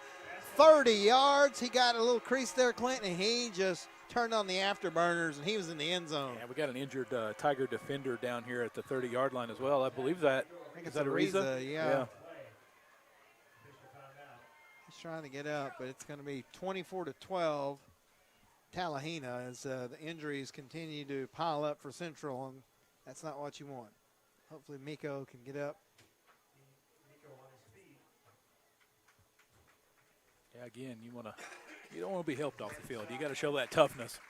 30 yards. He got a little crease there, Clint, and he just turned on the afterburners, and he was in the end zone. Yeah, we got an injured Tiger defender down here at the 30-yard line as well. I believe that. I think is it's that Ariza? Yeah. He's trying to get up, but it's going to be 24-12. Talihina as the injuries continue to pile up for Central, and that's not what you want. Hopefully Miko can get up. Yeah, again, you don't want to be helped off the field. You got to show that toughness.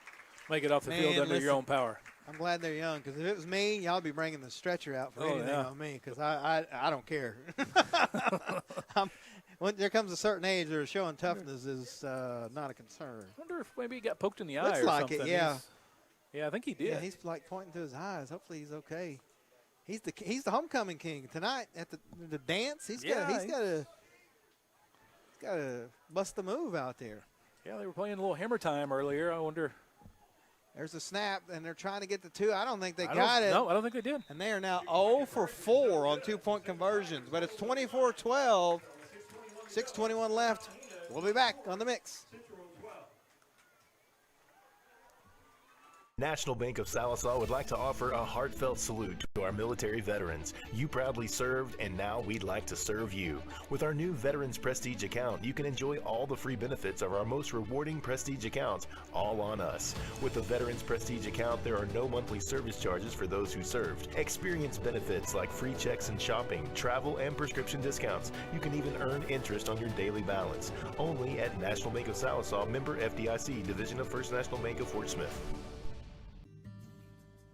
Make it off the field under your own power. I'm glad they're young, because if it was me, y'all would be bringing the stretcher out for anything on me, because I don't care. When there comes a certain age, where showing toughness is not a concern. I wonder if maybe he got poked in the eye Looks or like something. It, yeah. Yeah, I think he did. Yeah, he's like pointing to his eyes. Hopefully he's okay. He's the homecoming king tonight at the dance. He's got to bust the move out there. Yeah, they were playing a little hammer time earlier. I wonder. There's a snap, and they're trying to get the 2. I don't think they got it. No, I don't think they did. And they are now 0 for 4 on 2-point conversions. But it's 24-12. 6:21 left. We'll be back on the mix. National Bank of Sallisaw would like to offer a heartfelt salute to our military veterans. You proudly served, and now we'd like to serve you. With our new Veterans Prestige account, you can enjoy all the free benefits of our most rewarding Prestige accounts, all on us. With the Veterans Prestige account, there are no monthly service charges for those who served. Experience benefits like free checks and shopping, travel, and prescription discounts. You can even earn interest on your daily balance. Only at National Bank of Sallisaw, member FDIC, Division of First National Bank of Fort Smith.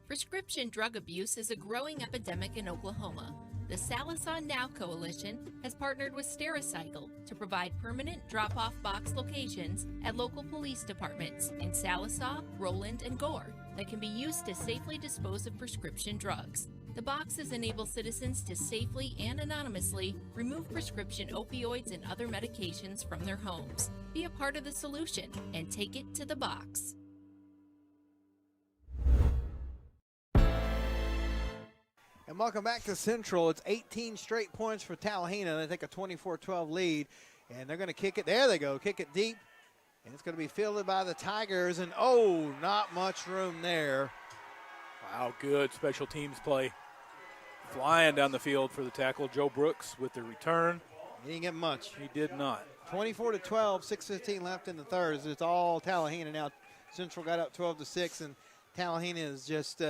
Prescription drug abuse is a growing epidemic in Oklahoma. The Sallisaw Now Coalition has partnered with Stericycle to provide permanent drop-off box locations at local police departments in Sallisaw, Roland, and Gore that can be used to safely dispose of prescription drugs. The boxes enable citizens to safely and anonymously remove prescription opioids and other medications from their homes. Be a part of the solution and take it to the box. And welcome back to Central. It's 18 straight points for Talihina. They take a 24-12 lead, and they're going to kick it. There they go. Kick it deep, and it's going to be fielded by the Tigers. And, oh, not much room there. Wow, good special teams play. Flying down the field for the tackle. Joe Brooks with the return. He didn't get much. He did not. 24-12, 6:15 left in the third. It's all Talihina now. Central got up 12-6, and Talihina is just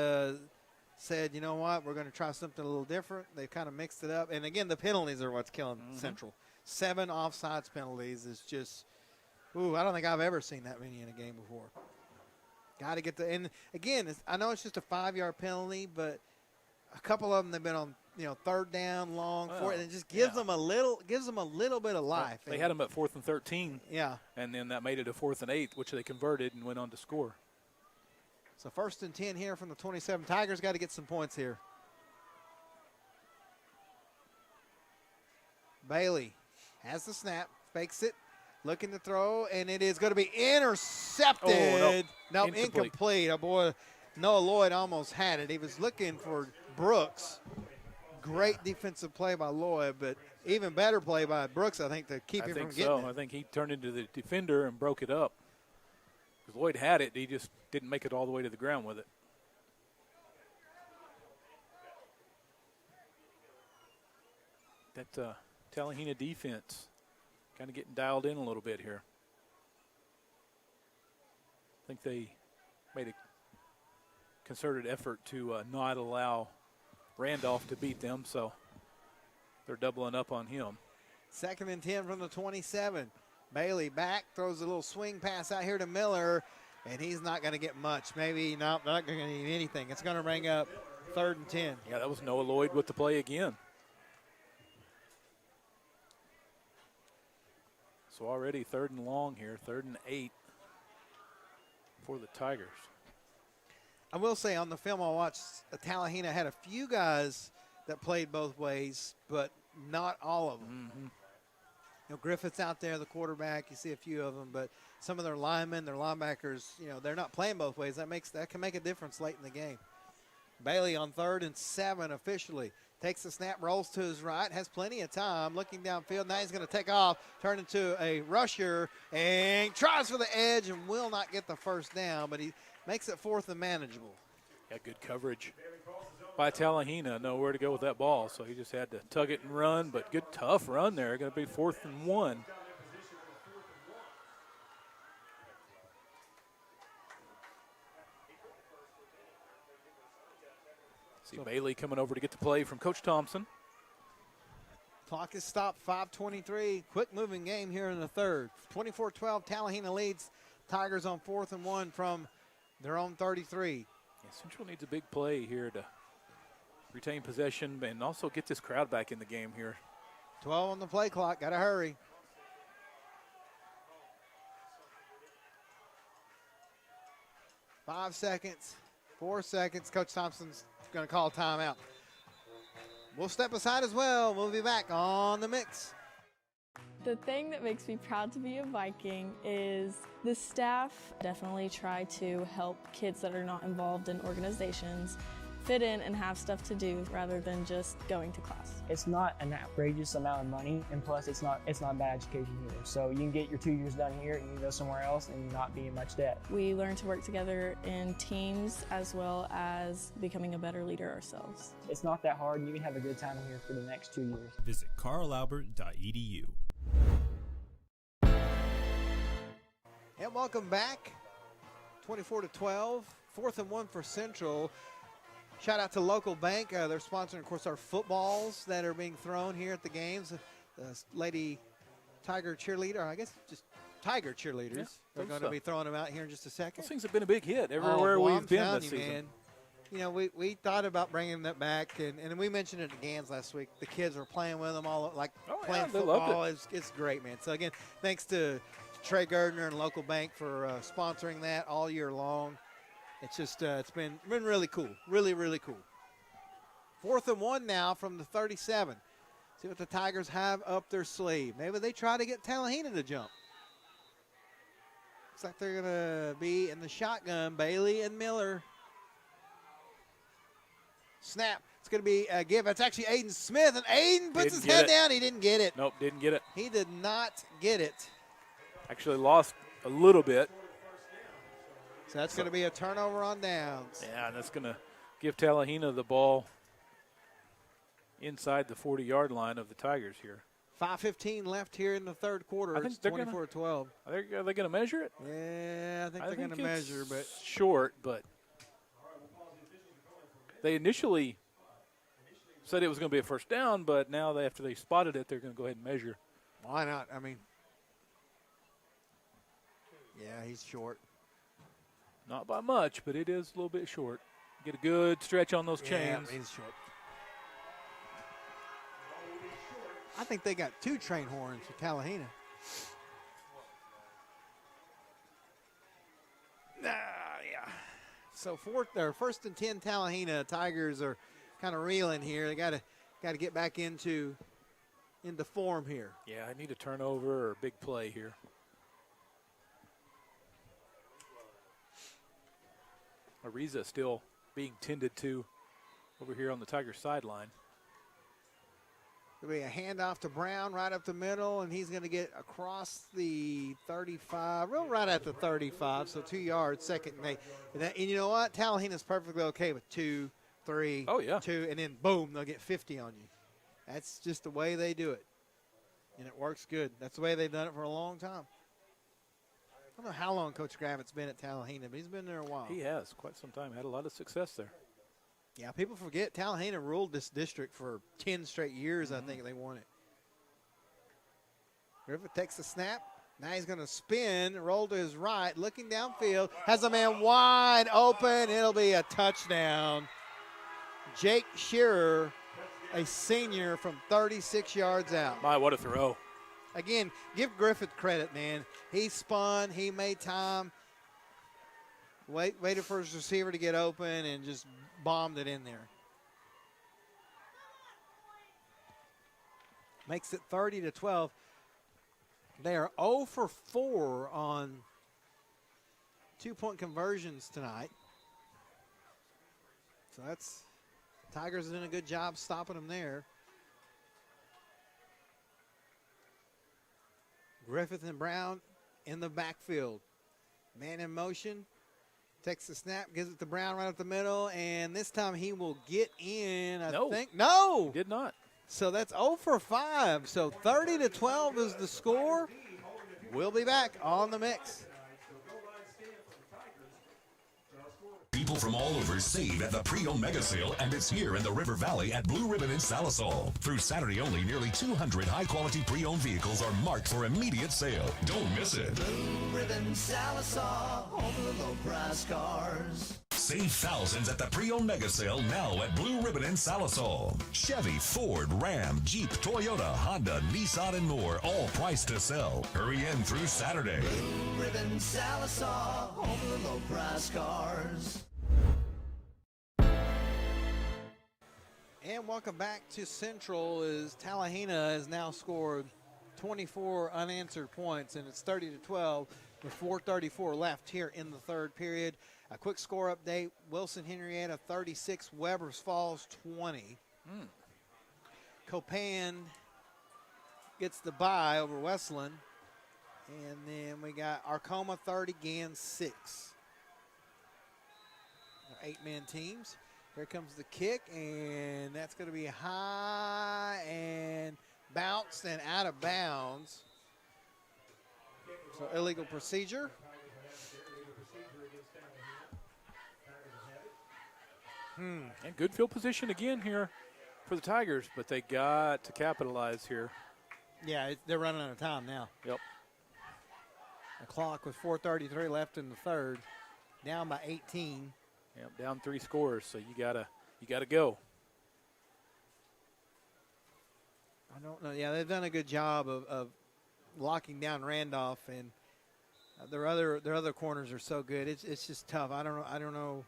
said, you know what, we're going to try something a little different. They kind of mixed it up. And, again, the penalties are what's killing Central. 7 offsides penalties is just Ooh, I don't think I've ever seen that many in a game before. Got to get the – and, again, I know it's just a 5-yard penalty, but a couple of them they've been on, third down, long, fourth, and it just gives them a little bit of life. They had them at 4th and 13. Yeah. And then that made it a 4th and 8, which they converted and went on to score. So 1st and 10 here from the 27. Tigers got to get some points here. Bailey has the snap, fakes it, looking to throw, and it is going to be intercepted. Oh, no, incomplete. Oh, boy, Noah Lloyd almost had it. He was looking for Brooks. Great defensive play by Lloyd, but even better play by Brooks, I think, to keep him from getting it. I think he turned into the defender and broke it up. Because Lloyd had it, he just didn't make it all the way to the ground with it. That Talihina defense kind of getting dialed in a little bit here. I think they made a concerted effort to not allow Randolph to beat them, so they're doubling up on him. 2nd and 10 from the 27. Bailey back, throws a little swing pass out here to Miller, and he's not going to get much. Maybe not going to need anything. It's going to bring up 3rd and 10. Yeah, that was Noah Lloyd with the play again. So already 3rd and long here, 3rd and 8 for the Tigers. I will say on the film I watched, Talihina had a few guys that played both ways, but not all of them. Mm-hmm. Griffith's out there, the quarterback. You see a few of them, but some of their linemen, their linebackers, they're not playing both ways. That can make a difference late in the game. Bailey on 3rd and 7 officially. Takes the snap, rolls to his right, has plenty of time, looking downfield. Now he's going to take off, turn into a rusher, and tries for the edge and will not get the first down, but he makes it 4th and manageable. Got good coverage by Talihina. Know where to go with that ball, so he just had to tug it and run, but good tough run there. Going to be 4th and 1. See Bailey coming over to get the play from Coach Thompson. Clock is stopped, 5:23. Quick moving game here in the 3rd. 24-12, Talihina leads. Tigers on 4th and 1 from their own 33. Yeah, Central needs a big play here to retain possession and also get this crowd back in the game here. 12 on the play clock, got to hurry. Five seconds, 4 seconds. Coach Thompson's going to call timeout. We'll step aside as well. We'll be back on the mix. The thing that makes me proud to be a Viking is the staff definitely try to help kids that are not involved in organizations fit in and have stuff to do rather than just going to class. It's not an outrageous amount of money, and plus it's not bad education here. So you can get your 2 years done here and you can go somewhere else and not be in much debt. We learn to work together in teams as well as becoming a better leader ourselves. It's not that hard, and you can have a good time here for the next 2 years. Visit carlalbert.edu. And welcome back. 24-12, 4th and 1 for Central. Shout out to Local Bank. They're sponsoring, of course, our footballs that are being thrown here at the games. The Lady Tiger cheerleader, I guess just Tiger cheerleaders. Yeah, they're going to be throwing them out here in just a second. Those things have been a big hit everywhere we've been this season. Man. You know, we thought about bringing that back, and we mentioned it at GANS last week. The kids were playing with them all, playing football. It's great, man. So, again, thanks to Trey Gardner and Local Bank for sponsoring that all year long. It's just it's been really cool, really cool. 4th and 1 now from the 37. See what the Tigers have up their sleeve. Maybe they try to get Talihina to jump. Looks like they're gonna be in the shotgun. Bailey and Miller. Snap. It's gonna be a give. It's actually Aiden Smith, and Aiden puts his head down. He didn't get it. Nope, didn't get it. He did not get it. Actually lost a little bit. So that's going to be a turnover on downs. Yeah, and that's going to give Talihina the ball inside the 40-yard line of the Tigers here. 5:15 left here in the 3rd quarter. I think it's 24-12. Are they going to measure it? Yeah, I think they're going to measure, but short. But they initially said it was going to be a first down, but now after they spotted it, they're going to go ahead and measure. Why not? I mean, Yeah, he's short. Not by much, but it is a little bit short. Get a good stretch on those chains. Yeah, he's short. I think they got 2 train horns for Talihina. Yeah. So first and 10 Talihina. Tigers are kind of reeling here. They got to get back into form here. Yeah, I need a turnover or a big play here. Ariza still being tended to over here on the Tigers sideline. There'll be a handoff to Brown right up the middle, and he's going to get across the 35, right at the 35, so 2 yards, second and 8. And you know what? Talihina's perfectly okay with 2, 3, 2, and then boom, they'll get 50 on you. That's just the way they do it, and it works good. That's the way they've done it for a long time. I don't know how long Coach Gravitt's been at Talihina, but he's been there a while. He has, quite some time. Had a lot of success there. Yeah, people forget Talihina ruled this district for 10 straight years. I think they won it. Griffith takes the snap. Now he's going to spin, roll to his right, looking downfield. Has a man wide open. It'll be a touchdown. Jake Shearer, a senior from 36 yards out. My, what a throw. Again, give Griffith credit, man. He spun. He made time. Waited for his receiver to get open and just bombed it in there. Makes it 30-12. They are 0 for 4 on 2-point conversions tonight. So Tigers are doing a good job stopping them there. Griffith and Brown in the backfield. Man in motion. Takes the snap, gives it to Brown right up the middle, and this time he will get in, I think. No! He did not. So that's 0 for 5. So 30-12 is the score. We'll be back on the mix. People from all over save at the Pre-Owned Mega Sale, and it's here in the River Valley at Blue Ribbon in Salisol. Through Saturday only, nearly 200 high-quality pre-owned vehicles are marked for immediate sale. Don't miss it. Blue Ribbon Salisol, home of the low-price cars. Save thousands at the Pre-Owned Mega Sale now at Blue Ribbon in Salisol. Chevy, Ford, Ram, Jeep, Toyota, Honda, Nissan, and more, all priced to sell. Hurry in through Saturday. Blue Ribbon Salisol, home of the low-price cars. And welcome back to Central as Talihina has now scored 24 unanswered points, and it's 30-12 with 4:34 left here in the third period. A quick score update, Wilson Henrietta 36, Weber's Falls 20. Copan gets the bye over Westland. And then we got Arcoma 30, Gann 6. 8-man teams. Here comes the kick, and that's going to be high and bounced and out of bounds. So illegal procedure. And good field position again here for the Tigers, but they got to capitalize here. Yeah, they're running out of time now. Yep. The clock with 4:33 left in the third, down by 18. Yep, down 3 scores, so you gotta go. I don't know. Yeah, they've done a good job of locking down Randolph, and their other corners are so good. It's just tough. I don't know.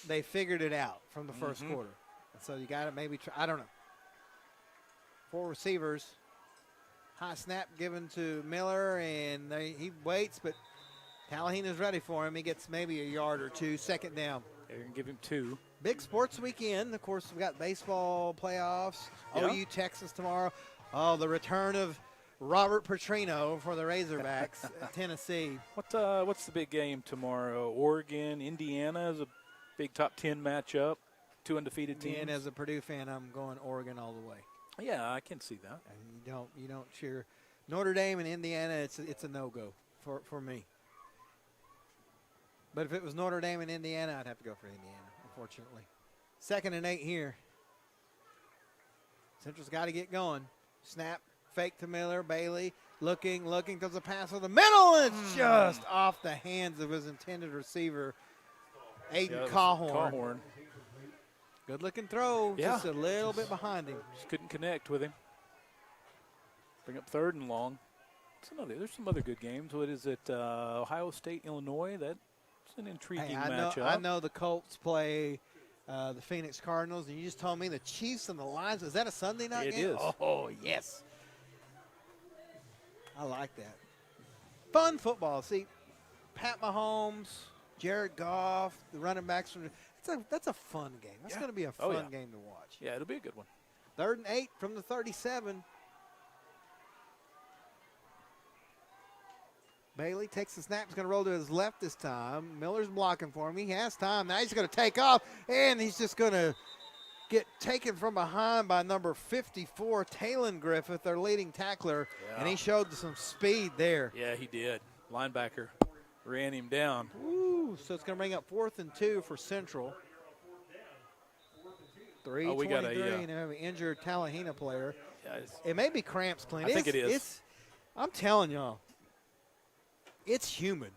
They figured it out from the first quarter, so you got to maybe try. I don't know. 4 receivers. High snap given to Miller, and he waits, but Talihina's ready for him. He gets maybe a yard or 2. Second down. They're going to give him 2. Big sports weekend. Of course, we got baseball playoffs. Yeah. OU Texas tomorrow. Oh, the return of Robert Petrino for the Razorbacks at Tennessee. What's the big game tomorrow? Oregon, Indiana is a big top 10 matchup. 2 undefeated teams. And as a Purdue fan, I'm going Oregon all the way. Yeah, I can see that. And you don't cheer Notre Dame and Indiana. It's a no-go for me. But if it was Notre Dame and Indiana, I'd have to go for Indiana, unfortunately. 2nd and 8 here. Central's got to get going. Snap, fake to Miller. Bailey Looking, does a pass over the middle, and it's just off the hands of his intended receiver, Aiden Cawhorn. Good-looking throw, just a little bit behind him. Just couldn't connect with him. Bring up 3rd and long. There's some other good games. What is it, Ohio State, Illinois? That's an intriguing matchup. I know the Colts play the Phoenix Cardinals, and you just told me the Chiefs and the Lions. Is that a Sunday night game? It is. Oh, yes. I like that. Fun football. See, Pat Mahomes, Jared Goff, the running backs from that's a fun game. That's going to be a fun game to watch. Yeah, it'll be a good one. 3rd and 8 from the 37. Bailey takes the snap. He's going to roll to his left this time. Miller's blocking for him. He has time. Now he's going to take off, and he's just going to get taken from behind by number 54, Talon Griffith, their leading tackler, and he showed some speed there. Yeah, he did. Linebacker ran him down. Ooh, so it's going to bring up 4th and 2 for Central. 3:23, and they have an injured Talihina player. Yeah, it may be cramps, Clint. I think it is. I'm telling y'all, it's humid.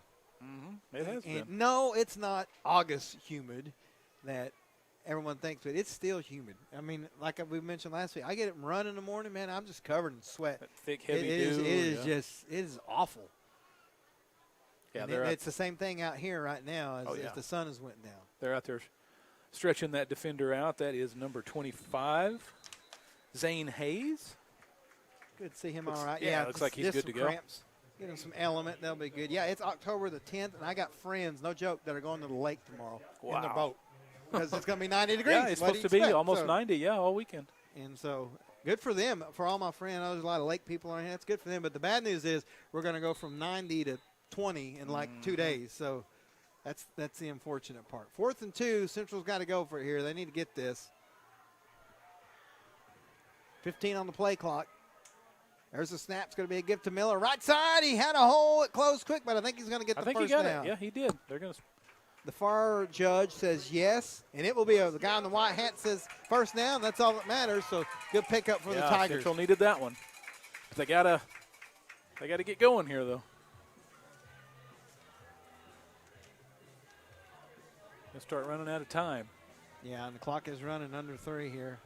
It has been. No, it's not August humid that everyone thinks, but it's still humid. I mean, like we mentioned last week, I get it run in the morning, man, I'm just covered in sweat. That thick, heavy dew. It is awful. Yeah, it's the same thing out here right now as the sun has went down. They're out there stretching that defender out. That is number 25, Zane Hayes. Good to see him all right. Yeah, looks like he's good to go. Cramps. Get him some element. That'll be good. Yeah, it's October the 10th, and I got friends, no joke, that are going to the lake tomorrow in the boat. Because it's going to be 90 degrees. Yeah, it's supposed to be almost 90, all weekend. And so good for them. For all my friends, I know there's a lot of lake people on here. That's good for them. But the bad news is we're going to go from 90 to 20 in like 2 days. So that's the unfortunate part. 4th and 2, Central's got to go for it here. They need to get this. 15 on the play clock. There's a snap. It's going to be a gift to Miller. Right side. He had a hole. It closed quick, but I think he's going to get the first down. I think he got it. Yeah, he did. They're going to. The far judge says yes, and it will be the guy in the white hat says first down. That's all that matters. So good pickup for the Tigers. Central needed that one. They gotta get going here though. They'll start running out of time. Yeah, and the clock is running under 3 here.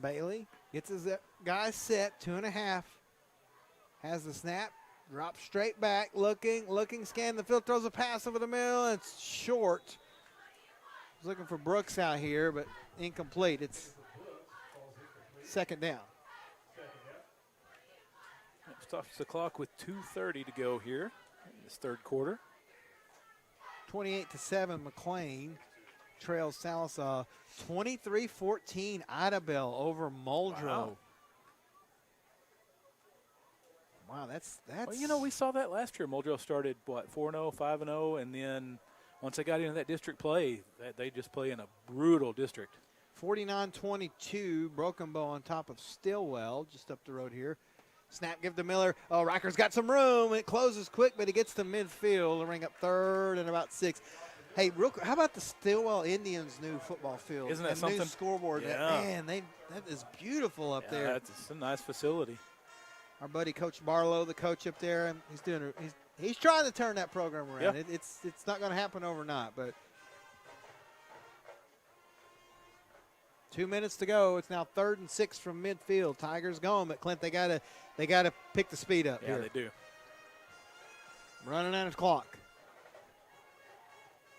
Bailey gets his guy set, 2.5. Has the snap, drops straight back, looking, scan the field, throws a pass over the middle. It's short. He's looking for Brooks out here, but incomplete. It's 2nd down. Stops the clock with 2:30 to go here in this 3rd quarter. 28-7, McLean trails Sallisaw. 23-14, Idabel over Muldrow. Wow, that's. Well, we saw that last year. Muldrow started 4-0, 5-0, and then once they got into that district play, they just play in a brutal district. 49-22, Broken Bow on top of Stillwell, just up the road here. Snap, give to Miller. Oh, Riker's got some room. It closes quick, but he gets to midfield to ring up 3rd and about 6. Hey, real quick, how about the Stillwell Indians' new football field? Isn't that and something? New scoreboard. Yeah. That is beautiful up there. It's a nice facility. Our buddy Coach Barlow, the coach up there, he's trying to turn that program around. Yeah. It's not going to happen overnight, but 2 minutes to go. It's now 3rd and 6 from midfield. Tigers going, but Clint, they gotta pick the speed up here. Yeah, they do. Running out of clock.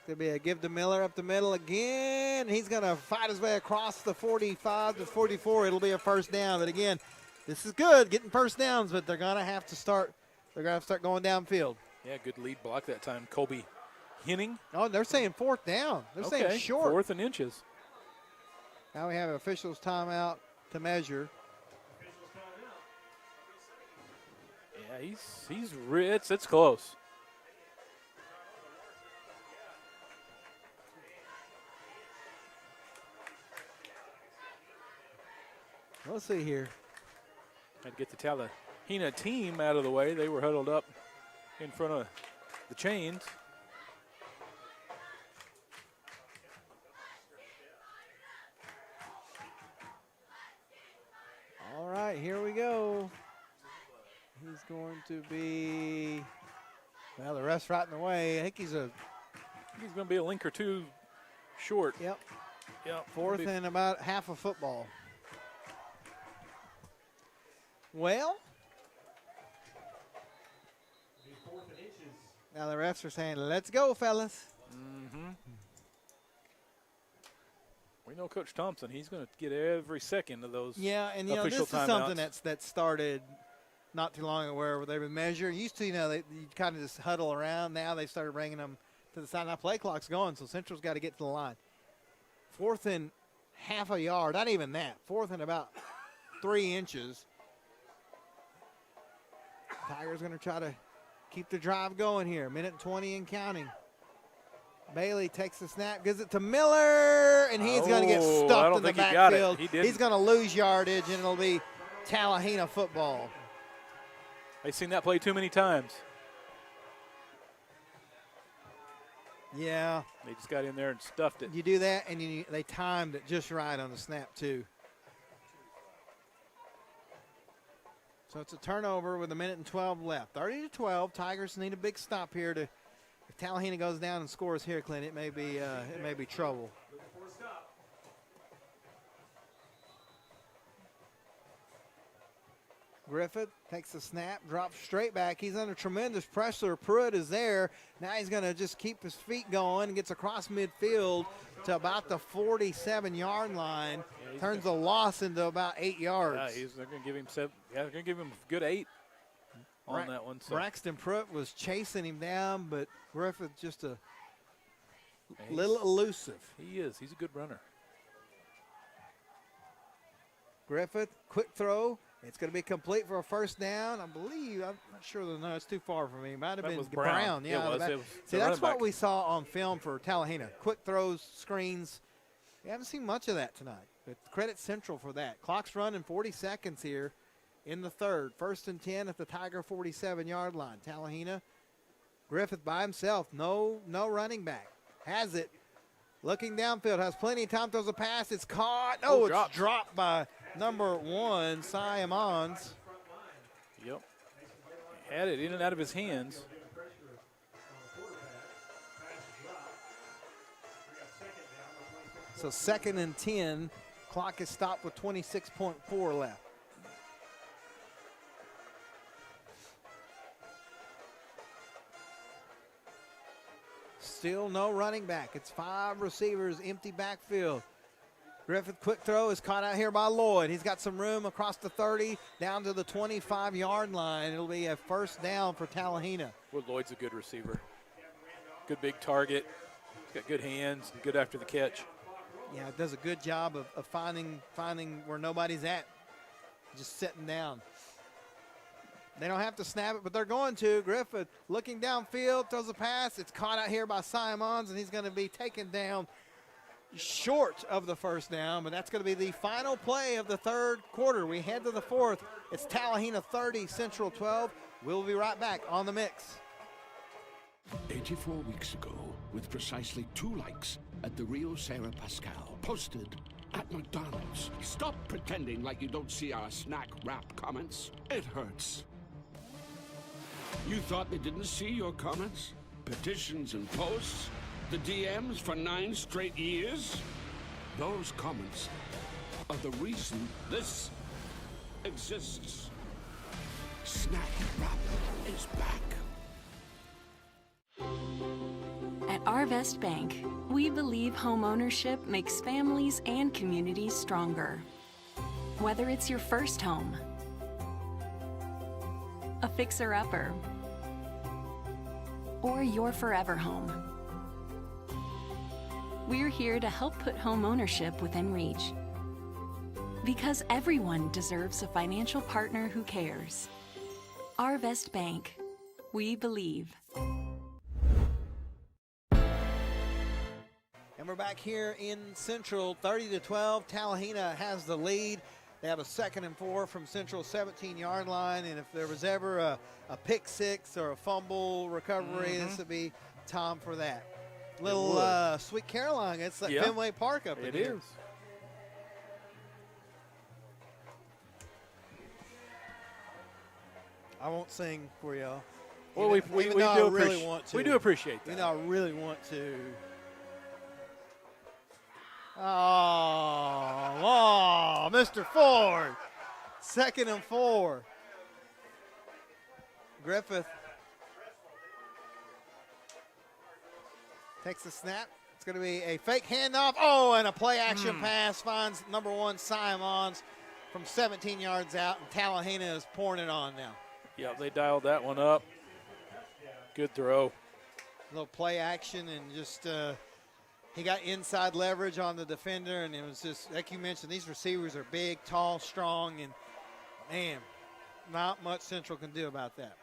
Could be a give to Miller up the middle again. He's going to fight his way across the 45 to 44. It'll be a first down. But again, this is good, getting first downs, but they're going to have to start. They're going to have to start going downfield. Yeah, good lead block that time. Colby Henning. Oh, they're saying 4th down. They're saying short. 4th and inches. Now we have an official's timeout to measure. Yeah, it's close. Let's see here. Had to get the Talihina team out of the way. They were huddled up in front of the chains. All right, here we go. He's going to be, well, the ref's right in the way. I think he's going to be a link or two short. Yep. Yep. Fourth and about half a football. Well, now the refs are saying, let's go, fellas. Mm-hmm. We know Coach Thompson. He's going to get every second of those. Yeah, and official this is timeouts. something that started not too long ago where they would measure. Used to, you kind of just huddle around. Now they started bringing them to the side. Now play clock's going, so Central's got to get to the line. Fourth and half a yard, not even that. Fourth and about 3 inches. Tigers going to try to keep the drive going here. 1:20 and counting. Bailey takes the snap, gives it to Miller, and he's going to get stuffed in the backfield. He's going to lose yardage, and it'll be Talihina football. I've seen that play too many times. Yeah. They just got in there and stuffed it. You do that, and they timed it just right on the snap, too. So it's a turnover with 1:12 left. 30-12. Tigers need a big stop here to. If Talihina goes down and scores here, Clint, it may be trouble. Griffith takes the snap, drops straight back. He's under tremendous pressure. Pruitt is there. Now he's going to just keep his feet going and gets across midfield to about the 47-yard line. Yeah, turns the loss into about 8 yards. Yeah, they're going to give him they're going to give him a good 8 on that one. So. Braxton Pruitt was chasing him down, but Griffith just a little elusive. He is. He's a good runner. Griffith, quick throw. It's going to be complete for a first down. I believe, I'm not sure. No, it's too far from me. Might have been Brown. Yeah, it was. See, that's what we saw on film for Talihina. Quick throws, screens. We haven't seen much of that tonight. But credit Central for that. Clock's running 40 seconds here in the third. 1st and 10 at the Tiger 47-yard line. Talihina, Griffith by himself. No running back. Has it. Looking downfield. Has plenty of time. Throws a pass. It's caught. Oh, it's dropped by number 1, Simons. Yep. Had it in and out of his hands. So 2nd and 10. Clock is stopped with 26.4 left. Still no running back. It's 5 receivers, empty backfield. Griffith, quick throw is caught out here by Lloyd. He's got some room across the 30 down to the 25-yard line. It'll be a first down for Talihina. Well, Lloyd's a good receiver. Good big target. He's got good hands, good after the catch. Yeah, it does a good job of finding where nobody's at, just sitting down. They don't have to snap it, but they're going to. Griffith looking downfield, throws a pass. It's caught out here by Simons, and he's going to be taken down short of the first down, but that's going to be the final play of the third quarter. We head to the fourth. It's Talihina 30, Central 12. We'll be right back on The Mix. 84 weeks ago, with precisely 2 likes at the Rio Sarah Pascal, posted at McDonald's. Stop pretending like you don't see our snack wrap comments. It hurts. You thought they didn't see your comments? Petitions and posts? The DMs for 9 straight years? Those comments are the reason this exists. Snack wrap is back. At Arvest Bank, we believe home ownership makes families and communities stronger. Whether it's your first home, a fixer-upper, or your forever home, we're here to help put home ownership within reach. Because everyone deserves a financial partner who cares. Arvest Bank, we believe. And we're back here in Central, 30-12. Talihina has the lead. They have a 2nd and 4 from Central 17-yard line, and if there was ever a pick six or a fumble recovery, this would be time for that. Little Sweet Caroline. It's like Fenway Park up in here. It is. I won't sing for y'all. Well, we do really want to. We do appreciate that. I really want to. Oh, Mr. Ford. 2nd and 4. Griffith takes the snap. It's going to be a fake handoff. Oh, and a play action pass finds number 1 Simons from 17 yards out, and Talihina is pouring it on now. Yeah, they dialed that one up. Good throw. A little play action, and just he got inside leverage on the defender, and it was just, like you mentioned, these receivers are big, tall, strong, and, man, not much Central can do about that.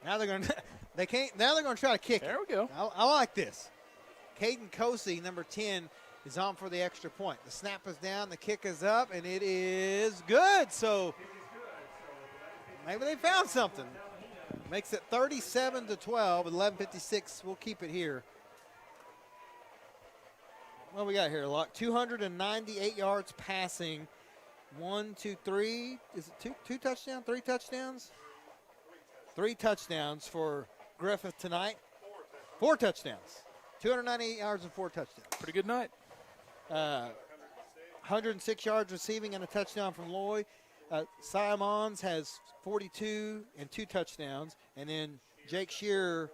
Now they're going to now they're going to try to kick it. There we go. I like this. Caden Kosey, number 10, is on for the extra point. The snap is down, the kick is up, and it is good. So maybe they found something. Makes it 37-12 with 11:56. We'll keep it here. What we got here, Luck? 298 yards passing. 1, 2, 3. Is it two touchdowns? 3 touchdowns? 3 touchdowns for Griffith tonight. 4 touchdowns. 298 yards and 4 touchdowns. Pretty good night. 106 yards receiving and a touchdown from Lloyd. Simons has 42 and 2 touchdowns. And then Jake Shearer,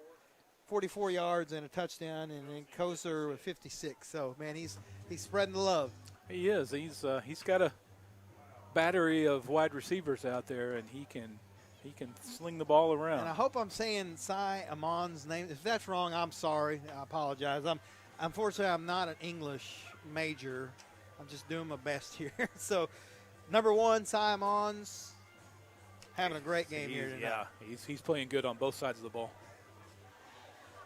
44 yards and a touchdown. And then Koser with 56. So, man, he's spreading the love. He is. He's got a battery of wide receivers out there, and he can sling the ball around. And I hope I'm saying Simon's name. If that's wrong, I'm sorry. I apologize. Unfortunately, I'm not an English major. I'm just doing my best here. So, number 1, Simons, having a great game here tonight. Yeah, he's playing good on both sides of the ball.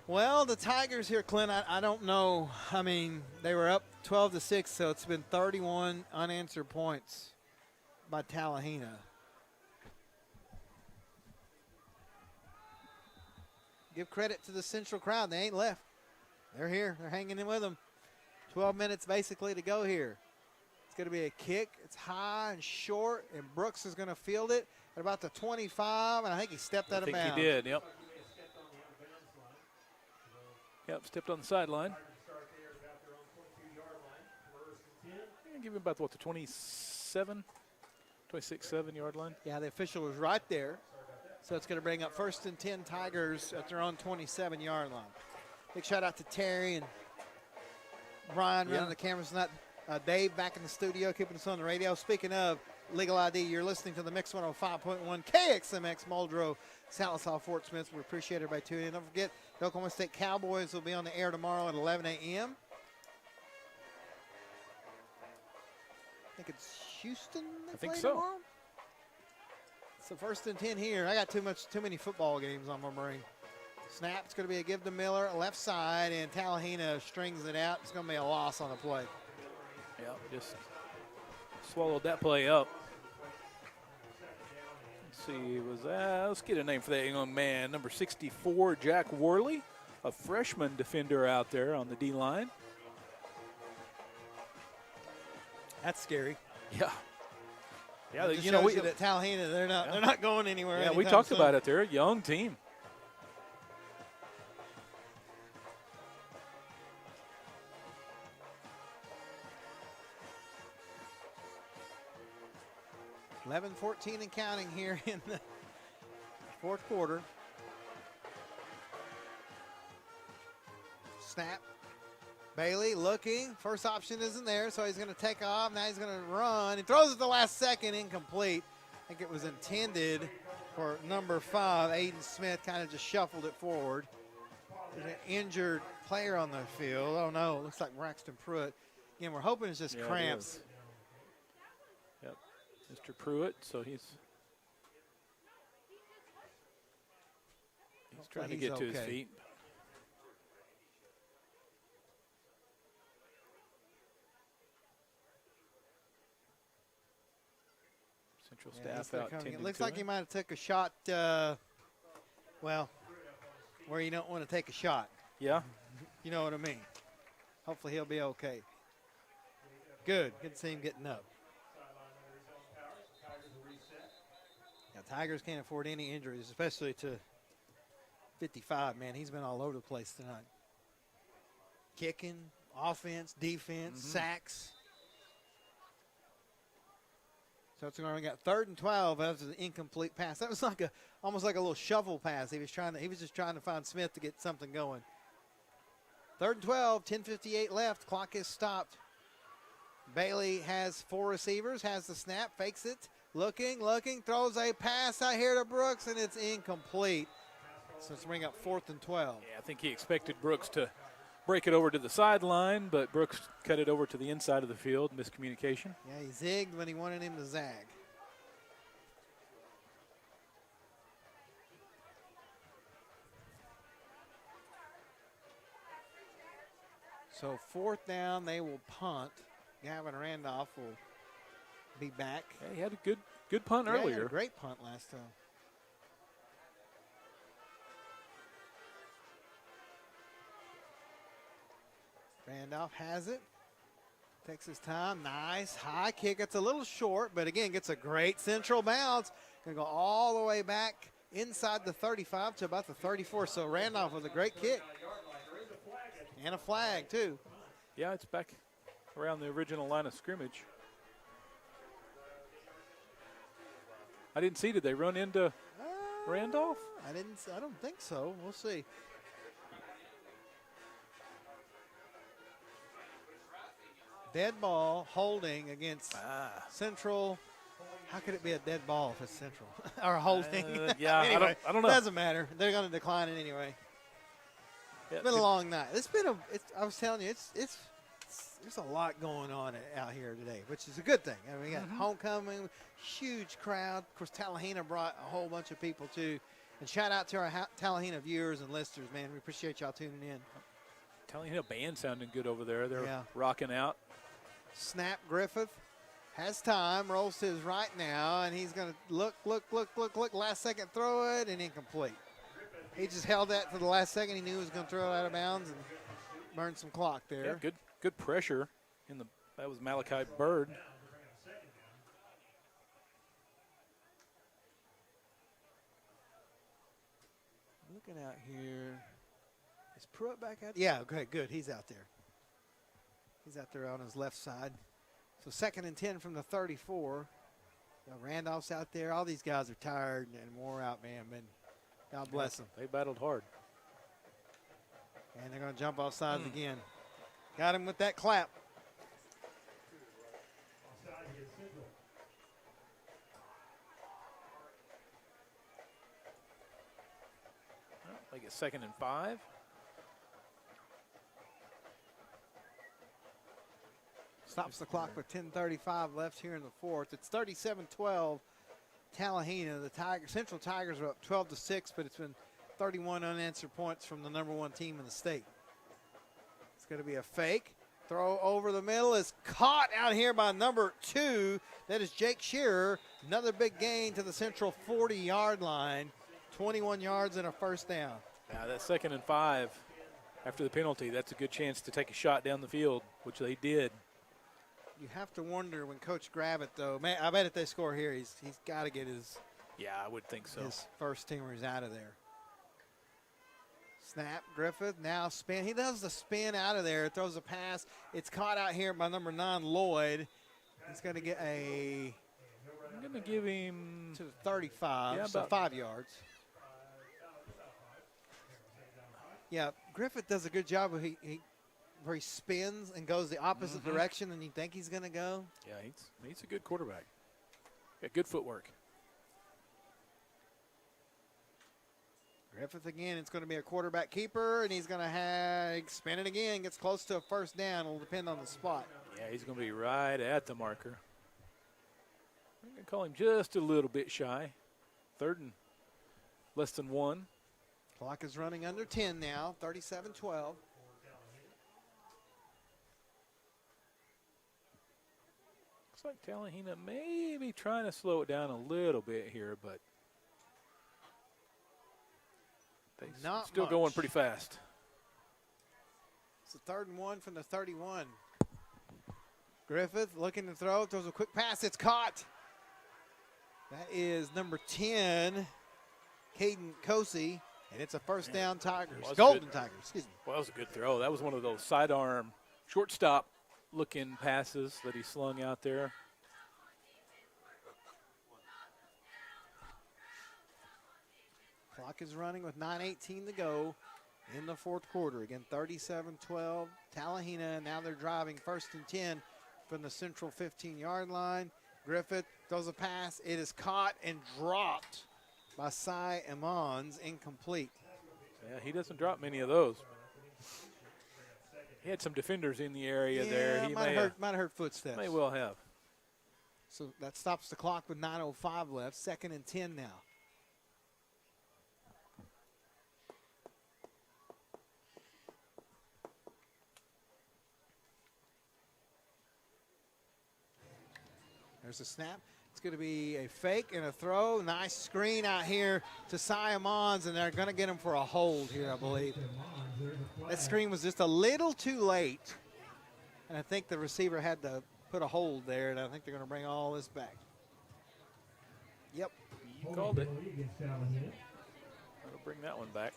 Well, the Tigers here, Clint, I don't know. I mean, they were up 12-6, so it's been 31 unanswered points by Talihina. Give credit to the Central crowd. They ain't left. They're here. They're hanging in with them. 12 minutes basically to go here. It's going to be a kick. It's high and short, and Brooks is going to field it at about the 25, and I think he stepped out of bounds. I think he did, yep. Yep, stepped on the sideline. Give him about, the 26, 7-yard line? Yeah, the official was right there. So it's going to bring up 1st and 10 Tigers at their own 27-yard line. Big shout out to Terry and Brian running the cameras tonight. Dave back in the studio keeping us on the radio. Speaking of Legal ID, you're listening to the Mix 105.1 KXMX Muldrow, Sallisaw, Fort Smith. We appreciate everybody tuning in. Don't forget, the Oklahoma State Cowboys will be on the air tomorrow at 11 a.m. I think it's Houston. I think so. Tomorrow? So 1st and 10 here. I got too many football games on my brain. Snap. It's going to be a give to Miller, left side, and Talihina strings it out. It's going to be a loss on the play. Yep, just swallowed that play up. Let's see, let's get a name for that young man. Number 64, Jack Worley, a freshman defender out there on the D-line. That's scary. Yeah. Yeah, you know that Talihina, they're not going anywhere. Yeah, we talked about it. They're a young team. (11-14) and counting here in the 4th quarter. Snap. Bailey looking. First option isn't there, so he's going to take off. Now he's going to run. He throws it the last second, incomplete. I think it was intended for number 5. Aiden Smith kind of just shuffled it forward. There's an injured player on the field. Oh, no. Looks like Braxton Pruitt. Again, we're hoping it's just cramps. Yep. Mr. Pruitt, so he's trying to get to his feet. Staff out tending It looks to like him. he might have took a shot, well, where you don't want to take a shot. Yeah. You know what I mean. Hopefully he'll be okay. Good. Good to see him getting up. Yeah, Tigers can't afford any injuries, especially to 55, man. He's been all over the place tonight. Kicking, offense, defense, sacks. So it's going to got 3rd and 12 after the incomplete pass. That was like almost like a little shovel pass. He was just trying to find Smith to get something going. 3rd and 12, 10:58 left. Clock is stopped. Bailey has 4 receivers, has the snap, fakes it, looking, throws a pass out here to Brooks, and it's incomplete. So it's bring up 4th and 12. Yeah, I think he expected Brooks to break it over to the sideline, but Brooks cut it over to the inside of the field. Miscommunication. Yeah, he zigged when he wanted him to zag. So 4th down, they will punt. Gavin Randolph will be back. Yeah, he had a good punt Yeah, he had earlier. a great punt last time. Randolph has it. Takes his time. Nice high kick. It's a little short, but again, gets a great central bounce. Going to go all the way back inside the 35 to about the 34. So Randolph with a great kick. And a flag, too. Yeah, it's back around the original line of scrimmage. I didn't see. Did they run into Randolph? I don't think so. We'll see. Dead ball holding against Central. How could it be a dead ball if it's Central? Or holding? Yeah, anyway, I don't know. Doesn't matter. They're going to decline it anyway. Yeah, It's been a long night. I was telling you, there's a lot going on out here today, which is a good thing. I mean, we got homecoming, huge crowd. Of course, Talihina brought a whole bunch of people too. And shout out to our Talihina viewers and listeners, man. We appreciate y'all tuning in. Talihina band sounding good over there. They're rocking out. Snap. Griffith has time, rolls to his right now, and he's going to look. Last second throw it, and incomplete. He just held that for the last second. He knew he was going to throw it out of bounds and burn some clock there. Yeah, good pressure that was Malachi Bird. Looking out here. Is Pruitt back out? Yeah, okay, good. He's out there. He's out there on his left side. So 2nd and 10 from the 34. Randolph's out there. All these guys are tired and wore out, man. God bless them. They battled hard. And they're going to jump off sides again. Got him with that clap. They get 2nd and 5. Stops the clock with 10:35 left here in the 4th. It's 37-12. Talihina, the Central Tigers are up 12-6, but it's been 31 unanswered points from the #1 team in the state. It's going to be a fake. Throw over the middle is caught out here by number 2. That is Jake Shearer. Another big gain to the Central 40-yard line. 21 yards and a 1st down. Now that 2nd and 5 after the penalty, that's a good chance to take a shot down the field, which they did. You have to wonder when Coach Gravitt, though. Man, I bet if they score here, he's got to get his. Yeah, I would think so. His first teamers out of there. Snap. Griffith now spin. He does the spin out of there. Throws a pass. It's caught out here by number 9, Lloyd. He's going to get a. I'm going to give him to the 35. Yeah, so about 5 yards. Yeah, Griffith does a good job where he spins and goes the opposite direction than you think he's going to go. Yeah, he's a good quarterback. Got good footwork. Griffith again, it's going to be a quarterback keeper, and he's going to spin it again, gets close to a 1st down. It'll depend on the spot. Yeah, he's going to be right at the marker. I'm going to call him just a little bit shy. 3rd and less than 1. Clock is running under 10 now, 37-12. Looks like Talihina may be trying to slow it down a little bit here, but they're still going pretty fast. It's a 3rd and 1 from the 31. Griffith looking to throw, throws a quick pass. It's caught. That is number 10, Caden Kosey, and it's a first down Tigers. Golden Tigers, excuse me. Well, that was a good throw. That was one of those sidearm, shortstop looking passes that he slung out there. Clock is running with 9:18 to go in the 4th quarter. Again, 37-12. Talihina, now they're driving 1st and 10 from the central 15-yard line. Griffith throws a pass. It is caught and dropped by Cy Amons, incomplete. Yeah, he doesn't drop many of those. He had some defenders in the area there. He might have heard footsteps. May well have. So that stops the clock with 9:05 left. 2nd and 10 now. There's a snap. It's going to be a fake and a throw. Nice screen out here to Cy Amons, and they're going to get him for a hold here, I believe. That screen was just a little too late, and I think the receiver had to put a hold there, and I think they're going to bring all this back. Yep. You called it. That'll bring that one back.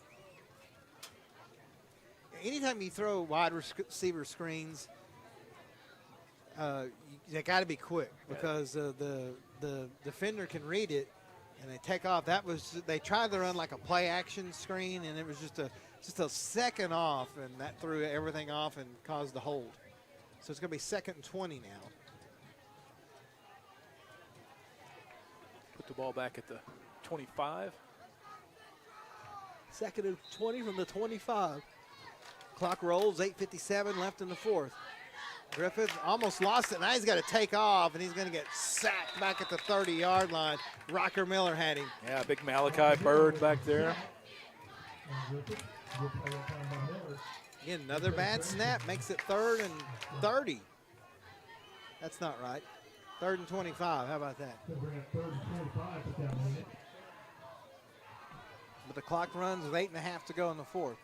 Anytime you throw wide receiver screens, they got to be quick because the defender can read it and they take off. They tried to run like a play action screen, and it was just a second off, and that threw everything off and caused the hold. So it's going to be 2nd and 20 now. Put the ball back at the 25. 2nd and 20 from the 25. Clock rolls, 8:57 left in the 4th. Griffith almost lost it. Now he's got to take off, and he's going to get sacked back at the 30-yard line. Rocker Miller had him. Yeah, big Malachi Bird back there. Again, another bad snap makes it 3rd and 30. That's not right. 3rd and 25. How about that? But the clock runs with 8.5 to go in the 4th.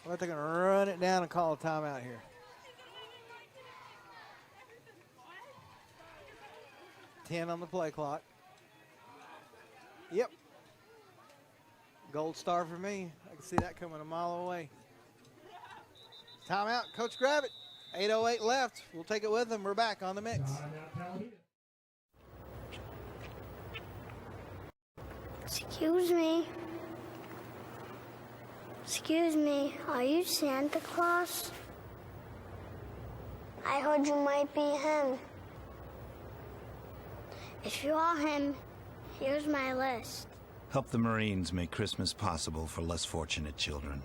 Well, they're going to run it down and call a timeout here. 10 on the play clock. Yep. Gold star for me. I can see that coming a mile away. Timeout. Coach, grab it. 8:08 left. We'll take it with them. We're back on the mix. Excuse me. Excuse me, are you Santa Claus? I heard you might be him. If you are him, here's my list. Help the Marines make Christmas possible for less fortunate children.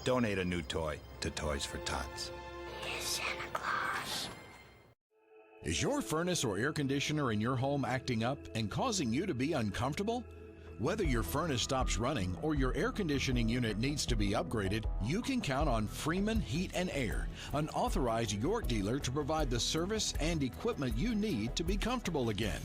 Donate a new toy to Toys for Tots. Here's Santa Claus. Is your furnace or air conditioner in your home acting up and causing you to be uncomfortable? Whether your furnace stops running or your air conditioning unit needs to be upgraded, you can count on Freeman Heat and Air, an authorized York dealer to provide the service and equipment you need to be comfortable again.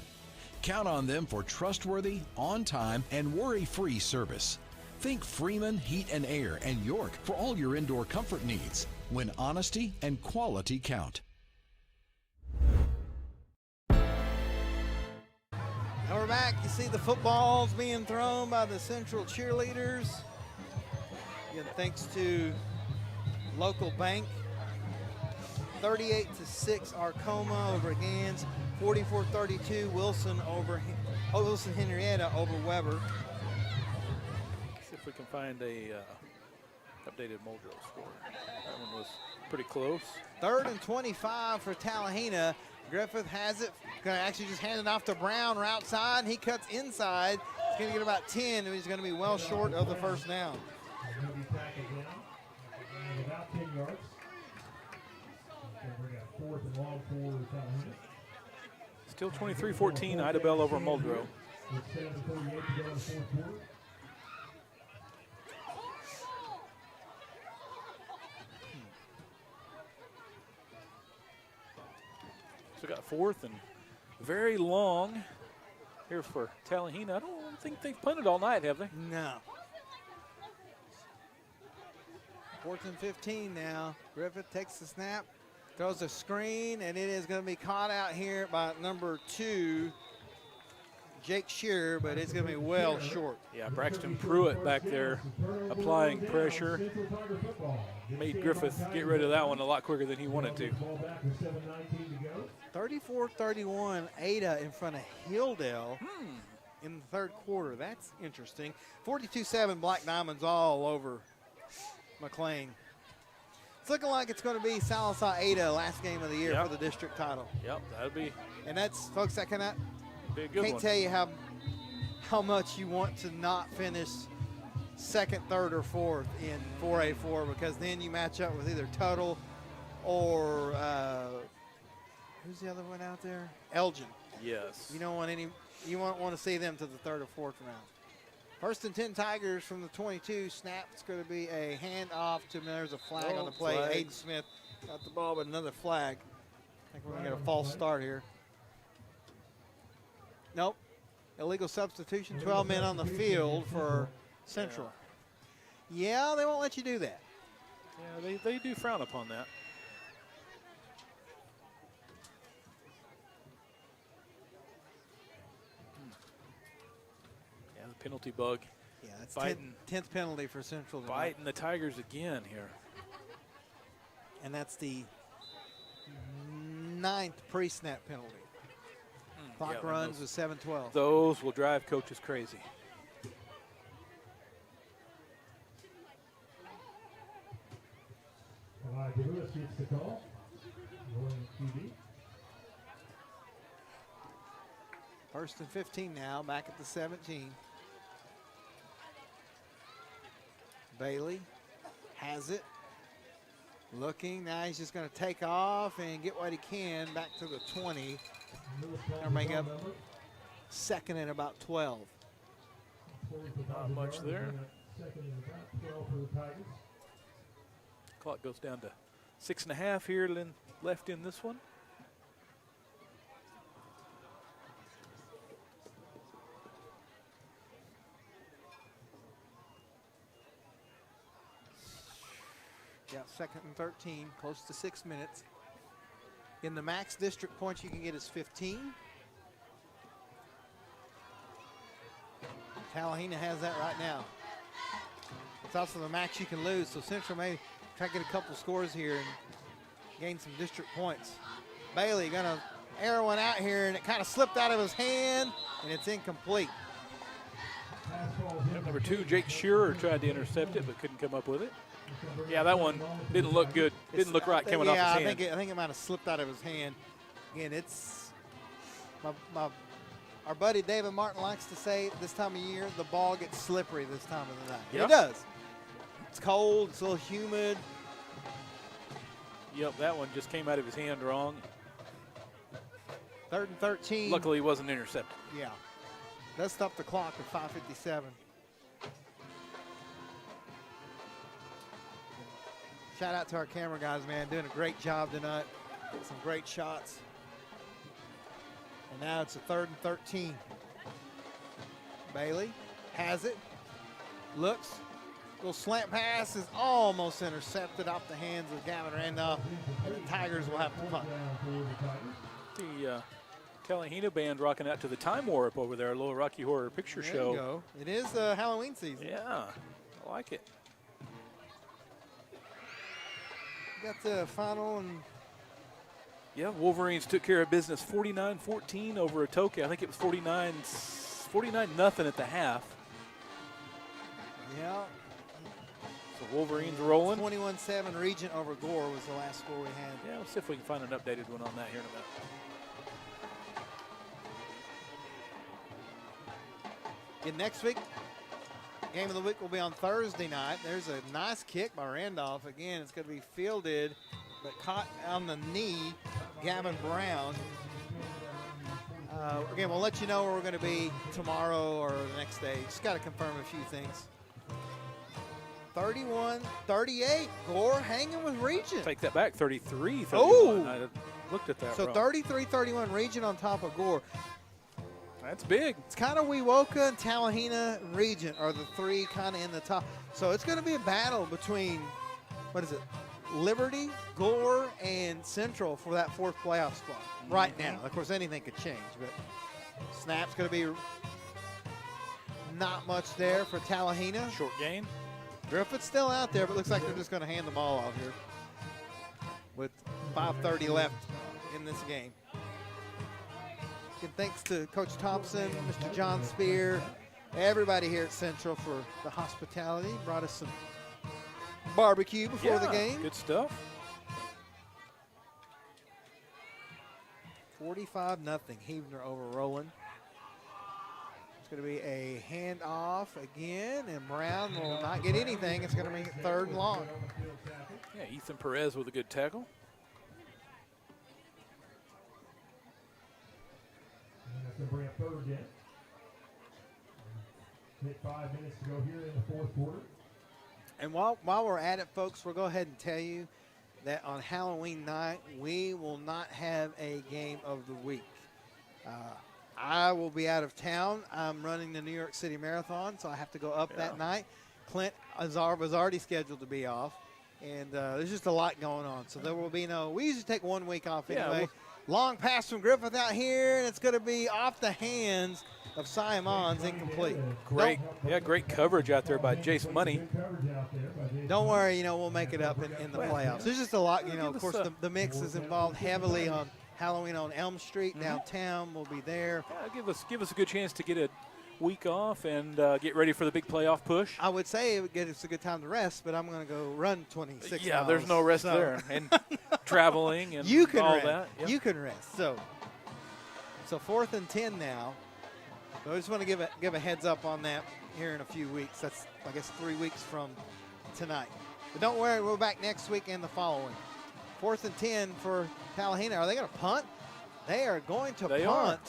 Count on them for trustworthy, on-time, and worry-free service. Think Freeman Heat and Air and York for all your indoor comfort needs, when honesty and quality count. And we're back. You see the footballs being thrown by the Central cheerleaders. Again, thanks to local bank. 38-6 Arcoma over Gans. 44-32 Wilson Henrietta over Weber. See if we can find a updated Muldrow score. That one was pretty close. 3rd and 25 for Talihina. Griffith has it. Going to actually just hand it off to Brown, route side. He cuts inside. He's going to get about 10, and he's going to be well short of the first down. Still 23-14, Idabel over Muldrow. So got fourth and very long here for Talihina. I don't think they've punted all night, have they? No. 4th and 15 now. Griffith takes the snap, throws a screen, and it is going to be caught out here by number 2, Jake Shearer, but it's going to be well short. Yeah, Braxton Pruitt back there applying pressure. Made Griffith get rid of that one a lot quicker than he wanted to. 34-31, Ada in front of Hilldale in the third quarter. That's interesting. 42-7, Black Diamonds all over McLean. It's looking like it's going to be Sallisaw Ada last game of the year for the district title. Yep, that'd be. And that's, folks, I cannot be a good can't one. tell you how much you want to not finish second, third, or fourth in 4A4, because then you match up with either Tuttle or who's the other one out there? Elgin. Yes. You don't want any. You won't want to see them to the third or fourth round. 1st and 10 Tigers from the 22. Snap. It's going to be a handoff to. There's a flag on the play. Flag. Aiden Smith got the ball, but another flag. I think we're going to get a false start here. Nope. Illegal substitution. 12 men on the field for Central. Yeah, they won't let you do that. Yeah, they do frown upon that. Yeah, the penalty bug. Yeah, that's biting, 10th penalty for Central tonight. biting the Tigers again here. And that's the 9th pre-snap penalty. Clock Yeah, runs with 7:12. Those will drive coaches crazy. Lewis gets the call. Rolling QB. 1st and 15 now, back at the 17. Bailey has it. Looking, now he's just going to take off and get what he can back to the 20. They're making up 2nd and about 12. Not much there. 2nd and about 12 for the Tigers. Clock goes down to 6.5 here left in this one. Yeah, 2nd and 13, close to 6 minutes. In the max district points you can get is 15. Talihina has that right now. It's also the max you can lose, so Central may try to get a couple scores here and gain some district points. Bailey gonna air one out here, and it kind of slipped out of his hand, and it's incomplete. Yep, number 2, Jake Shearer tried to intercept it, but couldn't come up with it. Yeah, that one didn't look good. Didn't look right coming off his hand. I think it might have slipped out of his hand. Again, it's our buddy David Martin likes to say this time of year the ball gets slippery this time of the night. Yep. It does. It's cold. It's a little humid. Yep, that one just came out of his hand wrong. 3rd and 13. Luckily, he wasn't intercepted. Yeah. Does stop the clock at 5:57. Shout out to our camera guys, man, doing a great job tonight. Some great shots. And now it's a 3rd and 13. Bailey has it, looks, little slant pass is almost intercepted off the hands of Gavin Randolph, and the Tigers will have to punt. The Talihina band rocking out to the Time Warp over there, a little Rocky Horror Picture There Show. you go. It is Halloween season. Yeah, I like it. Got the final, and yeah, Wolverines took care of business 49-14 over Atoka. I think it was 49-0 at the half. yeah. So Wolverines rolling. 21-7 Regent over Gore was the last score we had. Yeah, let's see if we can find an updated one on that here in a minute. Again, next week, game of the week will be on Thursday night. There's a nice kick by Randolph. Again, it's going to be fielded, but caught on the knee, Gavin Brown. Again, we'll let you know where we're going to be tomorrow or the next day. Just got to confirm a few things. 31-38, Gore hanging with Regent. Take that back, 33-31. Oh! looked at that So wrong. 33-31 Region on top of Gore. That's big. It's kind of Wewoka and Talihina Region are the three kind of in the top. So it's going to be a battle between, what is it, Liberty, Gore, and Central for that fourth playoff spot right now. Of course, anything could change, but snap's going to be not much there for Talihina. Short gain. Griffith's still out there, but looks like they're just going to hand the ball off here with 5:30 left in this game. And thanks to Coach Thompson, Mr. John Spear, everybody here at Central for the hospitality. Brought us some barbecue before the game. Good stuff. 45-0, Huebner over Roland. It's going to be a handoff again, and Brown will not get anything. It's going to make it 3rd and long. Yeah, Ethan Perez with a good tackle. And that's going to bring up 3rd again. Hit 5 minutes to go here in the 4th quarter. And while we're at it, folks, we'll go ahead and tell you that on Halloween night, we will not have a game of the week. I will be out of town. I'm running the New York City Marathon, so I have to go up that night. Clint was already scheduled to be off, and there's just a lot going on. So there will be we usually take 1 week off anyway. Long pass from Griffith out here, and it's going to be off the hands of Simons, incomplete. Great coverage out there by Jace Money. Don't worry, we'll make it up in the playoffs. There's just a lot, of course, the mix is involved heavily on Halloween on Elm Street downtown. We'll be there. Yeah, give us a good chance to get a week off and get ready for the big playoff push. I would say it would get us a good time to rest, but I'm going to go run 26 Yeah, miles. there's no rest there. And traveling and you can all rest. that. Yep. You can rest. So 4th and 10 now. So I just want to give a heads up on that here in a few weeks. That's, I guess, 3 weeks from tonight. But don't worry, we're back next week and the following. 4th and 10 for Talihina. Are they going to punt? They are going to punt.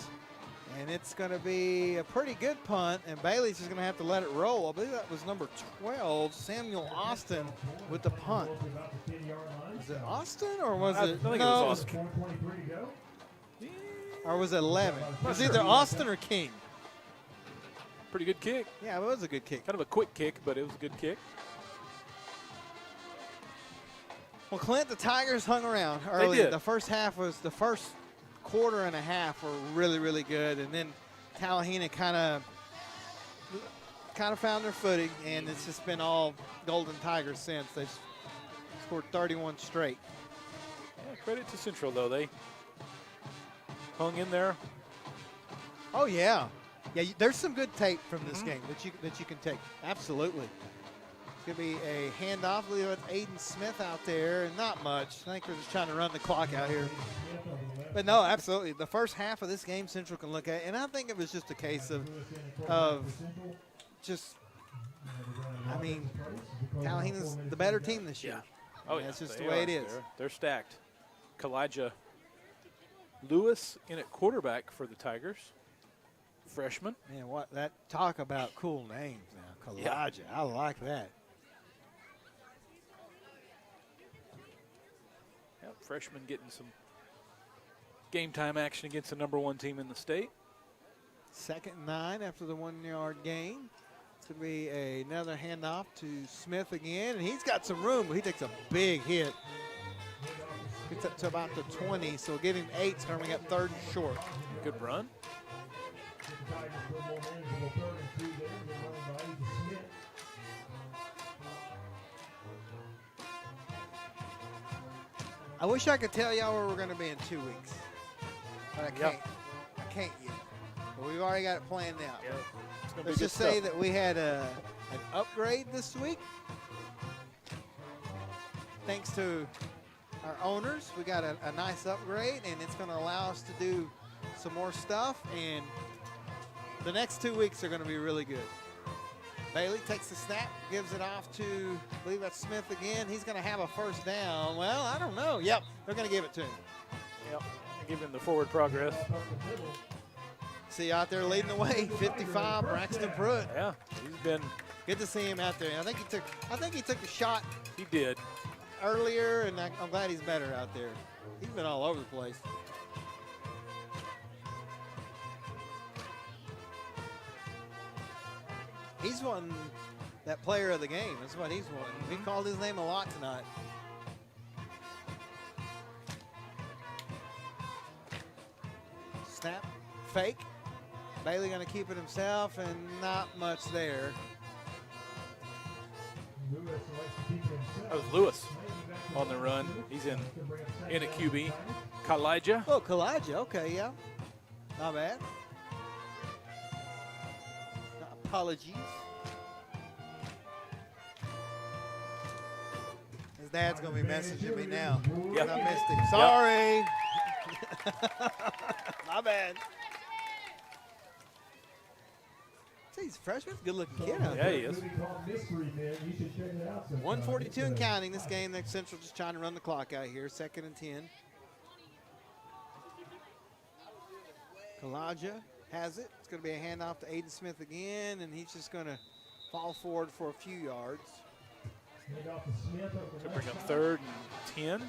And it's going to be a pretty good punt, and Bailey's just going to have to let it roll. I believe that was number 12, Samuel Austin, with the punt. Was it Austin, or was it? I think it was Austin. Or was it 11? It was either Austin or King. Pretty good kick. Yeah, it was a good kick. Kind of a quick kick, but it was a good kick. Well, Clint, the Tigers hung around early. They did. The first quarter and a half were really, really good, and then Talihina kind of found their footing, and it's just been all Golden Tigers since. They've scored 31 straight. Yeah, credit to Central, though. They hung in there. Oh, yeah. Yeah, there's some good tape from this game that you can take. Absolutely. It's going to be a handoff. We have Aiden Smith out there, and not much. I think we're just trying to run the clock out here. But no, absolutely. The first half of this game, Central can look at, and I think it was just a case of just, I mean, Talihina's the better team this year. Oh, yeah. That's just the way it is. They're stacked. Kalijah Lewis in at quarterback for the Tigers. Freshman. Man, talk about cool names now. Kalijah. Yeah. I like that. Yep, freshman getting some game time action against the #1 team in the state. 2nd and 9 after the 1-yard gain. It's going to be another handoff to Smith again, and he's got some room, but he takes a big hit. Gets up to about the 20, so give him 8. It's going to bring up 3rd and short. Good run. I wish I could tell y'all where we're going to be in 2 weeks, but I can't. I can't yet. But we've already got it planned out. Yep. Let's just say that we had an upgrade this week. Thanks to our owners, we got a nice upgrade, and it's going to allow us to do some more stuff. And the next 2 weeks are going to be really good. Bailey takes the snap, gives it off to, I believe that's Smith again. He's going to have a first down. Well, I don't know. Yep, they're going to give it to him. Yep, give him the forward progress. See you out there leading the way, 55, Braxton Pruitt. Yeah, he's been good to see him out there. I think he took a shot. He did. earlier, and I'm glad he's better out there. He's been all over the place. He's won that player of the game. That's what he's won. We called his name a lot tonight. Snap, fake. Bailey going to keep it himself, and not much there. That was Lewis on the run. He's in at QB. Kalija. Oh, Kalija. Okay, yeah. Not bad. Apologies. His dad's going to be messaging me now. Yep. I missed him. Sorry. My bad. He's a freshman. Good-looking kid out there. Yeah, he is. 142 and counting this game. Next Central just trying to run the clock out here. 2nd and 10. Kalija has it. It's going to be a handoff to Aiden Smith again, and he's just going to fall forward for a few yards. To bring up 3rd and 10.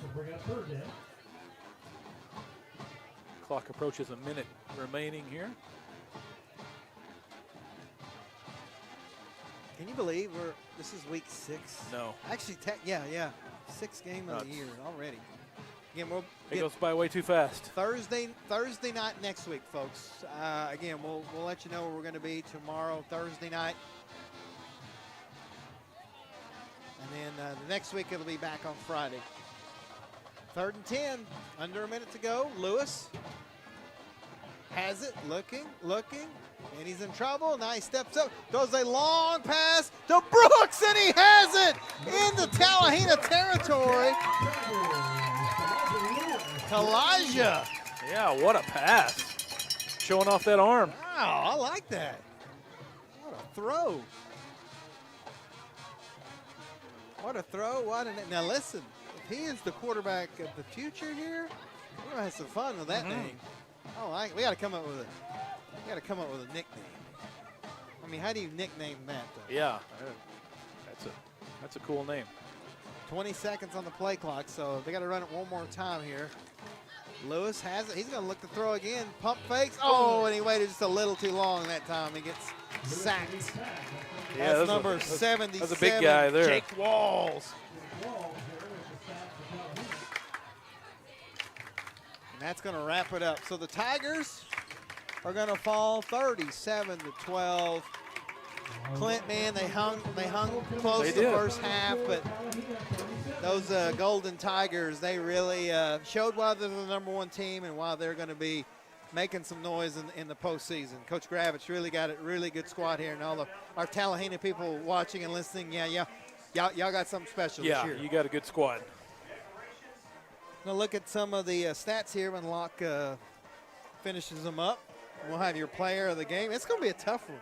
Clock approaches a minute remaining here. Can you believe this is week 6? No. Actually, 6th game of the year already. Again, it goes by way too fast. Thursday night next week, folks. Again, we'll let you know where we're going to be tomorrow, Thursday night. And then the next week it'll be back on Friday. 3rd and 10, under a minute to go. Lewis has it, looking, and he's in trouble. Now he steps up, throws a long pass to Brooks, and he has it into Talihina territory. Kalija. Yeah, what a pass. Showing off that arm. Wow, I like that. What a throw. What a throw. Now listen, if he is the quarterback of the future here, we're going to have some fun with that name. Oh, we got to come up with a nickname. I mean, how do you nickname that, though? Yeah, that's a cool name. 20 seconds on the play clock, so they got to run it one more time here. Lewis has it. He's going to look to throw again. Pump fakes. Oh, and he waited just a little too long that time. He gets sacked. Yeah, that's number 77. That's a big guy there. Jake Walls. And that's going to wrap it up. So the Tigers are going to fall 37-12. Clint, man, they hung close the first half, but those Golden Tigers, they really showed why they're the number 1 team and why they're going to be making some noise in the postseason. Coach Gravitz really got a really good squad here, and all our Talihina people watching and listening, y'all got something special this year. Yeah, you got a good squad. Now look at some of the stats here when Locke finishes them up. We'll have your player of the game. It's going to be a tough one.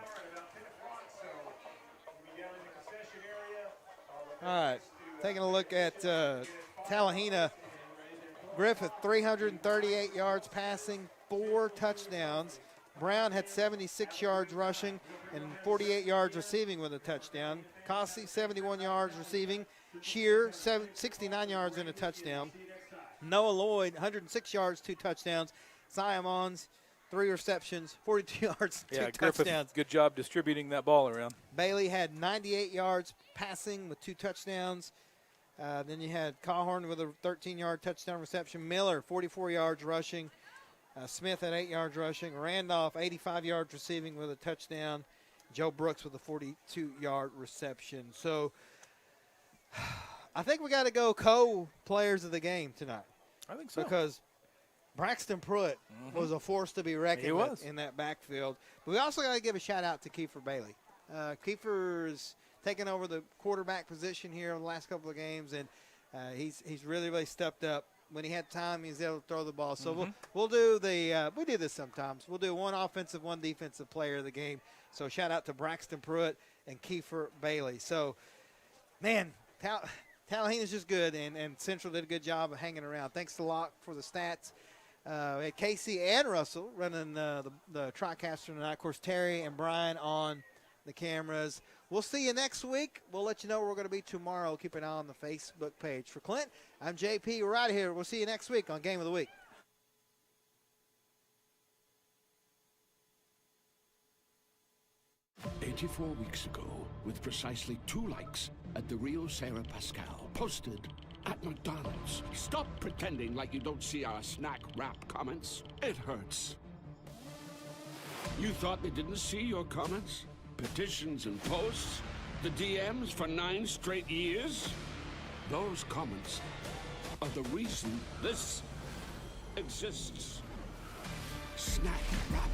All right, taking a look at Talihina. Griffith, 338 yards passing, 4 touchdowns. Brown had 76 yards rushing and 48 yards receiving with a touchdown. Cossey, 71 yards receiving. Shear, 69 yards and a touchdown. Noah Lloyd, 106 yards, 2 touchdowns. Simons, 3 receptions, 42 yards, 2 touchdowns. Griffith, good job distributing that ball around. Bailey had 98 yards passing with 2 touchdowns. Then you had Cawhorn with a 13-yard touchdown reception. Miller, 44 yards rushing. Smith had 8 yards rushing. Randolph, 85 yards receiving with a touchdown. Joe Brooks with a 42-yard reception. So I think we got to go co-players of the game tonight. I think so. Because Braxton Pruitt was a force to be reckoned with in that backfield. But we also got to give a shout-out to Kiefer Bailey. Kiefer's taken over the quarterback position here in the last couple of games, and he's really, really stepped up. When he had time, he was able to throw the ball. So we'll do we do this sometimes. We'll do one offensive, one defensive player of the game. So shout-out to Braxton Pruitt and Kiefer Bailey. So, man, Talihina's just good, and Central did a good job of hanging around. Thanks to Locke for the stats. We had Casey and Russell running the TriCaster tonight. Of course, Terry and Brian on the cameras. We'll see you next week. We'll let you know where we're going to be tomorrow. Keep an eye on the Facebook page. For Clint, I'm JP. We're out of here. We'll see you next week on Game of the Week. 84 weeks ago, with precisely 2 likes at the Rio Sarah Pascal, posted at McDonald's. Stop pretending like you don't see our snack wrap comments. It hurts. You thought they didn't see your comments? Petitions and posts? The DMs for 9 straight years? Those comments are the reason this exists. Snack wrap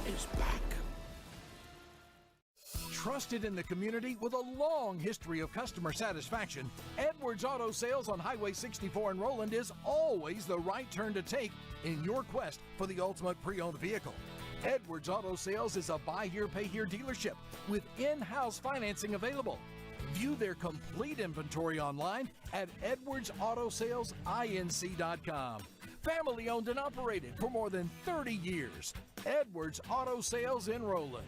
is back. Trusted in the community with a long history of customer satisfaction, Edwards Auto Sales on Highway 64 in Roland is always the right turn to take in your quest for the ultimate pre-owned vehicle. Edwards Auto Sales is a buy here, pay here dealership with in-house financing available. View their complete inventory online at edwardsautosalesinc.com. Family owned and operated for more than 30 years. Edwards Auto Sales in Roland.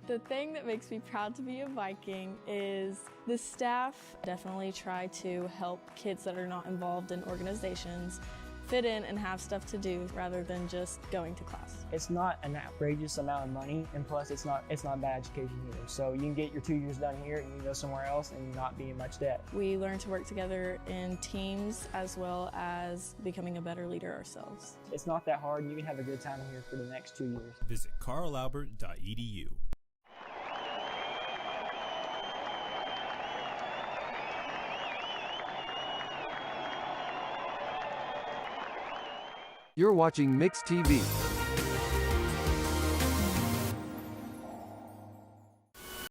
The thing that makes me proud to be a Viking is the staff definitely try to help kids that are not involved in organizations fit in and have stuff to do rather than just going to class. It's not an outrageous amount of money, and plus it's not bad education either. So you can get your 2 years done here and you can go somewhere else and not be in much debt. We learn to work together in teams as well as becoming a better leader ourselves. It's not that hard, and you can have a good time here for the next 2 years. Visit carlalbert.edu. You're watching Mix TV.